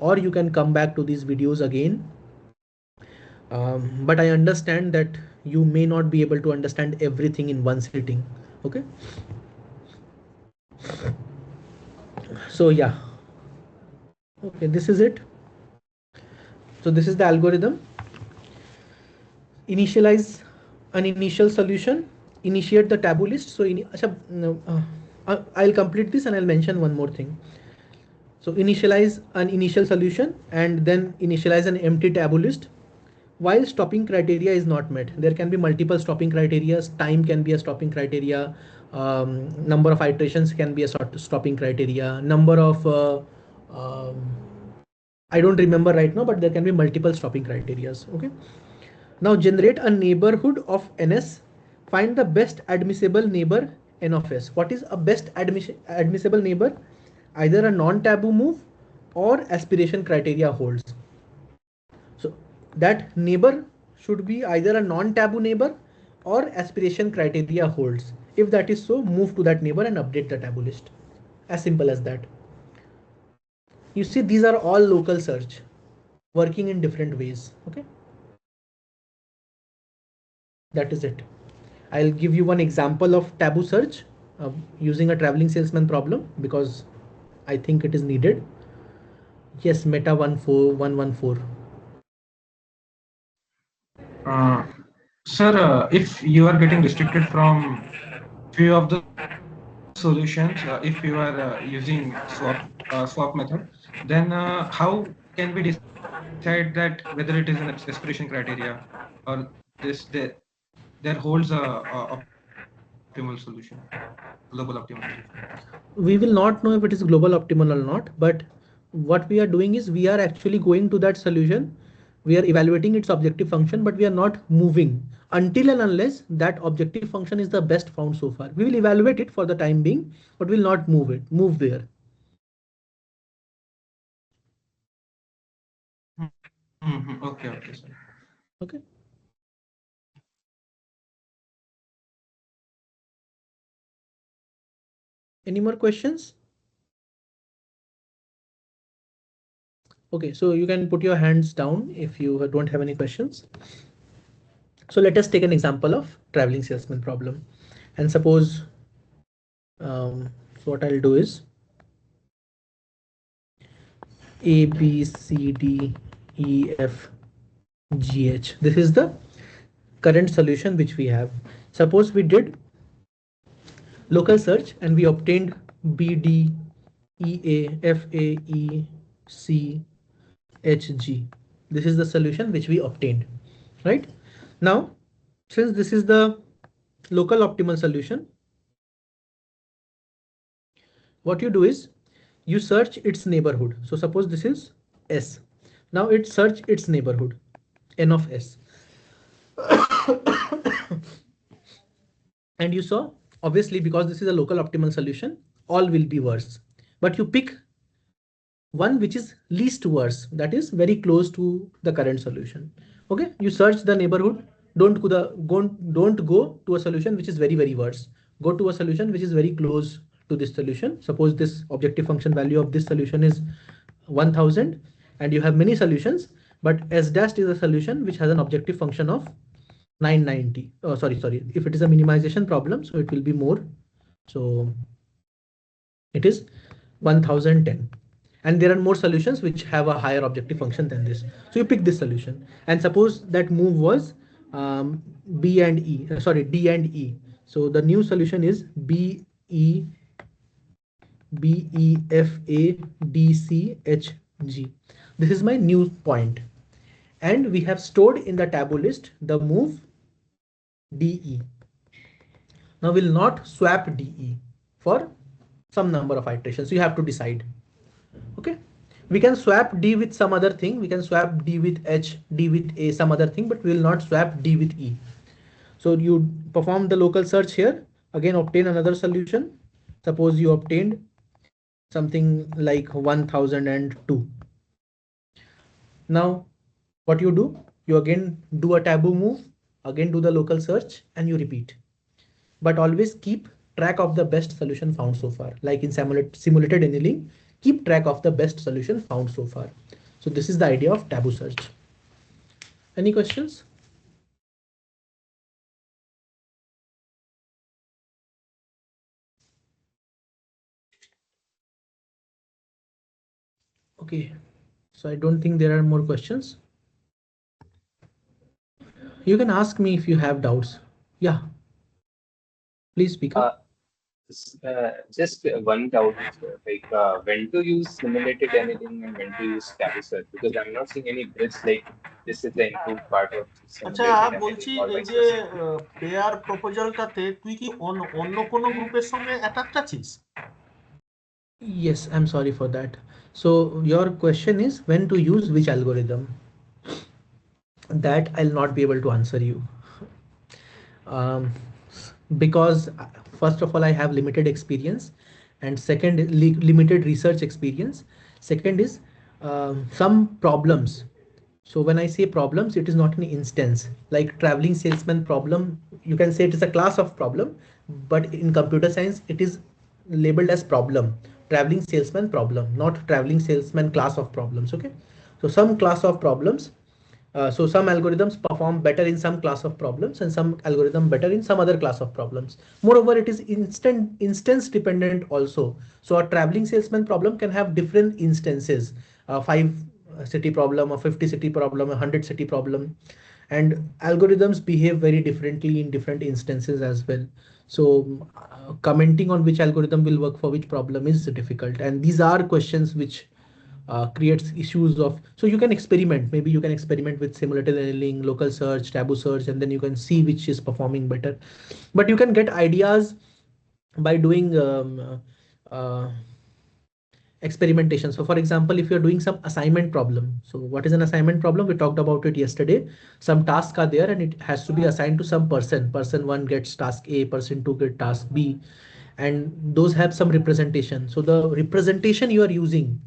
or you can come back to these videos again. But I understand that you may not be able to understand everything in one sitting. Okay. So yeah. Okay, this is it. So this is the algorithm. Initialize an initial solution, initiate the taboo list. So I'll complete this and I'll mention one more thing. So initialize an initial solution and then initialize an empty taboo list. While stopping criteria is not met, there can be multiple stopping criteria. Time can be a stopping criteria. Number of iterations can be a stopping criteria. Number of I don't remember right now, but there can be multiple stopping criterias. Okay. Now generate a neighborhood of ns. Find the best admissible neighbor n of s. What is a best admissible neighbor? Either a non-taboo move or aspiration criteria holds. So that neighbor should be either a non-taboo neighbor or aspiration criteria holds. If that is so, move to that neighbor and update the taboo list. As simple as that. You see, these are all local search working in different ways. Okay. That is it. I'll give you one example of taboo search using a traveling salesman problem because I think it is needed. Yes, Meta 14114. Sir, if you are getting restricted from few of the solutions, if you are using swap method, then how can we decide that whether it is an aspiration criteria or this there holds a optimal solution, global optimal solution? We will not know if it is global optimal or not, but what we are doing is we are actually going to that solution. We are evaluating its objective function, but we are not moving until and unless that objective function is the best found so far. We will evaluate it for the time being, but will not move there. Okay, okay, sir. Okay. Any more questions? Okay, so you can put your hands down if you don't have any questions. So let us take an example of traveling salesman problem. And suppose so what I'll do is A, B, C, D, E, F, G, H. This is the current solution which we have. Suppose we did local search and we obtained B, D, E, A, F, A, E, C, H, G. This is the solution which we obtained, right? Now, since this is the local optimal solution, what you do is you search its neighborhood. So suppose this is S. Now it search its neighborhood, N of S. And you saw, obviously, because this is a local optimal solution, all will be worse. But you pick one which is least worse, that is very close to the current solution. Okay, you search the neighborhood. Don't go to a solution which is very worse. Go to a solution which is very close to this solution. Suppose this objective function value of this solution is 1000 and you have many solutions, but S dash is a solution which has an objective function of 990. Oh, sorry. If it is a minimization problem, so it will be more. So it is 1010. And there are more solutions which have a higher objective function than this. So you pick this solution. And suppose that move was B and E, D and E. So the new solution is B, E, F, A, D, C, H, G. This is my new point. And we have stored in the taboo list the move DE. Now we'll not swap DE for some number of iterations. So you have to decide. Okay. We can swap D with some other thing. We can swap D with H, D with A, some other thing, but we will not swap D with E. So you perform the local search here, again obtain another solution. Suppose you obtained something like 1002. Now what you do, you again do a taboo move, again do the local search and you repeat. But always keep track of the best solution found so far. Like in simulated annealing, keep track of the best solution found so far. So this is the idea of taboo search. Any questions? Okay, so I don't think there are more questions. You can ask me if you have doubts. Yeah, please speak up. Just one doubt, like when to use simulated annealing and when to use Tabu Search, because I'm not seeing any bridge like this is the improved part of আচ্ছা simulated বলছি annealing or এই vice যে versa. Pair প্রপোজালটাতে তুই কি অন্য কোনো গ্রুপের সঙ্গে অ্যাটাচ আছিস? Yes, I'm sorry for that. So your question is when to use which algorithm? That I'll not be able to answer you. Because first of all, I have limited experience and second, limited research experience. Second is some problems. So when I say problems, it is not an instance. Like traveling salesman problem, you can say it is a class of problem, but in computer science, it is labeled as problem. Traveling salesman problem, not traveling salesman class of problems. Okay. So some class of problems, so some algorithms perform better in some class of problems and some algorithm better in some other class of problems. Moreover, it is instance dependent also. So a traveling salesman problem can have different instances, five city problem, a 50 city problem, a 100 city problem, and algorithms behave very differently in different instances as well. So commenting on which algorithm will work for which problem is difficult, and these are questions which creates issues of. So you can experiment, maybe you can experiment with simulated annealing, local search, taboo search, and then you can see which is performing better. But you can get ideas by doing experimentation. So for example, if you're doing some assignment problem, so what is an assignment problem? We talked about it yesterday. Some tasks are there and it has to be assigned to some person. Person one gets task A, person two gets task B, and those have some representation. So the representation you are using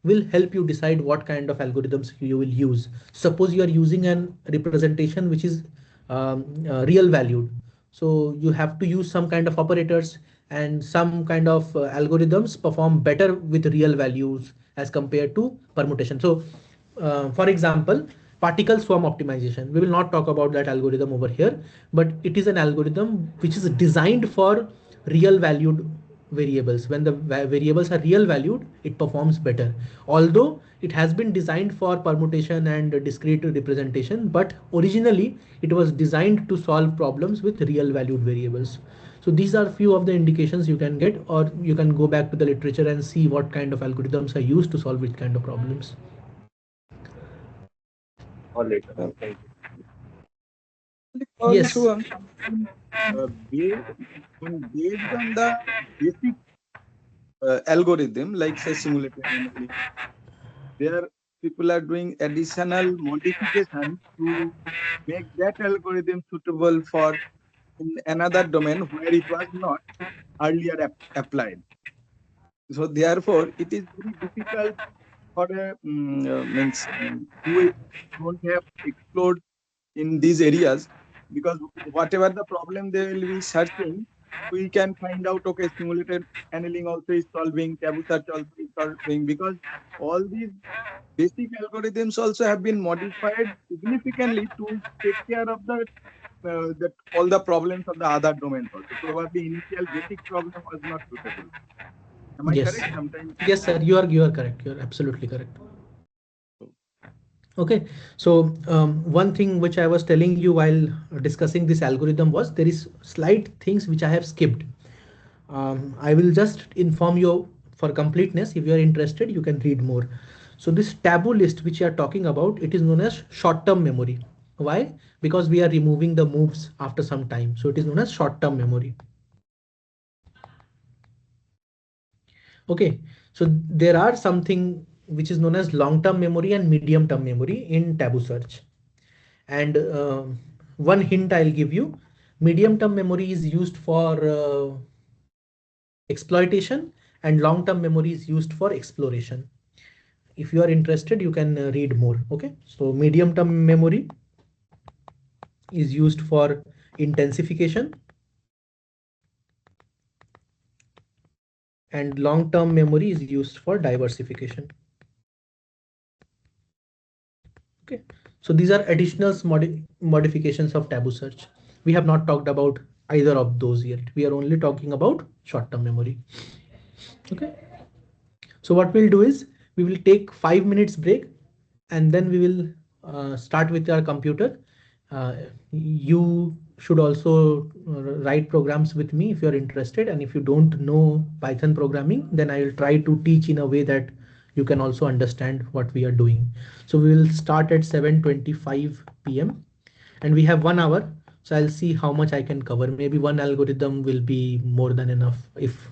will help you decide what kind of algorithms you will use. Suppose you are using an representation which is real valued. So you have to use some kind of operators, and some kind of algorithms perform better with real values as compared to permutation. So for example, particle swarm optimization, we will not talk about that algorithm over here, but it is an algorithm which is designed for real valued variables. When the variables are real valued, it performs better. Although it has been designed for permutation and discrete representation, but originally it was designed to solve problems with real valued variables. So these are few of the indications you can get, or you can go back to the literature and see what kind of algorithms are used to solve which kind of problems. All right. Uh, Thank you. Also, Yes. based, based on the basic algorithm, like say simulated annealing, there people are doing additional modification to make that algorithm suitable for in another domain where it was not earlier applied. So therefore, it is very difficult for a means who don't have explored in these areas, because whatever the problem they will be searching, we can find out, okay, simulated annealing also is solving, taboo search also is solving, because all these basic algorithms also have been modified significantly to take care of the that all the problems of the other domains also. Probably initial basic problem was not suitable. Am I Yes. correct? Sometimes. Yes, sir. You are correct. You are absolutely correct. Okay. So one thing which I was telling you while discussing this algorithm was there is slight things which I have skipped. I will just inform you for completeness. If you are interested, you can read more. So this taboo list which you are talking about, it is known as short-term memory. Why? Because we are removing the moves after some time. So it is known as short-term memory. Okay, so there are something which is known as long-term memory and medium-term memory in taboo search. And one hint I'll give you, medium-term memory is used for exploitation and long-term memory is used for exploration. If you are interested, you can read more. Okay, so medium-term memory is used for intensification and long-term memory is used for diversification. Okay, so these are additional modifications of taboo search. We have not talked about either of those yet. We are only talking about short-term memory. Okay, so what we'll do is we will take 5 minutes break and then we will start with our computer. You should also write programs with me if you're interested, and if you don't know Python programming, then I will try to teach in a way that you can also understand what we are doing. So we will start at 7:25 p.m. and we have 1 hour. So I'll see how much I can cover. Maybe one algorithm will be more than enough. If,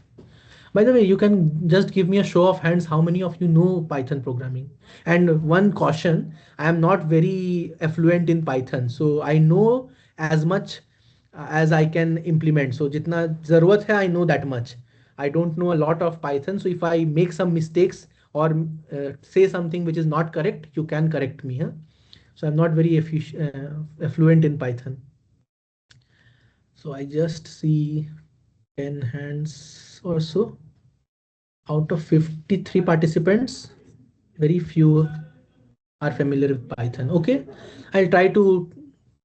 by the way, you can just give me a show of hands how many of you know Python programming. And one caution, I am not very affluent in Python, so I know as much as I can implement. So jitna zarurat hai, I know that much. I don't know a lot of Python, so if I make some mistakes or say something which is not correct, you can correct me. Huh? So I'm not very fluent in Python. So I just see 10 hands or so. Out of 53 participants, very few are familiar with Python. Okay, I'll try to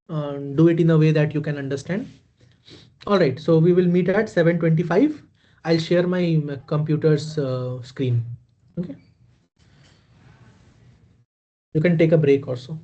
do it in a way that you can understand. All right, so we will meet at 7:25. I'll share my computer's screen. Okay, you can take a break also.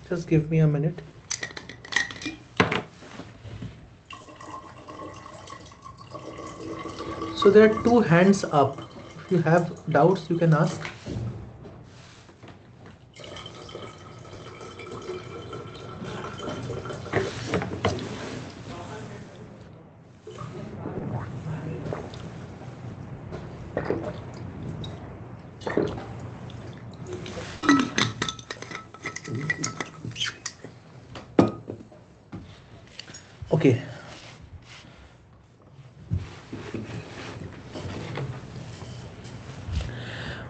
Just give me a minute. So there are two hands up. If you have doubts, you can ask. Okay.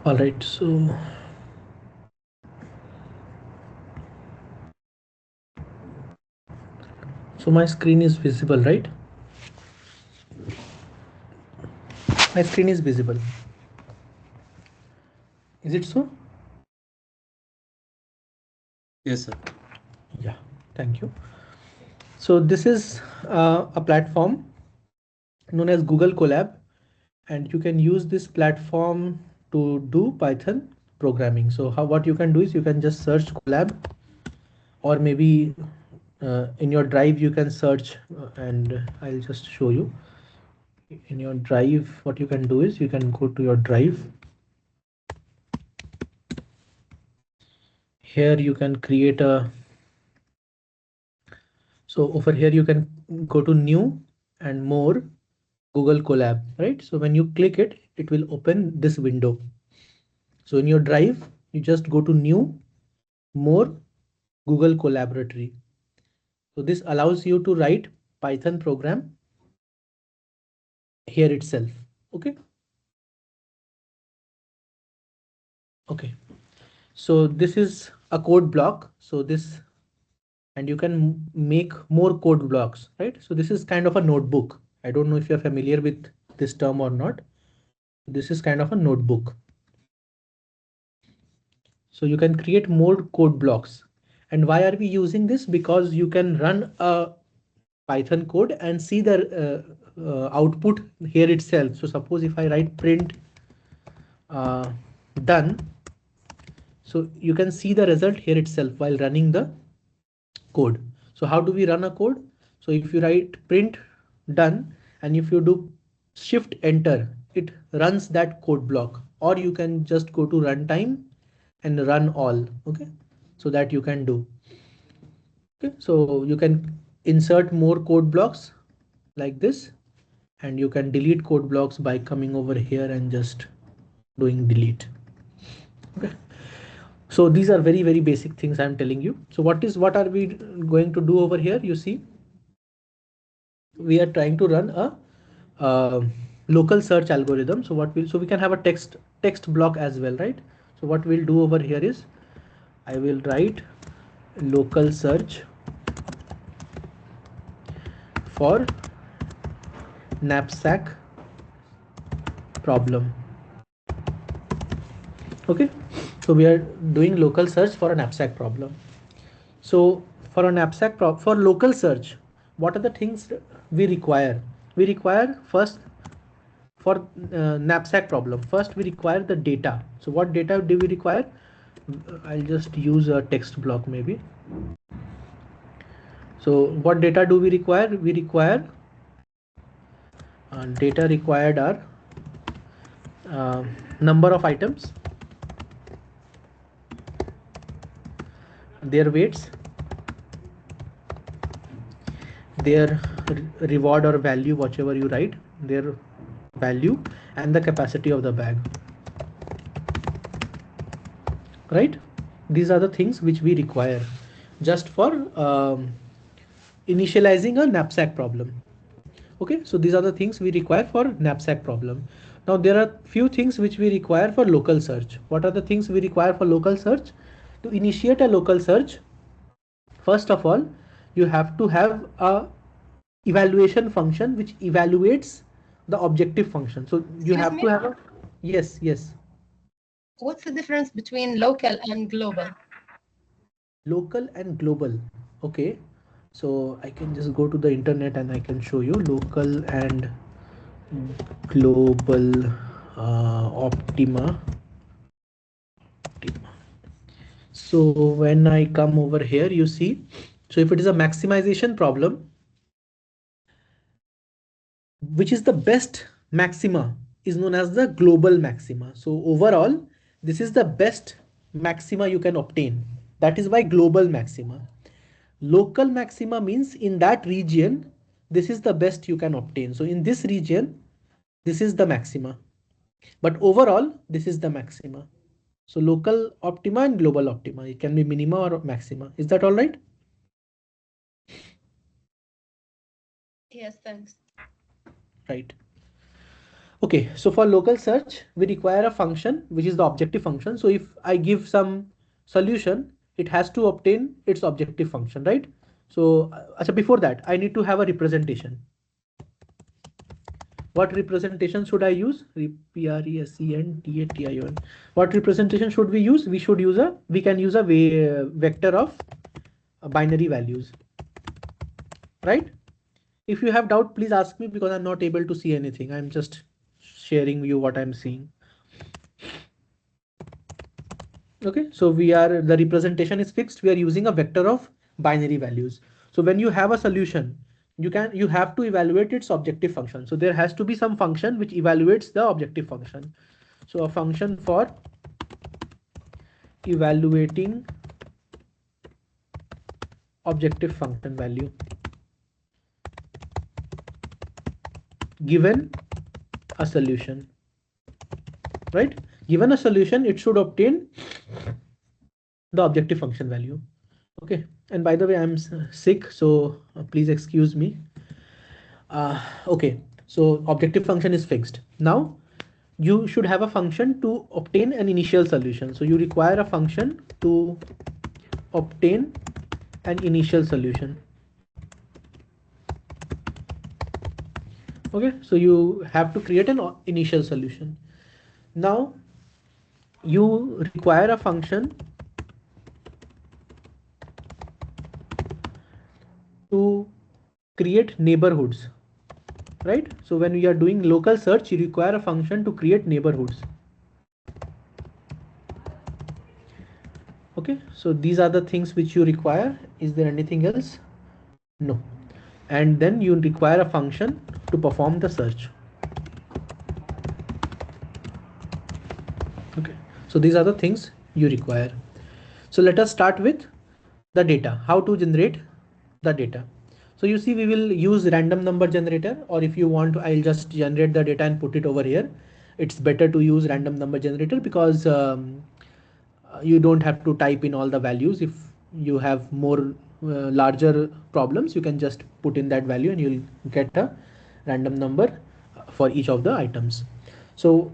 All right, so my screen is visible, right? My screen is visible. Is it so? Yes, sir. Yeah, thank you. So this is a platform known as Google Colab, and you can use this platform to do Python programming. So what you can do is you can just search Colab, or maybe in your drive you can search, and I'll just show you. In your drive, what you can do is you can go to your drive. Here you can create a, so over here you can go to new and more Google Colab, right? So when you click it, it will open this window. So in your drive, you just go to new, more, Google Collaboratory. So this allows you to write Python program here itself. Okay. Okay. So this is a code block. So this, and you can make more code blocks, right? So this is kind of a notebook. I don't know if you're familiar with this term or not. This is kind of a notebook. So you can create more code blocks. And why are we using this? Because you can run a Python code and see the output here itself. So suppose if I write print done, so you can see the result here itself while running the code. So how do we run a code? So if you write print done and if you do shift enter, it runs that code block, or you can just go to runtime and run all. Okay, so that you can do. Okay, so you can insert more code blocks like this, and you can delete code blocks by coming over here and just doing delete. Okay, so these are very, very basic things I'm telling you. So what are we going to do over here? You see, we are trying to run a local search algorithm. So we can have a text block as well, right? So what we'll do over here is I will write local search for knapsack problem. Okay, so we are doing local search for a knapsack problem. So for a for local search, what are the things we require? We require first, for knapsack problem, first we require the data. So what data do we require? I'll just use a text block maybe. So what data do we require? We require data required are number of items, their weights, their reward or value, whichever you write, their value, and the capacity of the bag. Right? These are the things which we require just for initializing a knapsack problem. Okay, so these are the things we require for knapsack problem. Now there are few things which we require for local search. What are the things we require for local search? To initiate a local search, first of all, you have to have a evaluation function which evaluates the objective function. So you have to have a, yes, yes. What's the difference between local and global? Local and global. Okay, so I can just go to the internet and I can show you local and global optima. So when I come over here, you see, so if it is a maximization problem, which is the best maxima is known as the global maxima. So overall, this is the best maxima you can obtain. That is why global maxima. Local maxima means in that region, this is the best you can obtain. So in this region, this is the maxima. But overall, this is the maxima. So local optima and global optima. It can be minima or maxima. Is that all right? Yes, thanks. Right. Okay, so for local search, we require a function which is the objective function. So if I give some solution, it has to obtain its objective function, right? So before that, I need to have a representation. What representation should I use? Presentation. What representation should we use? We can use a vector of binary values, right? If you have doubt, please ask me because I'm not able to see anything. I'm just sharing you what I'm seeing. Okay, so the representation is fixed. We are using a vector of binary values. So when you have a solution, you have to evaluate its objective function. So there has to be some function which evaluates the objective function. So a function for evaluating objective function value given a solution, right? Given a solution, it should obtain the objective function value. Okay, and by the way, I'm sick, so please excuse me. Okay, so objective function is fixed. Now you should have a function to obtain an initial solution. So you require a function to obtain an initial solution. Okay, so you have to create an initial solution. Now you require a function to create neighborhoods, right? So when we are doing local search, you require a function to create neighborhoods. Okay, so these are the things which you require. Is there anything else? No. And then you require a function to perform the search. Okay, so these are the things you require. So let us start with the data, how to generate the data. So you see, we will use random number generator, or if you want, I'll just generate the data and put it over here. It's better to use random number generator because you don't have to type in all the values. If you have more larger problems, you can just put in that value and you'll get a random number for each of the items. So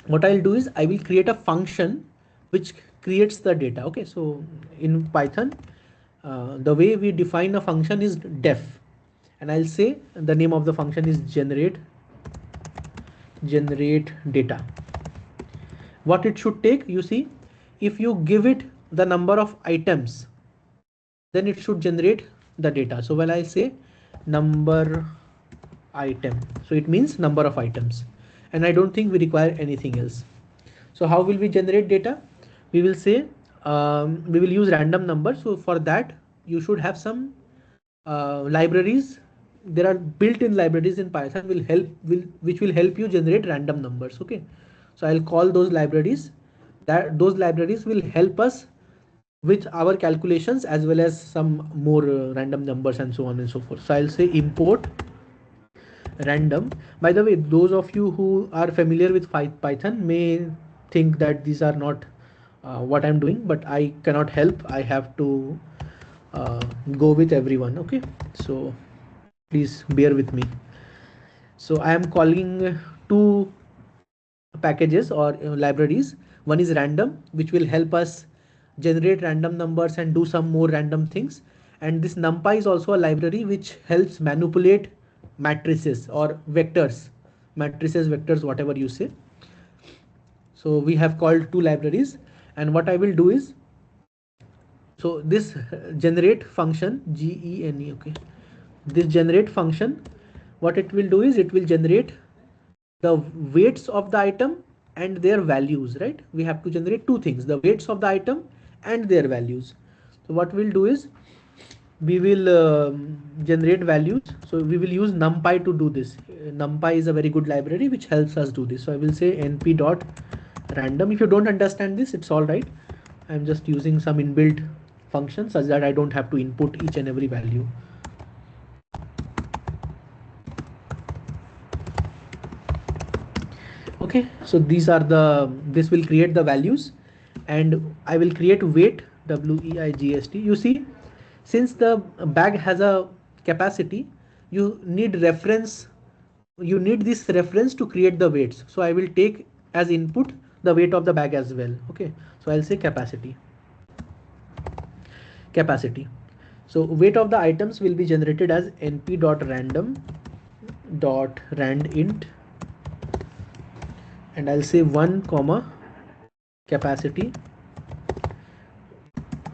what I'll do is I will create a function which creates the data. Okay, so in Python, the way we define a function is def, and I'll say the name of the function is generate data. What it should take, you see, if you give it the number of items, then it should generate the data. So when I say number item, so it means number of items, and I don't think we require anything else. So how will we generate data? We will say we will use random number. So for that, you should have some libraries. There are built-in libraries in Python which will help you generate random numbers. Okay, so I'll call those libraries. Those libraries will help us with our calculations as well as some more random numbers and so on and so forth. So I'll say import random. By the way, those of you who are familiar with Python may think that these are not what I'm doing, but I cannot help. I have to go with everyone. Okay, so please bear with me. So I am calling two packages or libraries. One is random, which will help us generate random numbers and do some more random things. And this numpy is also a library which helps manipulate matrices or vectors, matrices, vectors, whatever you say. So we have called two libraries, and what I will do is, so this generate function, GENE, okay, this generate function, what it will do is it will generate the weights of the item and their values, right? We have to generate two things, the weights of the item and their values. So what we'll do is we will generate values. So we will use numpy to do this. Numpy is a very good library which helps us do this. So I will say np.random. If you don't understand this, it's all right. I'm just using some inbuilt functions such that I don't have to input each and every value. Okay, so these are this will create the values, and I will create weight, WEIGST. You see, since the bag has a capacity, you need reference, you need this reference to create the weights. So I will take as input the weight of the bag as well. Okay, so I'll say capacity. So weight of the items will be generated as np.random.randint, and I'll say 1 comma capacity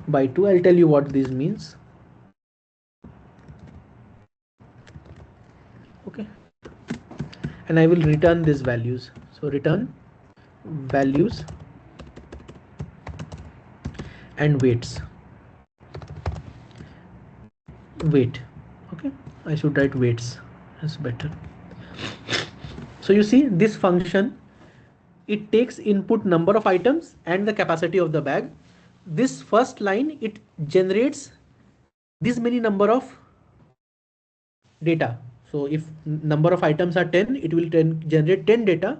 by 2. I'll tell you what this means. Okay, and I will return these values. So return values and weights. Weight. Okay, I should write weights, that's better. So you see this function, it takes input number of items and the capacity of the bag. This first line, it generates this many number of data. So if number of items are 10, it will generate 10 data,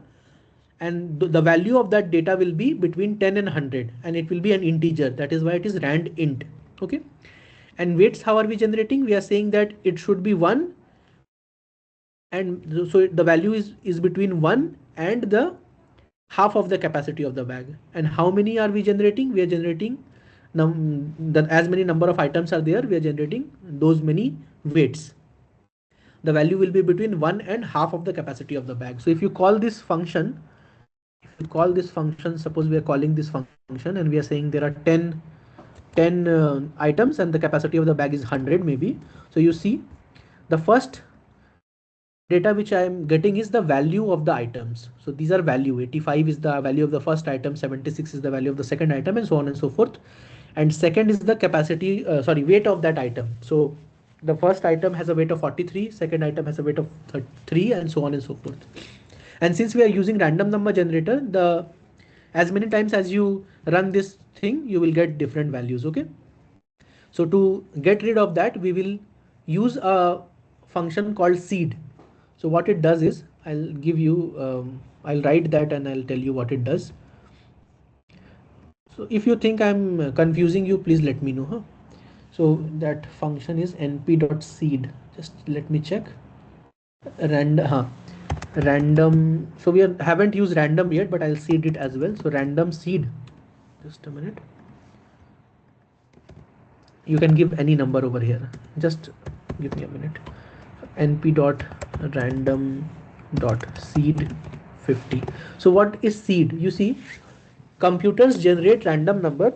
and the value of that data will be between 10 and 100, and it will be an integer. That is why it is rand int. Okay, and weights, how are we generating? We are saying that it should be 1, and so the value is between 1 and the half of the capacity of the bag. And how many are we generating? We are generating as many number of items are there, we are generating those many weights. The value will be between 1 and half of the capacity of the bag. So if you call this function, suppose we are calling this function and we are saying there are 10 items and the capacity of the bag is 100 maybe. So you see the first data which I am getting is the value of the items. So these are value. 85 is the value of the first item, 76 is the value of the second item, and so on and so forth. And second is the capacity, weight of that item. So the first item has a weight of 43, second item has a weight of 3, and so on and so forth. And since we are using random number generator, as many times as you run this thing, you will get different values. Okay, so to get rid of that, we will use a function called seed. So what it does is, I'll give you, I'll write that and I'll tell you what it does. So if you think I'm confusing you, please let me know. Huh? So that function is np.seed. Just let me check. Random. So we haven't used random yet, but I'll seed it as well. So random seed. Just a minute. You can give any number over here. Just give me a minute. np.random.seed 50. So what is seed? You see, computers generate random number,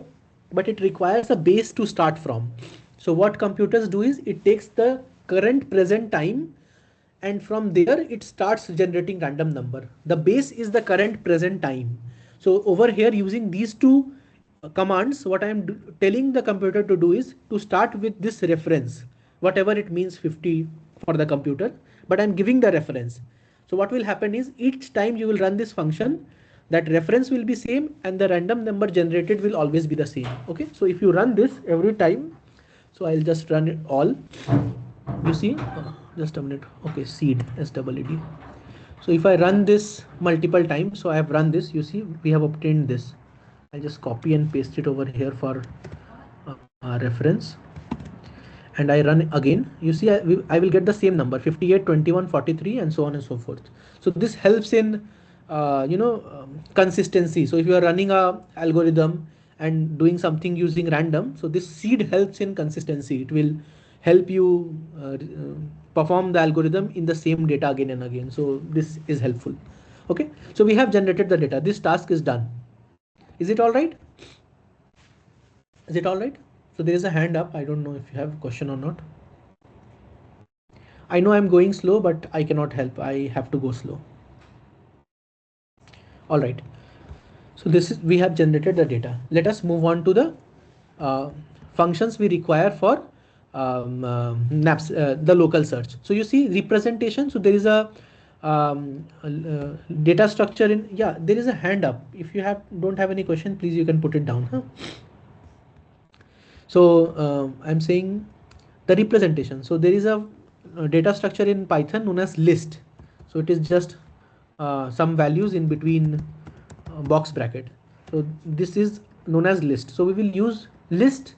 but it requires a base to start from. So what computers do is, it takes the current present time, and from there it starts generating random number. The base is the current present time. So over here, using these two commands, what I am telling the computer to do is to start with this reference, whatever it means, 50 for the computer, but I'm giving the reference. So what will happen is, each time you will run this function, that reference will be same and the random number generated will always be the same. Okay, so if you run this every time, so I'll just run it all. You see, just a minute. Okay, seed, SEED. So if I run this multiple times, so I have run this, you see we have obtained this. I'll just copy and paste it over here for reference, and I run again. You see, I will get the same number, 58, 21, 43, and so on and so forth. So this helps in consistency. So if you are running a algorithm and doing something using random, so this seed helps in consistency. It will help you perform the algorithm in the same data again and again. So this is helpful. Okay, so we have generated the data. This task is done. Is it all right? Is it all right? So there is a hand up. I don't know if you have a question or not. I know I'm going slow, but I cannot help. I have to go slow. All right. So we have generated the data. Let us move on to the functions we require for the local search. So you see representation. So there is a data structure in, yeah, there is a hand up. If you don't have any question, please you can put it down. Huh? So I'm saying the representation. So there is a data structure in Python known as list. So it is just some values in between box bracket. So this is known as list. So we will use list,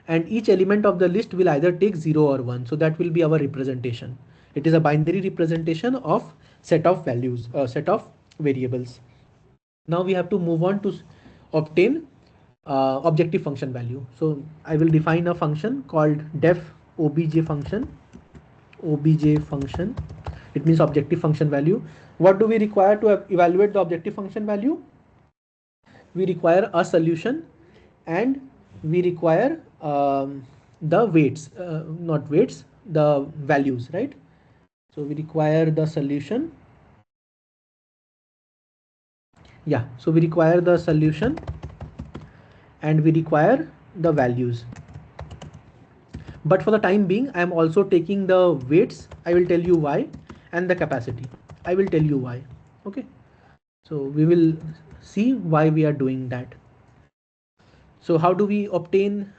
and each element of the list will either take 0 or 1. So that will be our representation. It is a binary representation of set of values, set of variables. Now we have to move on to obtain objective function value. So I will define a function called def obj function. Obj function, it means objective function value. What do we require to evaluate the objective function value? We require a solution, and we require the weights, not weights, the values, right? So we require the solution. Yeah, so we require the solution and we require the values. But for the time being, I am also taking the weights. I will tell you why, and the capacity. I will tell you why. Okay. So we will see why we are doing that. So how do we obtain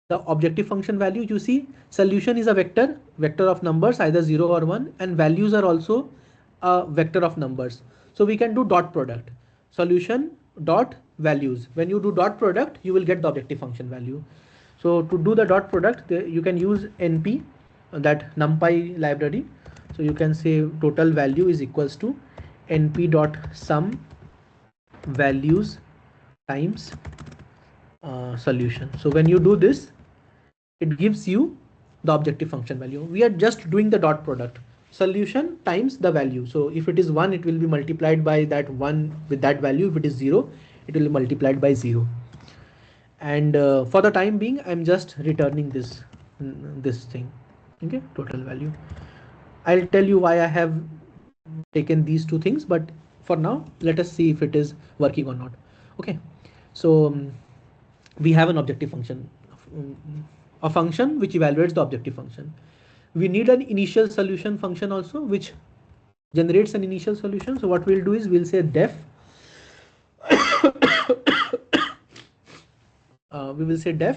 the objective function value? You see, solution is a vector of numbers, either 0 or 1, and values are also a vector of numbers. So we can do dot product, solution dot values. When you do dot product, you will get the objective function value. So to do the dot product, you can use NP, that NumPy library. So you can say total value is equals to NP dot sum values times solution. So when you do this, it gives you the objective function value. We are just doing the dot product, solution times the value. So if it is 1, it will be multiplied by that 1 with that value. If it is 0, it will be multiplied by 0. And for the time being, I'm just returning this thing. Okay, total value. I'll tell you why I have taken these two things, but for now, let us see if it is working or not. Okay, so we have an objective function, a function which evaluates the objective function. We need an initial solution function also, which generates an initial solution. So what we'll do is we'll say def we will say def,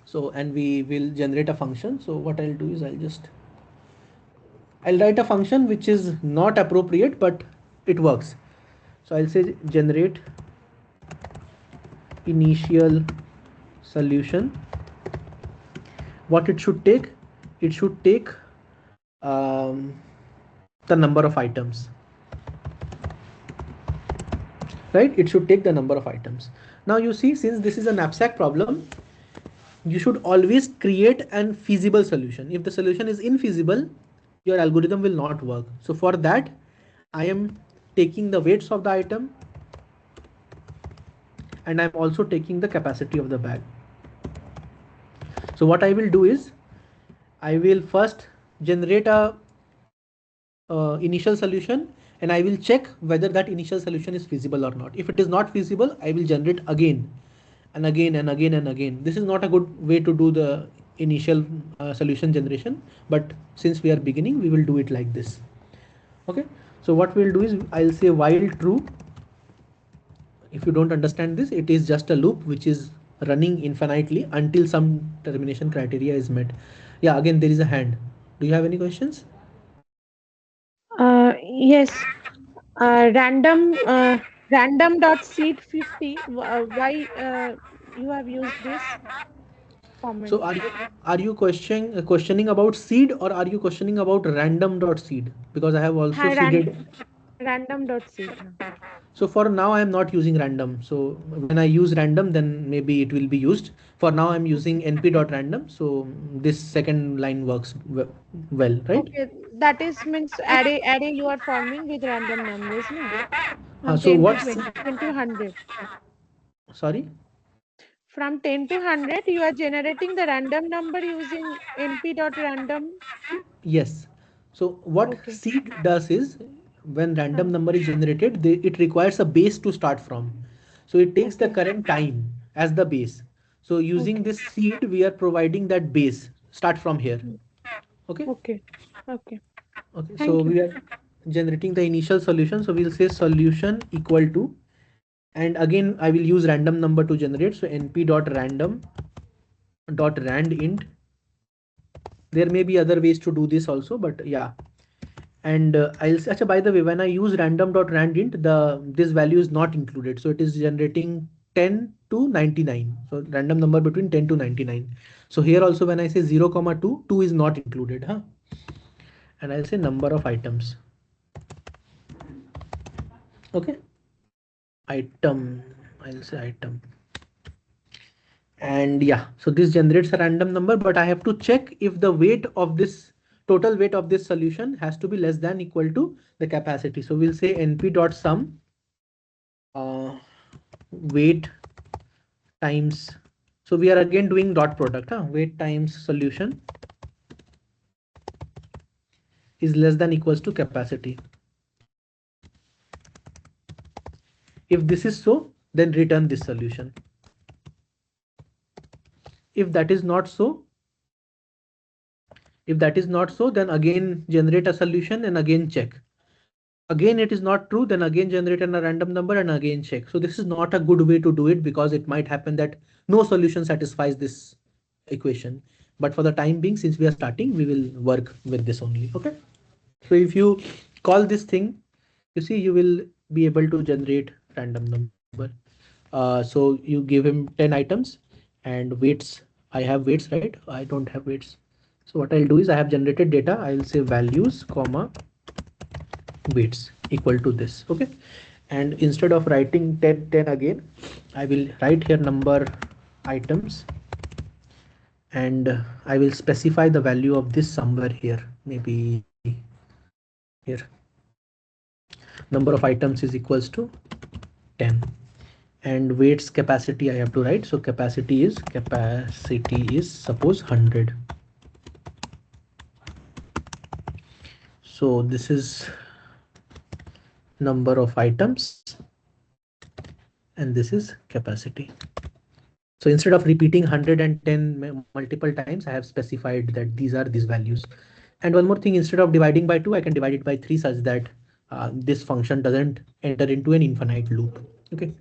so, and we will generate a function. So what I'll do is I'll write a function which is not appropriate, but it works. So I'll say generate initial solution. What it should take? It should take the number of items, right? It should take the number of items. Now you see, since this is a knapsack problem, you should always create an feasible solution. If the solution is infeasible, your algorithm will not work. So for that, I am taking the weights of the item, and I'm also taking the capacity of the bag. So what I will do is I will first generate a initial solution, and I will check whether that initial solution is feasible or not. If it is not feasible, I will generate again and again and again and again. This is not a good way to do the initial solution generation, but since we are beginning, we will do it like this. Okay, so what we'll do is I'll say while true. If you don't understand this, it is just a loop which is running infinitely until some termination criteria is met. Yeah, again there is a hand. Do you have any questions? Yes. Random dot seed 50. Why you have used this comment? So are you questioning about seed, or are you questioning about random dot seed? Because I have also seeded. Random dot seed. So for now I am not using random. So when I use random, then maybe it will be used. For now I'm using np.random. So this second line works well, right? Okay, that is means array you are forming with random numbers, no? From So 10 to what's 20, 10 to 100. Sorry? From 10 to 100, you are generating the random number using np.random. Yes. So what seed does is, when random number is generated, it requires a base to start from. So it takes the current time as the base. So using this seed, we are providing that base. Start from here. Okay. Okay. Okay. Okay. Thank So you. we are generating the initial solution. So we'll say solution equal to, and again I will use random number to generate. So np.random .rand int. There may be other ways to do this also, but yeah, And I'll say, by the way, when I use random.randint, this value is not included. So it is generating 10 to 99. So random number between 10 to 99. So here also when I say 0, 2, 2 is not included. Huh? And I'll say number of items. Okay. Item. I'll say item. And yeah, so this generates a random number, but I have to check if the weight of this total weight of this solution has to be less than equal to the capacity. So we'll say np.sum weight times, so we are again doing dot product, weight times solution is less than equals to capacity. If this is so, then return this solution. If that is not so, then again generate a solution and again check. Again it is not true, then again generate a random number and again check. So this is not a good way to do it, because it might happen that no solution satisfies this equation. But for the time being, since we are starting, we will work with this only. Okay. So if you call this thing, you see, you will be able to generate random number. So you give him 10 items and weights. I have weights, right? I don't have weights. So what I'll do is I have generated data. I'll say values, comma, weights equal to this. Okay. And instead of writing 10 again, I will write here number items, and I will specify the value of this somewhere here, maybe here. Number of items is equals to 10, and weights capacity I have to write. So capacity is suppose 100. So this is number of items and this is capacity. So instead of repeating 110 multiple times, I have specified that these are these values. And one more thing, instead of dividing by 2, I can divide it by 3 such that this function doesn't enter into an infinite loop. Okay.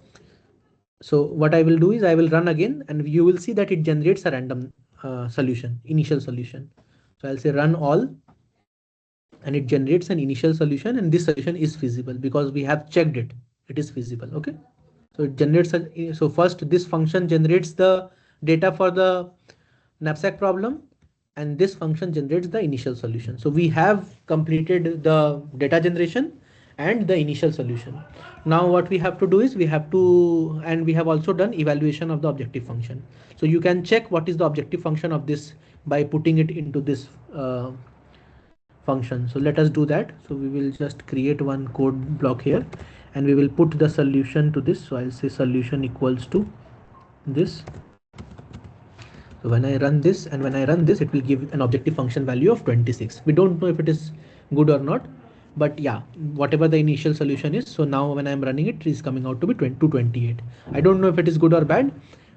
So what I will do is I will run again, and you will see that it generates a random solution, initial solution. So I'll say run all, and it generates an initial solution, and this solution is feasible because we have checked it. It is feasible. Okay. So it generates so first this function generates the data for the knapsack problem, and this function generates the initial solution. So we have completed the data generation and the initial solution. Now what we have to do is we have also done evaluation of the objective function. So you can check what is the objective function of this by putting it into this function. So let us do that. So we will just create one code block here, and we will put the solution to this. So I'll say solution equals to this. So when I run this, and when I run this, it will give an objective function value of 26. We don't know if it is good or not, but yeah, whatever the initial solution is. So now when I'm running it, it is coming out to be 228. I don't know if it is good or bad,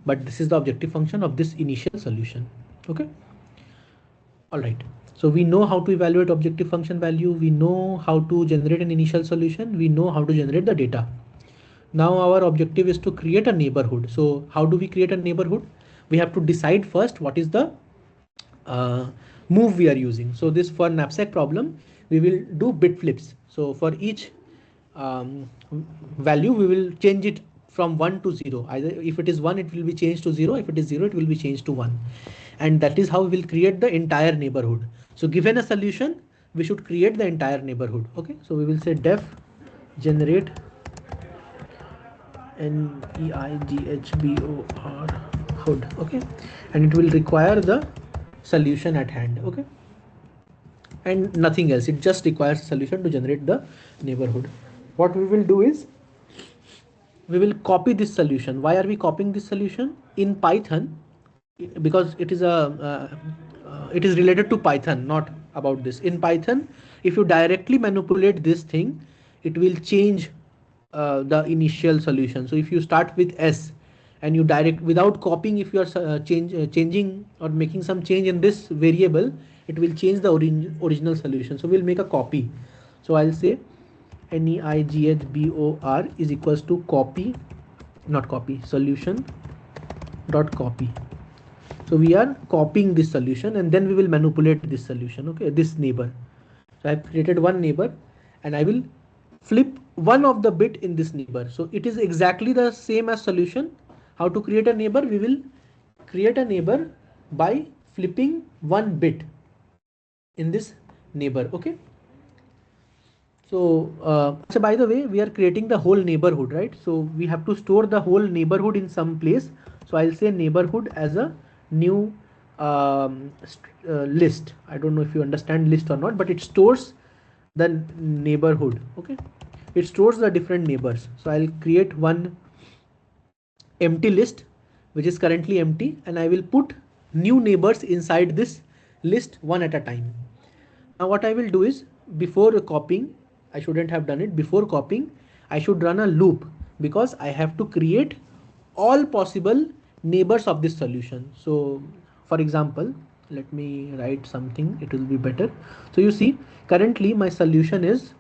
but this is the objective function of this initial solution. Okay. All right. So we know how to evaluate objective function value. We know how to generate an initial solution. We know how to generate the data. Now our objective is to create a neighborhood. So how do we create a neighborhood? We have to decide first what is the move we are using. So this, for knapsack problem, we will do bit flips. So for each value, we will change it from 1 to 0. Either if it is 1, it will be changed to 0. If it is 0, it will be changed to 1. And that is how we will create the entire neighborhood. So given a solution, we should create the entire neighborhood. Okay. So we will say def generate NEIGHBOR hood. Okay. And it will require the solution at hand. Okay. And nothing else. It just requires a solution to generate the neighborhood. What we will do is we will copy this solution. Why are we copying this solution? In Python, because it is it is related to Python, not about this. In Python, if you directly manipulate this thing, it will change the initial solution. So if you start with S and you without copying, if you are changing or making some change in this variable, it will change the original solution. So we'll make a copy. So I'll say NEIGHBOR is equals to copy, not copy, solution dot copy. So we are copying this solution, and then we will manipulate this solution. Okay, this neighbor. So I've created one neighbor and I will flip one of the bit in this neighbor. So it is exactly the same as solution. How to create a neighbor? We will create a neighbor by flipping one bit in this neighbor. Okay. So by the way, we are creating the whole neighborhood, right? So we have to store the whole neighborhood in some place. So I'll say neighborhood as a new list. I don't know if you understand list or not, but it stores the neighborhood. Okay, it stores the different neighbors. So I'll create one empty list which is currently empty, and I will put new neighbors inside this list one at a time. Now what I will do is, before copying, I shouldn't have done it. Before copying, I should run a loop because I have to create all possible neighbors of this solution. So for example, let me write something, it will be better. So you see, currently my solution is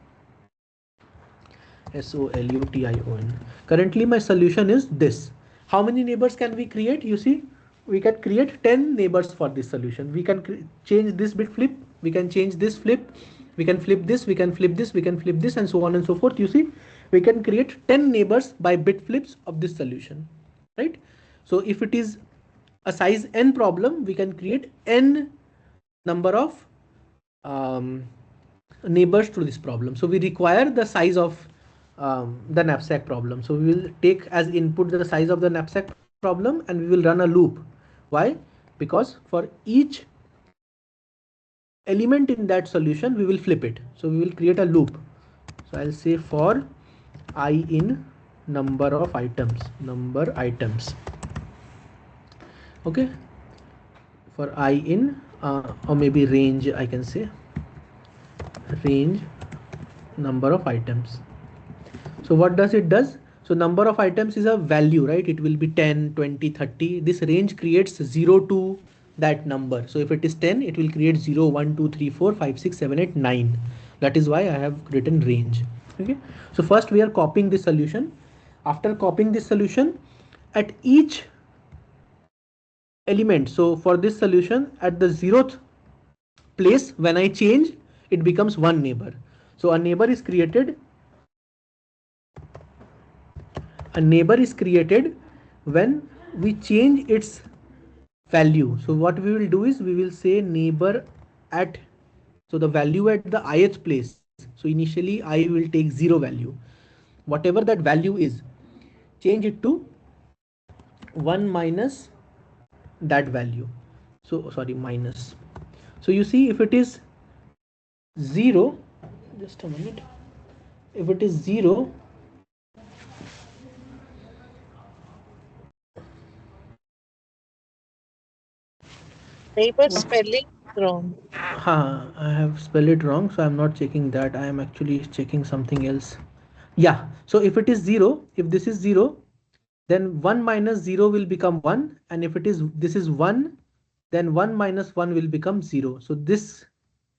SOLUTION. Currently my solution is this. How many neighbors can we create? You see, we can create 10 neighbors for this solution. We can change this bit flip, we can change this flip, we can flip this, we can flip this, we can flip this, and so on and so forth. You see, we can create 10 neighbors by bit flips of this solution, right? So if it is a size n problem, we can create n number of neighbors to this problem. So we require the size of the knapsack problem. So we will take as input the size of the knapsack problem and we will run a loop. Why? Because for each element in that solution we will flip it. So we will create a loop. So I'll say for I in number of items, okay, for I in or maybe range, I can say range number of items. So what does it does? So number of items is a value, right? It will be 10, 20, 30. This range creates 0 to that number. So if it is 10, it will create 0, 1, 2, 3, 4, 5, 6, 7, 8, 9. That is why I have written range. Okay. So first we are copying this solution. After copying this solution, at each element, so for this solution, at the 0th place, when I change, it becomes one neighbor. So a neighbor is created when we change its value. So what we will do is we will say neighbor at, so the value at the ith place. So initially I will take 0 value, whatever that value is, change it to 1 minus that value. So sorry, minus. So you see, if it is 0, just a minute, if it is 0, Neighbor spelling wrong. I have spelled it wrong, so I'm not checking that. I am actually checking something else. Yeah, so if it is 0, if this is 0, then 1 minus 0 will become 1, and if it is, this is 1, then 1 minus 1 will become 0. So this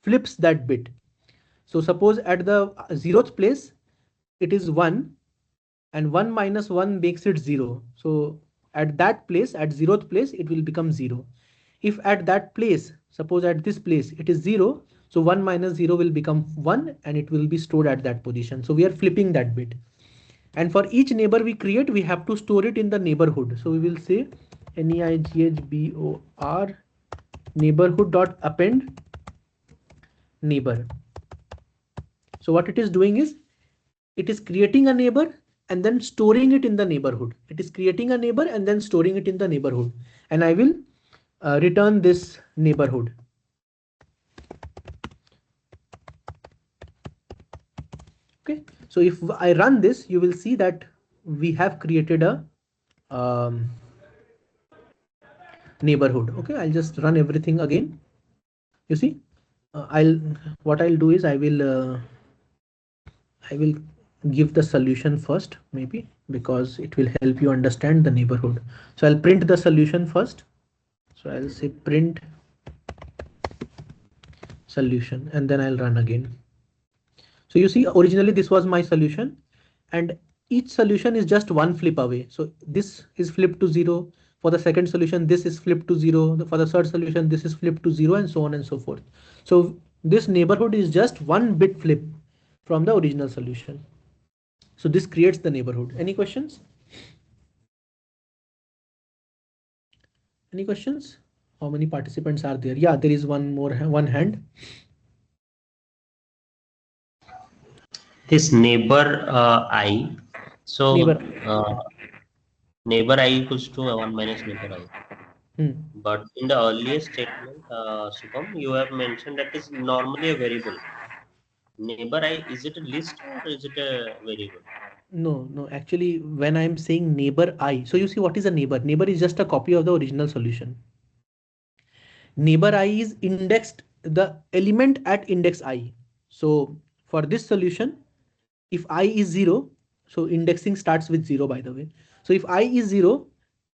flips that bit. So suppose at the 0th place it is 1, and 1 minus 1 makes it 0. So at that place, at 0th place, it will become 0. If at that place, suppose at this place it is 0, so 1 minus 0 will become 1 and it will be stored at that position. So we are flipping that bit. And for each neighbor we create, we have to store it in the neighborhood. So we will say NEIGHBOR neighborhood dot append neighbor. So what it is doing is, it is creating a neighbor and then storing it in the neighborhood. It is creating a neighbor and then storing it in the neighborhood. And I will return this neighborhood. Okay, so if I run this, you will see that we have created a neighborhood. Okay, I'll just run everything again. You see, what I'll do is I will give the solution first, maybe, because it will help you understand the neighborhood. So I'll print the solution first. So I'll say print solution and then I'll run again. So you see, originally this was my solution and each solution is just one flip away. So this is flipped to 0. For the second solution, this is flipped to 0. For the third solution, this is flipped to 0, and so on and so forth. So This neighborhood is just one bit flip from the original solution. So this creates the neighborhood. Any questions? Any questions? How many participants are there? Yeah, there is one hand. This neighbor I. So Neighbor. neighbor I equals to 1 minus neighbor I. Hmm. But in the earlier statement, Shubham, you have mentioned that is normally a variable. Neighbor I, is it a list or is it a variable? No, no, actually, when I'm saying neighbor I, so you see what is a neighbor? Neighbor is just a copy of the original solution. Neighbor I is indexed the element at index I. So for this solution, if I is 0, so indexing starts with 0 by the way. So if I is 0,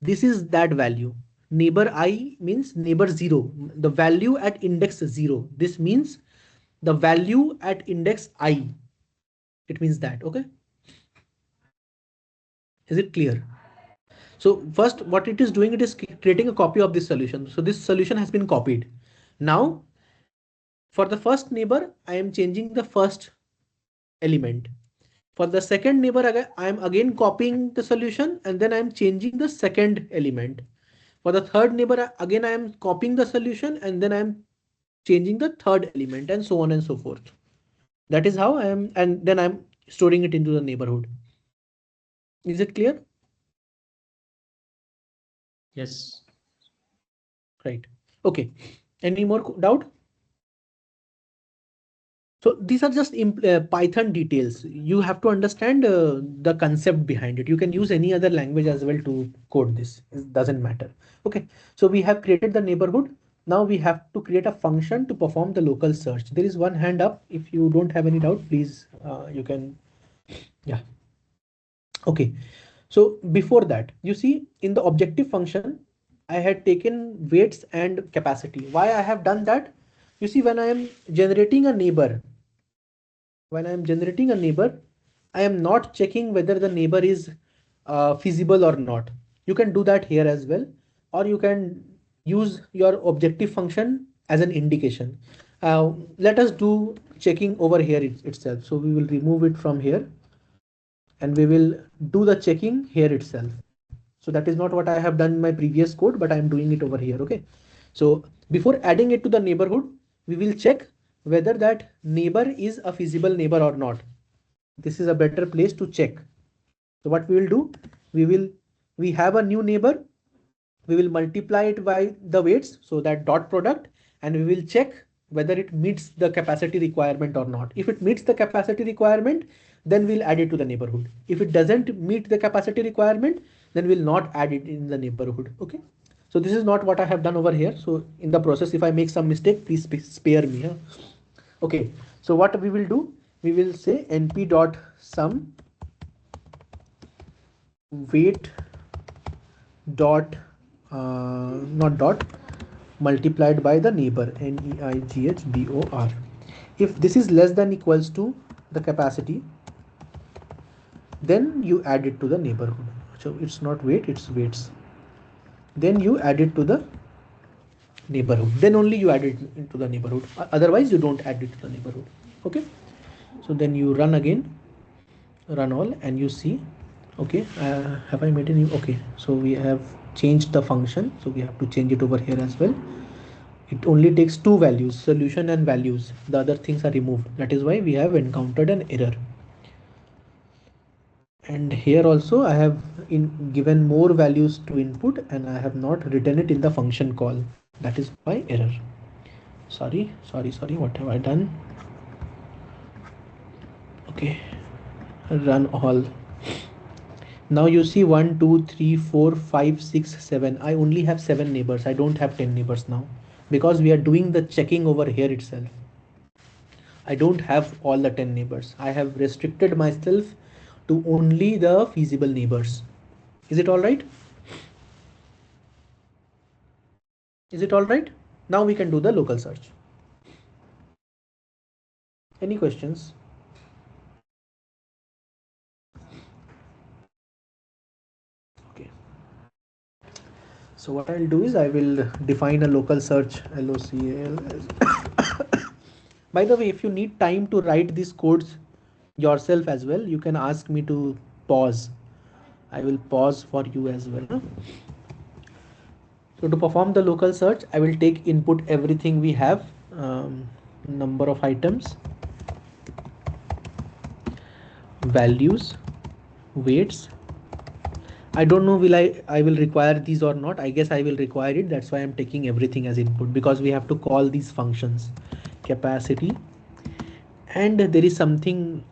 this is that value. Neighbor I means neighbor 0, the value at index 0. This means the value at index I. It means that, okay? Is it clear? So first what it is doing, it is creating a copy of this solution. So this solution has been copied. Now for the first neighbor, I am changing the first element. For the second neighbor, I am again copying the solution and then I am changing the second element. For the third neighbor, again I am copying the solution and then I am changing the third element and so on and so forth. That is how I am, and then I'm storing it into the neighborhood. Is it clear? Yes. Right. Okay. Any more doubt? So these are just Python details. You have to understand the concept behind it. You can use any other language as well to code this. It doesn't matter. Okay. So we have created the neighborhood. Now we have to create a function to perform the local search. There is one hand up. If you don't have any doubt, please, you can. Yeah. Okay. So before that, you see in the objective function, I had taken weights and capacity. Why I have done that? You see, when I am generating a neighbor, I am not checking whether the neighbor is feasible or not. You can do that here as well, or you can use your objective function as an indication. Let us do checking over here itself. So we will remove it from here and we will do the checking here itself. So that is not what I have done in my previous code, but I am doing it over here. Okay. So before adding it to the neighborhood, we will check whether that neighbor is a feasible neighbor or not. This is a better place to check. So what we will do, we have a new neighbor. We will multiply it by the weights. So that dot product, and we will check whether it meets the capacity requirement or not. If it meets the capacity requirement, then we'll add it to the neighborhood. If it doesn't meet the capacity requirement, then we'll not add it in the neighborhood. Okay. So this is not what I have done over here. So in the process, if I make some mistake, please spare me. Huh? Okay. So what we will do, we will say np dot sum weight dot not dot multiplied by the neighbor neighbor. If this is less than equals to the capacity, then you add it to the neighborhood. So it's not weight, it's weights. Then you add it to the neighborhood. Then only you add it into the neighborhood. Otherwise you don't add it to the neighborhood. Okay. So then you run again, run all, and you see. Okay. Have I made any? Okay. So we have changed the function. So we have to change it over here as well. It only takes two values, solution and values. The other things are removed. That is why we have encountered an error. And here also I have given more values to input and I have not written it in the function call. That is why error. Sorry, what have I done? Okay, run all. Now you see 1 2 3 4 5 6 7. I only have 7 neighbors. I don't have 10 neighbors now because we are doing the checking over here itself. I don't have all the 10 neighbors. I have restricted myself to only the feasible neighbors. Is it all right? Is it all right? Now we can do the local search. Any questions? Okay. So what I'll do is I will define a local search LOCAL as By the way, if you need time to write these codes yourself as well, you can ask me to pause. I will pause for you as well. So to perform the local search, I will take input everything we have, number of items, values, weights. I don't know I will require these or not. I guess I will require it. That's why I'm taking everything as input, because we have to call these functions, capacity, and there is some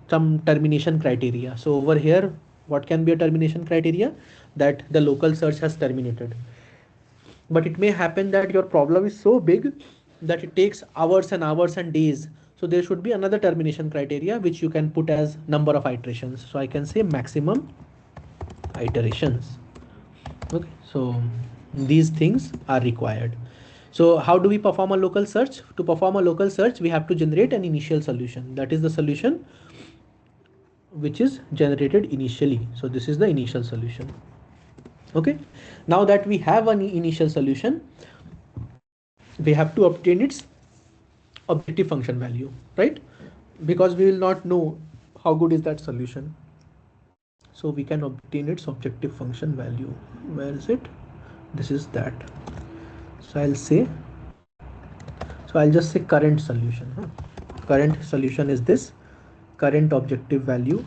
termination criteria. So over here, what can be a termination criteria? That the local search has terminated. But it may happen that your problem is so big that it takes hours and hours and days. So there should be another termination criteria which you can put as number of iterations. So I can say maximum iterations. Okay, so these things are required. So how do we perform a local search? To perform a local search, we have to generate an initial solution. That is the solution which is generated initially. So this is the initial solution. Okay, now that we have an initial solution, we have to obtain its objective function value, right? Because we will not know how good is that solution. So we can obtain its objective function value. Where is it? This is that. So I'll just say current solution. Current solution is this. Current objective value,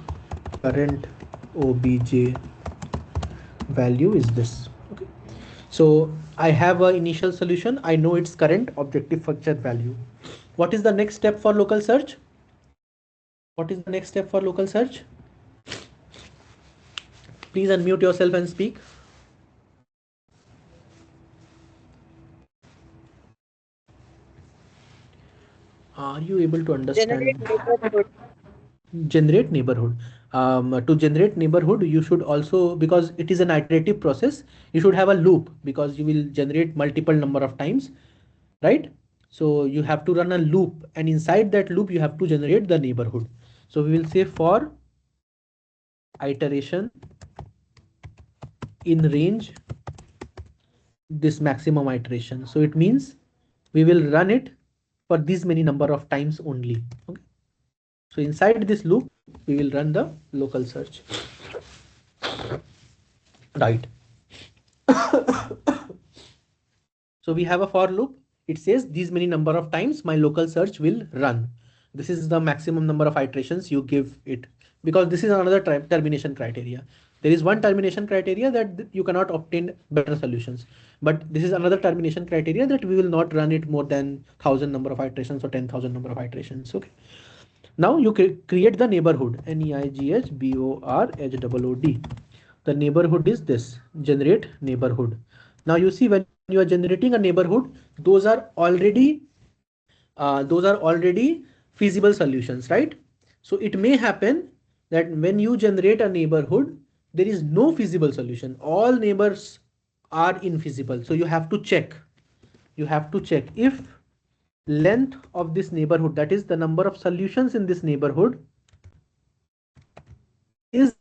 current OBJ value is this. Okay. So I have an initial solution. I know its current objective function value. What is the next step for local search? What is the next step for local search? Please unmute yourself and speak. Are you able to understand? Generate neighborhood. To generate neighborhood, you should also, because it is an iterative process, you should have a loop, because you will generate multiple number of times, right? So you have to run a loop, and inside that loop you have to generate the neighborhood. So we will say for iteration in range this maximum iteration. So it means we will run it for this many number of times only. Okay. So inside this loop, we will run the local search. Right. So we have a for loop. It says these many number of times my local search will run. This is the maximum number of iterations you give it, because this is another termination criteria. There is one termination criteria that you cannot obtain better solutions, but this is another termination criteria that we will not run it more than 1000 number of iterations or 10,000 number of iterations. Okay. Now you create the neighborhood, NEIGHBORHOOD. The neighborhood is this, generate neighborhood. Now you see, when you are generating a neighborhood, those are already feasible solutions, right? So it may happen that when you generate a neighborhood, there is no feasible solution. All neighbors are infeasible. So you have to check. You have to check if length of this neighborhood, that is the number of solutions in this neighborhood, is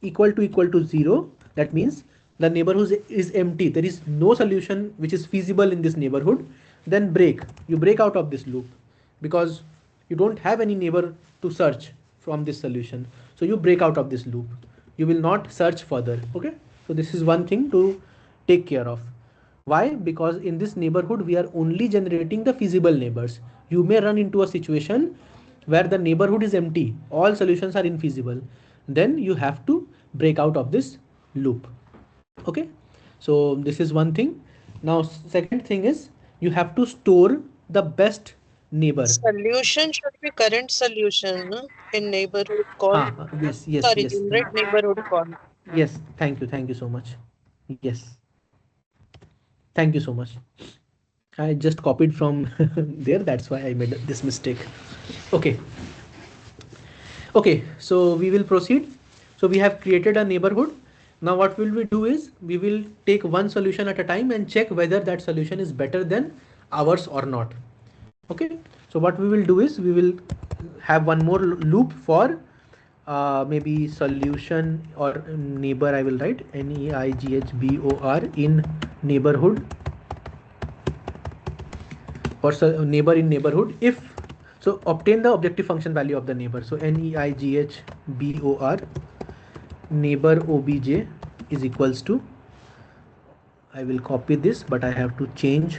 equal to 0. That means the neighborhood is empty. There is no solution which is feasible in this neighborhood. Then you break out of this loop, because you don't have any neighbor to search from this solution. So you break out of this loop. You will not search further. Okay. So this is one thing to take care of. Why? Because in this neighborhood, we are only generating the feasible neighbors. You may run into a situation where the neighborhood is empty. All solutions are infeasible. Then you have to break out of this loop. Okay. So this is one thing. Now, second thing is you have to store the best neighbor. Solution should be current solution, no? In neighborhood call. Yes. Generate neighborhood call. Yes. Thank you so much. Yes. Thank you so much. I just copied from there. That's why I made this mistake. Okay. Okay. So we will proceed. So we have created a neighborhood. Now what will we do is we will take one solution at a time and check whether that solution is better than ours or not. Okay. So what we will do is we will have one more loop for maybe solution or neighbor. I will write NEIGHBOR in neighborhood for neighbor in neighborhood. If so, obtain the objective function value of the neighbor. So NEIGHBOR neighbor obj is equals to, I will copy this, but I have to change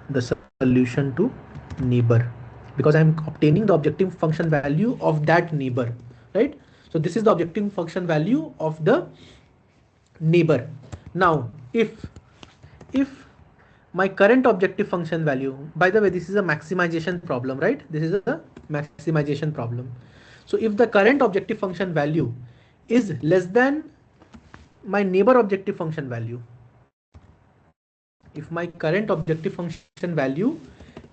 the solution to neighbor because I'm obtaining the objective function value of that neighbor, right? So this is the objective function value of the neighbor. Now if my current objective function value, by the way, this is a maximization problem, right? This is a maximization problem. So if the current objective function value is less than my neighbor objective function value, if my current objective function value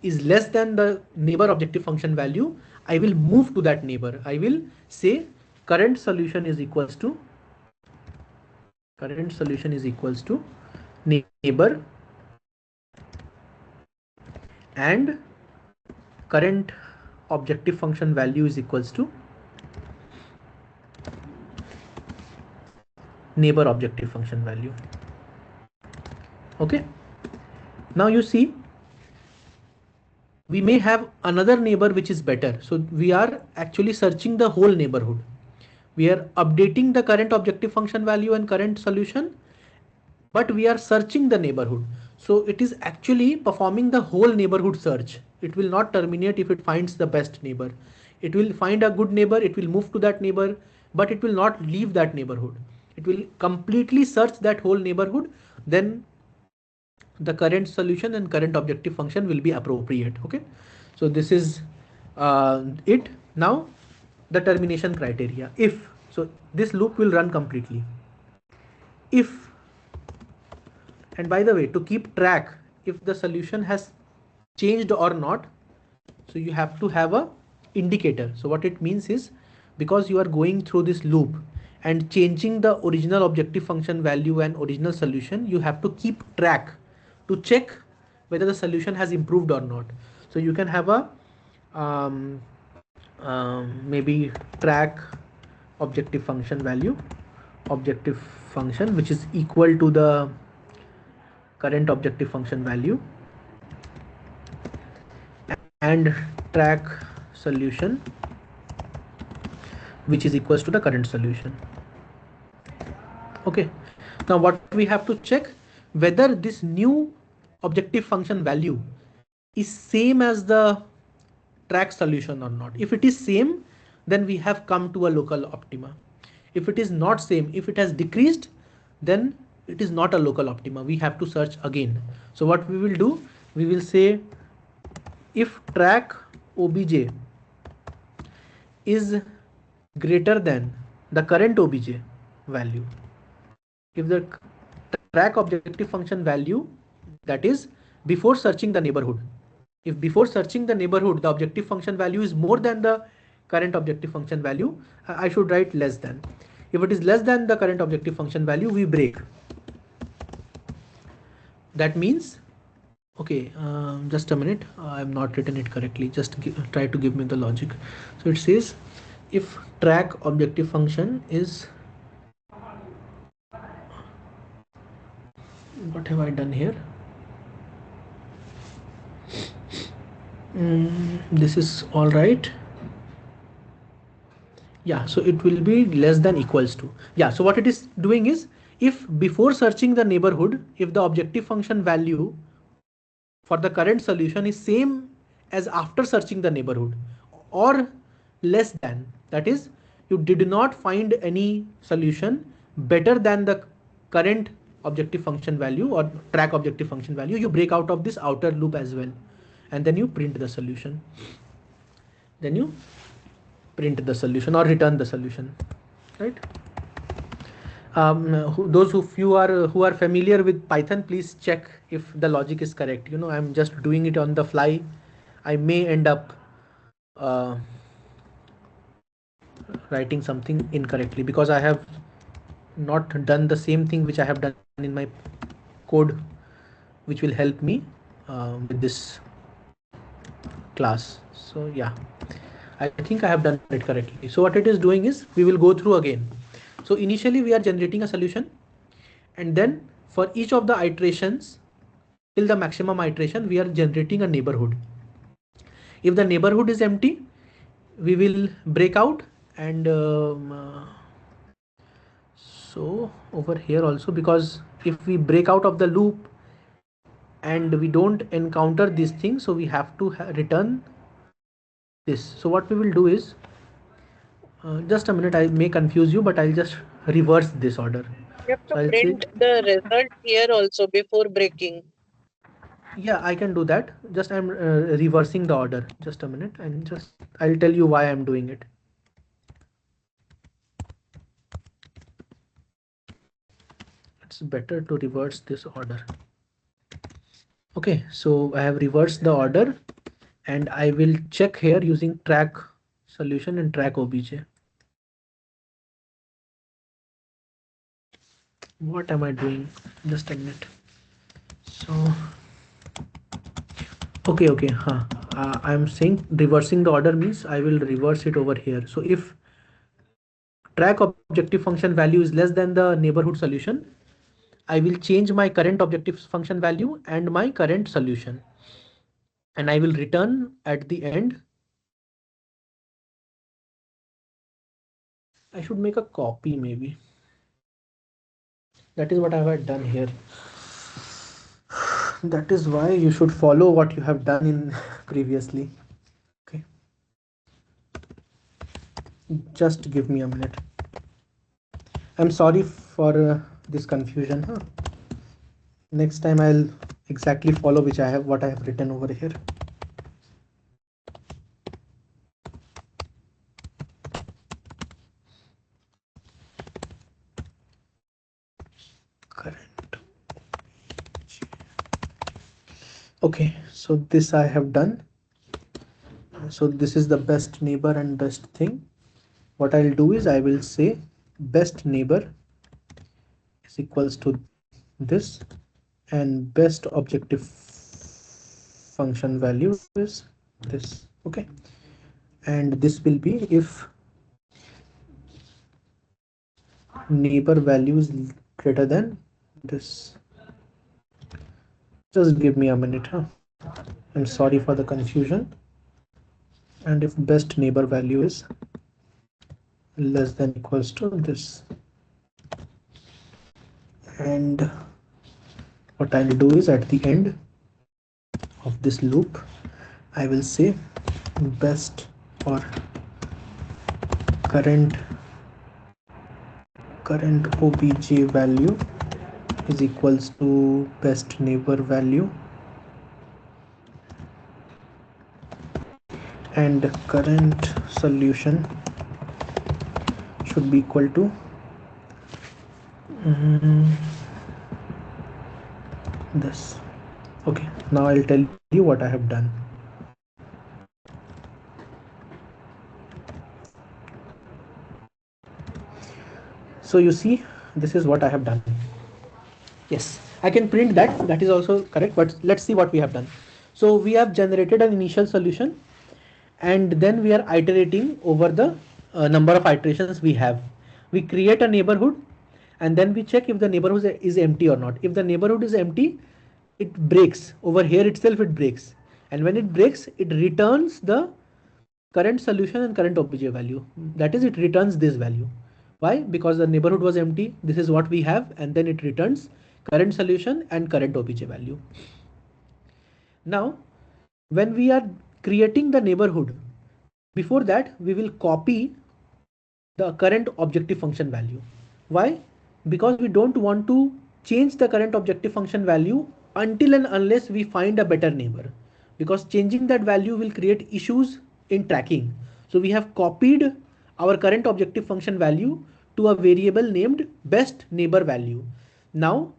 is less than the neighbor objective function value, I will move to that neighbor. I will say current solution is equals to neighbor and current objective function value is equals to neighbor objective function value. Okay, now you see we may have another neighbor which is better. So we are actually searching the whole neighborhood. We are updating the current objective function value and current solution, but we are searching the neighborhood. So it is actually performing the whole neighborhood search. It will not terminate if it finds the best neighbor. It will find a good neighbor, it will move to that neighbor, but it will not leave that neighborhood. It will completely search that whole neighborhood. Then the current solution and current objective function will be appropriate. Okay, so this is it. Now the termination criteria. If so, this loop will run completely. If, and by the way, to keep track if the solution has changed or not, so you have to have a indicator. So what it means is, because you are going through this loop and changing the original objective function value and original solution, you have to keep track to check whether the solution has improved or not. So you can have a maybe track objective function value, objective function which is equal to the current objective function value, and track solution which is equals to the current solution. Okay, now what we have to check whether this new objective function value is same as the track solution or not. If it is same, then we have come to a local optima. If it is not same, if it has decreased, then it is not a local optima. We have to search again. So what we will do, we will say if track obj is greater than the current obj value, if the track objective function value, that is before searching the neighborhood, if before searching the neighborhood the objective function value is more than the current objective function value, I should write less than. If it is less than the current objective function value, we break. That means, okay, just a minute, I have not written it correctly. Just try to give me the logic. So it says if track objective function is, what have I done here? This is all right. Yeah, so it will be less than equals to. Yeah, so what it is doing is, if before searching the neighborhood, if the objective function value for the current solution is same as after searching the neighborhood or less than, that is you did not find any solution better than the current objective function value or track objective function value, you break out of this outer loop as well, and then you print the solution. Then you print the solution or return the solution, right? Those who are familiar with Python, please check if the logic is correct. You know, I'm just doing it on the fly. I may end up writing something incorrectly because I have not done the same thing which I have done in my code, which will help me with this class. So yeah, I think I have done it correctly. So what it is doing is, we will go through again. So initially we are generating a solution, and then for each of the iterations till the maximum iteration, we are generating a neighborhood. If the neighborhood is empty, we will break out, and so over here also, because if we break out of the loop and we don't encounter these things, so we have to return this. So what we will do is, just a minute, I may confuse you, but I'll just reverse this order. You have to So I'll say, print the result here also before breaking. yeah, I can do that. Just I'm reversing the order. Just a minute, and just I'll tell you why I'm doing it. It's better to reverse this order. Okay, so I have reversed the order, and I will check here using track solution and track obj. What am I doing? Just a minute. So okay, I'm saying reversing the order means I will reverse it over here. So if track objective function value is less than the neighborhood solution, I will change my current objective function value and my current solution, and I will return at the end. I should make a copy maybe. That is what I have done here. That is why you should follow what you have done in previously. Okay. Just give me a minute. I'm sorry for this confusion. Next time I'll exactly follow what I have written over here. Current. Okay, so this I have done. So this is the best neighbor and best thing. What I'll do is I will say best neighbor is equals to this, and best objective function value is this. Okay, and this will be if neighbor value is greater than this. Just give me a minute. I'm sorry for the confusion. And if best neighbor value is less than equals to this, and what I'll do is at the end of this loop I will say best or current obj value is equals to best neighbor value, and current solution should be equal to this. Okay, now I'll tell you what I have done. So you see, this is what I have done. Yes, I can print that. That is also correct, but let's see what we have done. So we have generated an initial solution, and then we are iterating over the number of iterations we have. We create a neighborhood, and then we check if the neighborhood is empty or not. If the neighborhood is empty, it breaks. Over here itself it breaks, and when it breaks, it returns the current solution and current obj value. That is, it returns this value. Why? Because the neighborhood was empty. This is what we have, and then it returns current solution and current obj value. Now, when we are creating the neighborhood, before that we will copy the current objective function value. Why? Because we don't want to change the current objective function value until and unless we find a better neighbor, because changing that value will create issues in tracking. So we have copied our current objective function value to a variable named best neighbor value. Now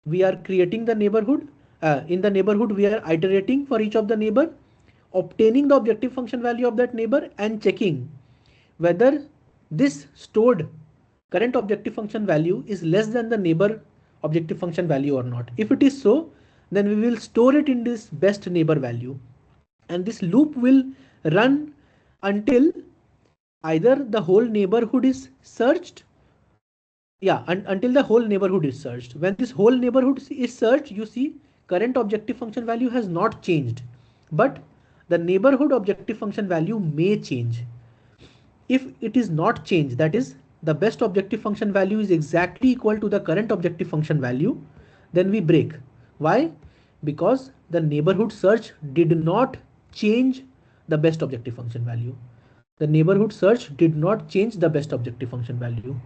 we are creating the neighborhood. In the neighborhood we are iterating for each of the neighbor, obtaining the objective function value of that neighbor, and checking whether this stored current objective function value is less than the neighbor objective function value or not. If it is so, then we will store it in this best neighbor value, and this loop will run until either the whole neighborhood is searched. Yeah, until the whole neighborhood is searched. When this whole neighborhood is searched, you see current objective function value has not changed, but the neighborhood objective function value may change. If it is not changed, that is the best objective function value is exactly equal to the current objective function value, then we break. Why? Because the neighborhood search did not change the best objective function value. The neighborhood search did not change the best objective function value.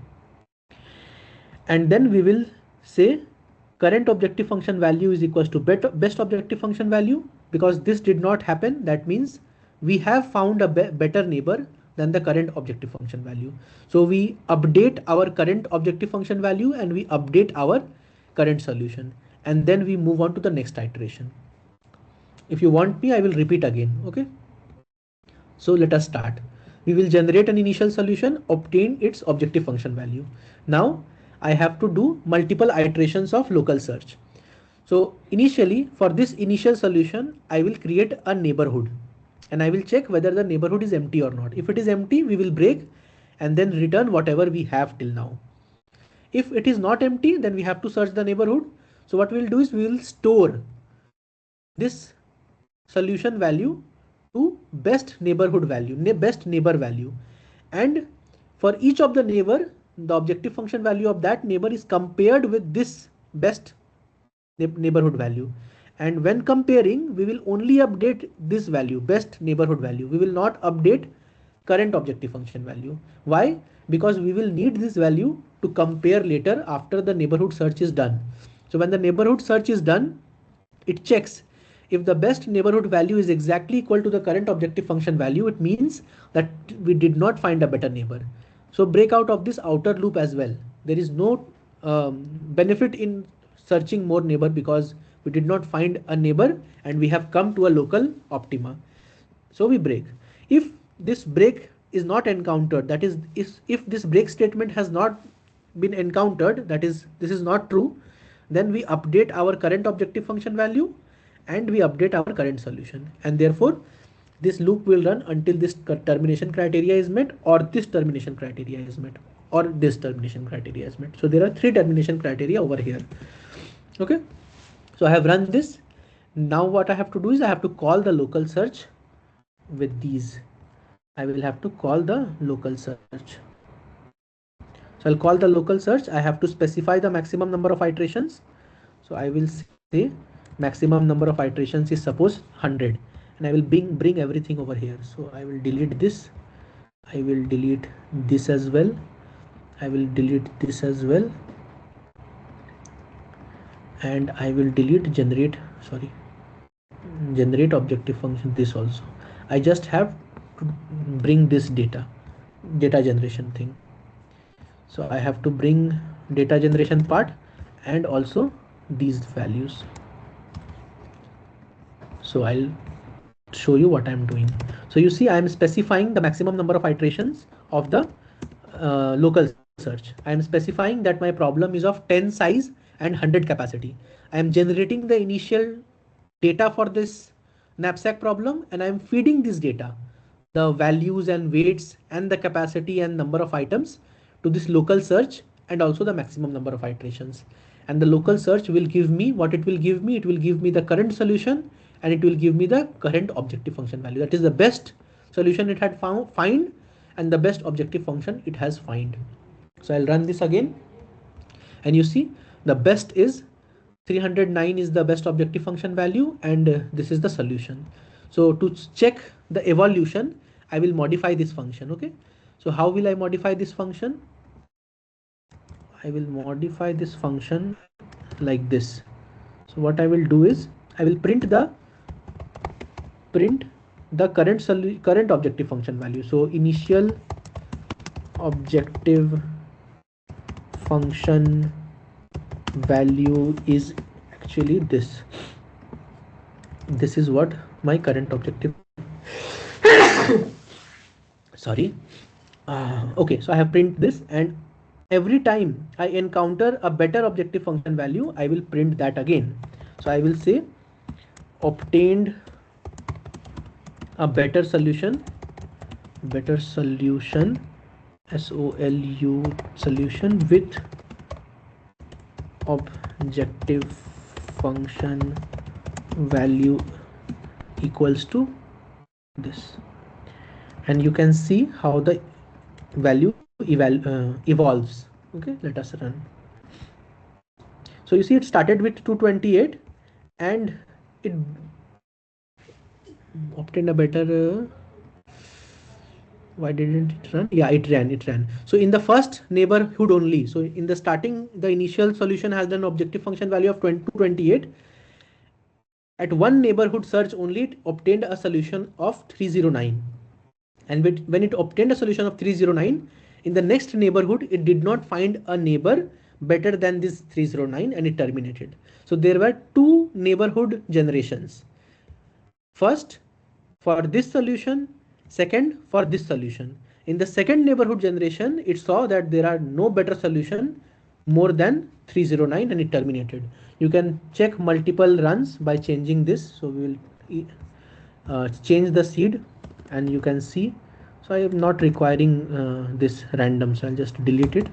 And then we will say current objective function value is equals to best objective function value. Because this did not happen, that means we have found a better neighbor than the current objective function value. So we update our current objective function value and we update our current solution, and then we move on to the next iteration. If you want me, I will repeat again. Okay, so let us start. We will generate an initial solution, obtain its objective function value. Now I have to do multiple iterations of local search. So initially, for this initial solution, I will create a neighborhood and I will check whether the neighborhood is empty or not. If it is empty, we will break and then return whatever we have till now. If it is not empty, then we have to search the neighborhood. So what we'll do is we will store this solution value to best neighborhood value, best neighbor value. And for each of the neighbor, the objective function value of that neighbor is compared with this best neighborhood value. And when comparing, we will only update this value, best neighborhood value. We will not update current objective function value. Why? Because we will need this value to compare later after the neighborhood search is done. So when the neighborhood search is done, it checks if the best neighborhood value is exactly equal to the current objective function value. It means that we did not find a better neighbor. So break out of this outer loop as well. There is no benefit in searching more neighbor because we did not find a neighbor and we have come to a local optima. So we break. If this break is not encountered, that is, if this break statement has not been encountered, that is, this is not true, then we update our current objective function value and we update our current solution. And therefore, this loop will run until this termination criteria is met, or this termination criteria is met, or this termination criteria is met. So there are 3 termination criteria over here. Okay, so I have run this. Now what I have to do is I have to call the local search with these. I will have to call the local search. So I'll call the local search. I have to specify the maximum number of iterations. So I will say maximum number of iterations is suppose 100, and I will bring everything over here. So I will delete this. I will delete this as well. I will delete this as well. And I will delete generate objective function, this also. I just have to bring this data generation thing. So I have to bring data generation part and also these values. So I'll show you what I'm doing. So you see, I'm specifying the maximum number of iterations of the local search. I'm specifying that my problem is of 10 size and 100 capacity. I am generating the initial data for this knapsack problem and I am feeding this data, the values and weights and the capacity and number of items, to this local search and also the maximum number of iterations. And the local search will give me what it will give me. It will give me the current solution and it will give me the current objective function value. That is the best solution it had find and the best objective function it has find. So I'll run this again and you see the best is 309 is the best objective function value and this is the solution. So to check the evolution, I will modify this function. Okay, so how will I modify this function? I will modify this function like this. So what I will do is I will print the current objective function value. So initial objective function value is actually this. This is what my current objective. Sorry. Okay, so I have print this, and every time I encounter a better objective function value, I will print that again. So I will say obtained a better solution, SOLU solution with objective function value equals to this, and you can see how the value evolves. Okay, let us run. So you see it started with 228 and it obtained a better why didn't it run? Yeah, it ran. So in the first neighborhood only, so in the starting, the initial solution has an objective function value of 228. At one neighborhood search only, it obtained a solution of 309. And when it obtained a solution of 309, in the next neighborhood, it did not find a neighbor better than this 309 and it terminated. So there were two neighborhood generations. First for this solution, second for this solution. In the second neighborhood generation, it saw that there are no better solution more than 309 and it terminated. You can check multiple runs by changing this. So we will change the seed and you can see. So I am not requiring this random, so I'll just delete it.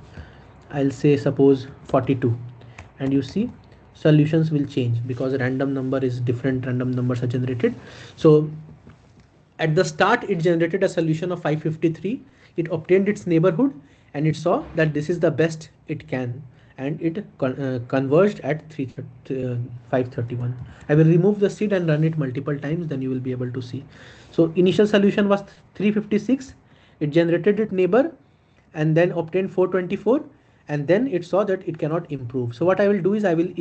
I'll say suppose 42 and you see solutions will change because random number is different, random numbers are generated. So at the start, it generated a solution of 553. It obtained its neighborhood and it saw that this is the best it can, and it converged at 531. I will remove the seed and run it multiple times, then you will be able to see. So initial solution was 356. It generated its neighbor and then obtained 424, and then it saw that it cannot improve. So what I will do is I will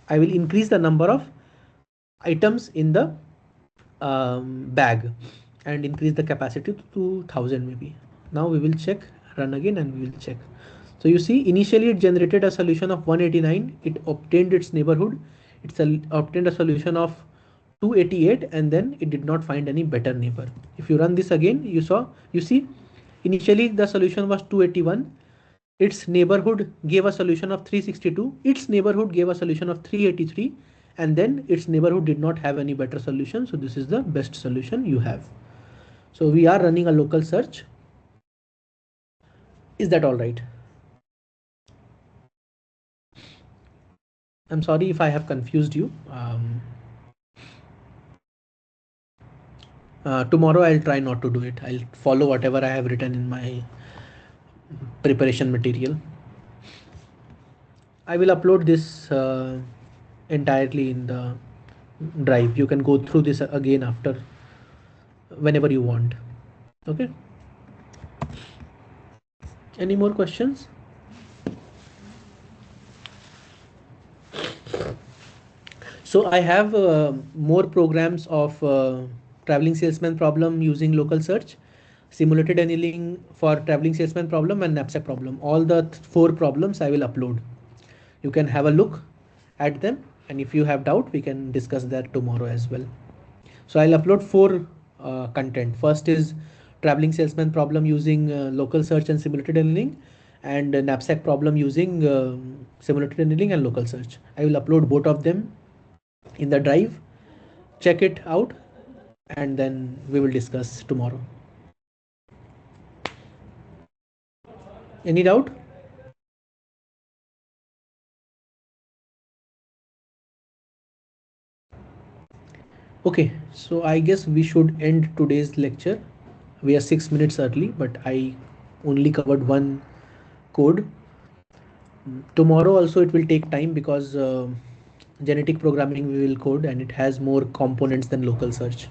increase the number of items in the bag and increase the capacity to 2000 maybe. Now we will check, run again and we will check. So you see initially it generated a solution of 189. It obtained its neighborhood. It obtained a solution of 288 and then it did not find any better neighbor. If you run this again, you see initially the solution was 281. Its neighborhood gave a solution of 362. Its neighborhood gave a solution of 383. And then its neighborhood did not have any better solution. So this is the best solution you have. So we are running a local search. Is that all right? I'm sorry if I have confused you. Tomorrow I'll try not to do it. I'll follow whatever I have written in my preparation material. I will upload this entirely in the drive. You can go through this again after whenever you want. Okay. Any more questions? So I have more programs of traveling salesman problem using local search, simulated annealing for traveling salesman problem, and knapsack problem. All the four problems I will upload. You can have a look at them, and if you have doubt, we can discuss that tomorrow as well. So I'll upload four content. First is traveling salesman problem using local search and simulated annealing, and knapsack problem using simulated annealing and local search. I will upload both of them in the drive. Check it out, and then we will discuss tomorrow. Any doubt? Okay, so I guess we should end today's lecture. We are 6 minutes early, but I only covered one code. Tomorrow also it will take time because genetic programming we will code and it has more components than local search.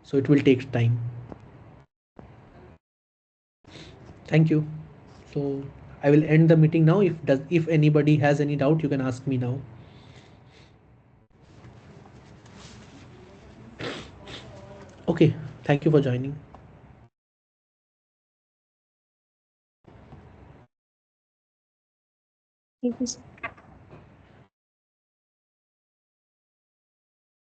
So it will take time. Thank you. So I will end the meeting now. If anybody has any doubt, you can ask me now. Okay, thank you for joining. Thank you, sir.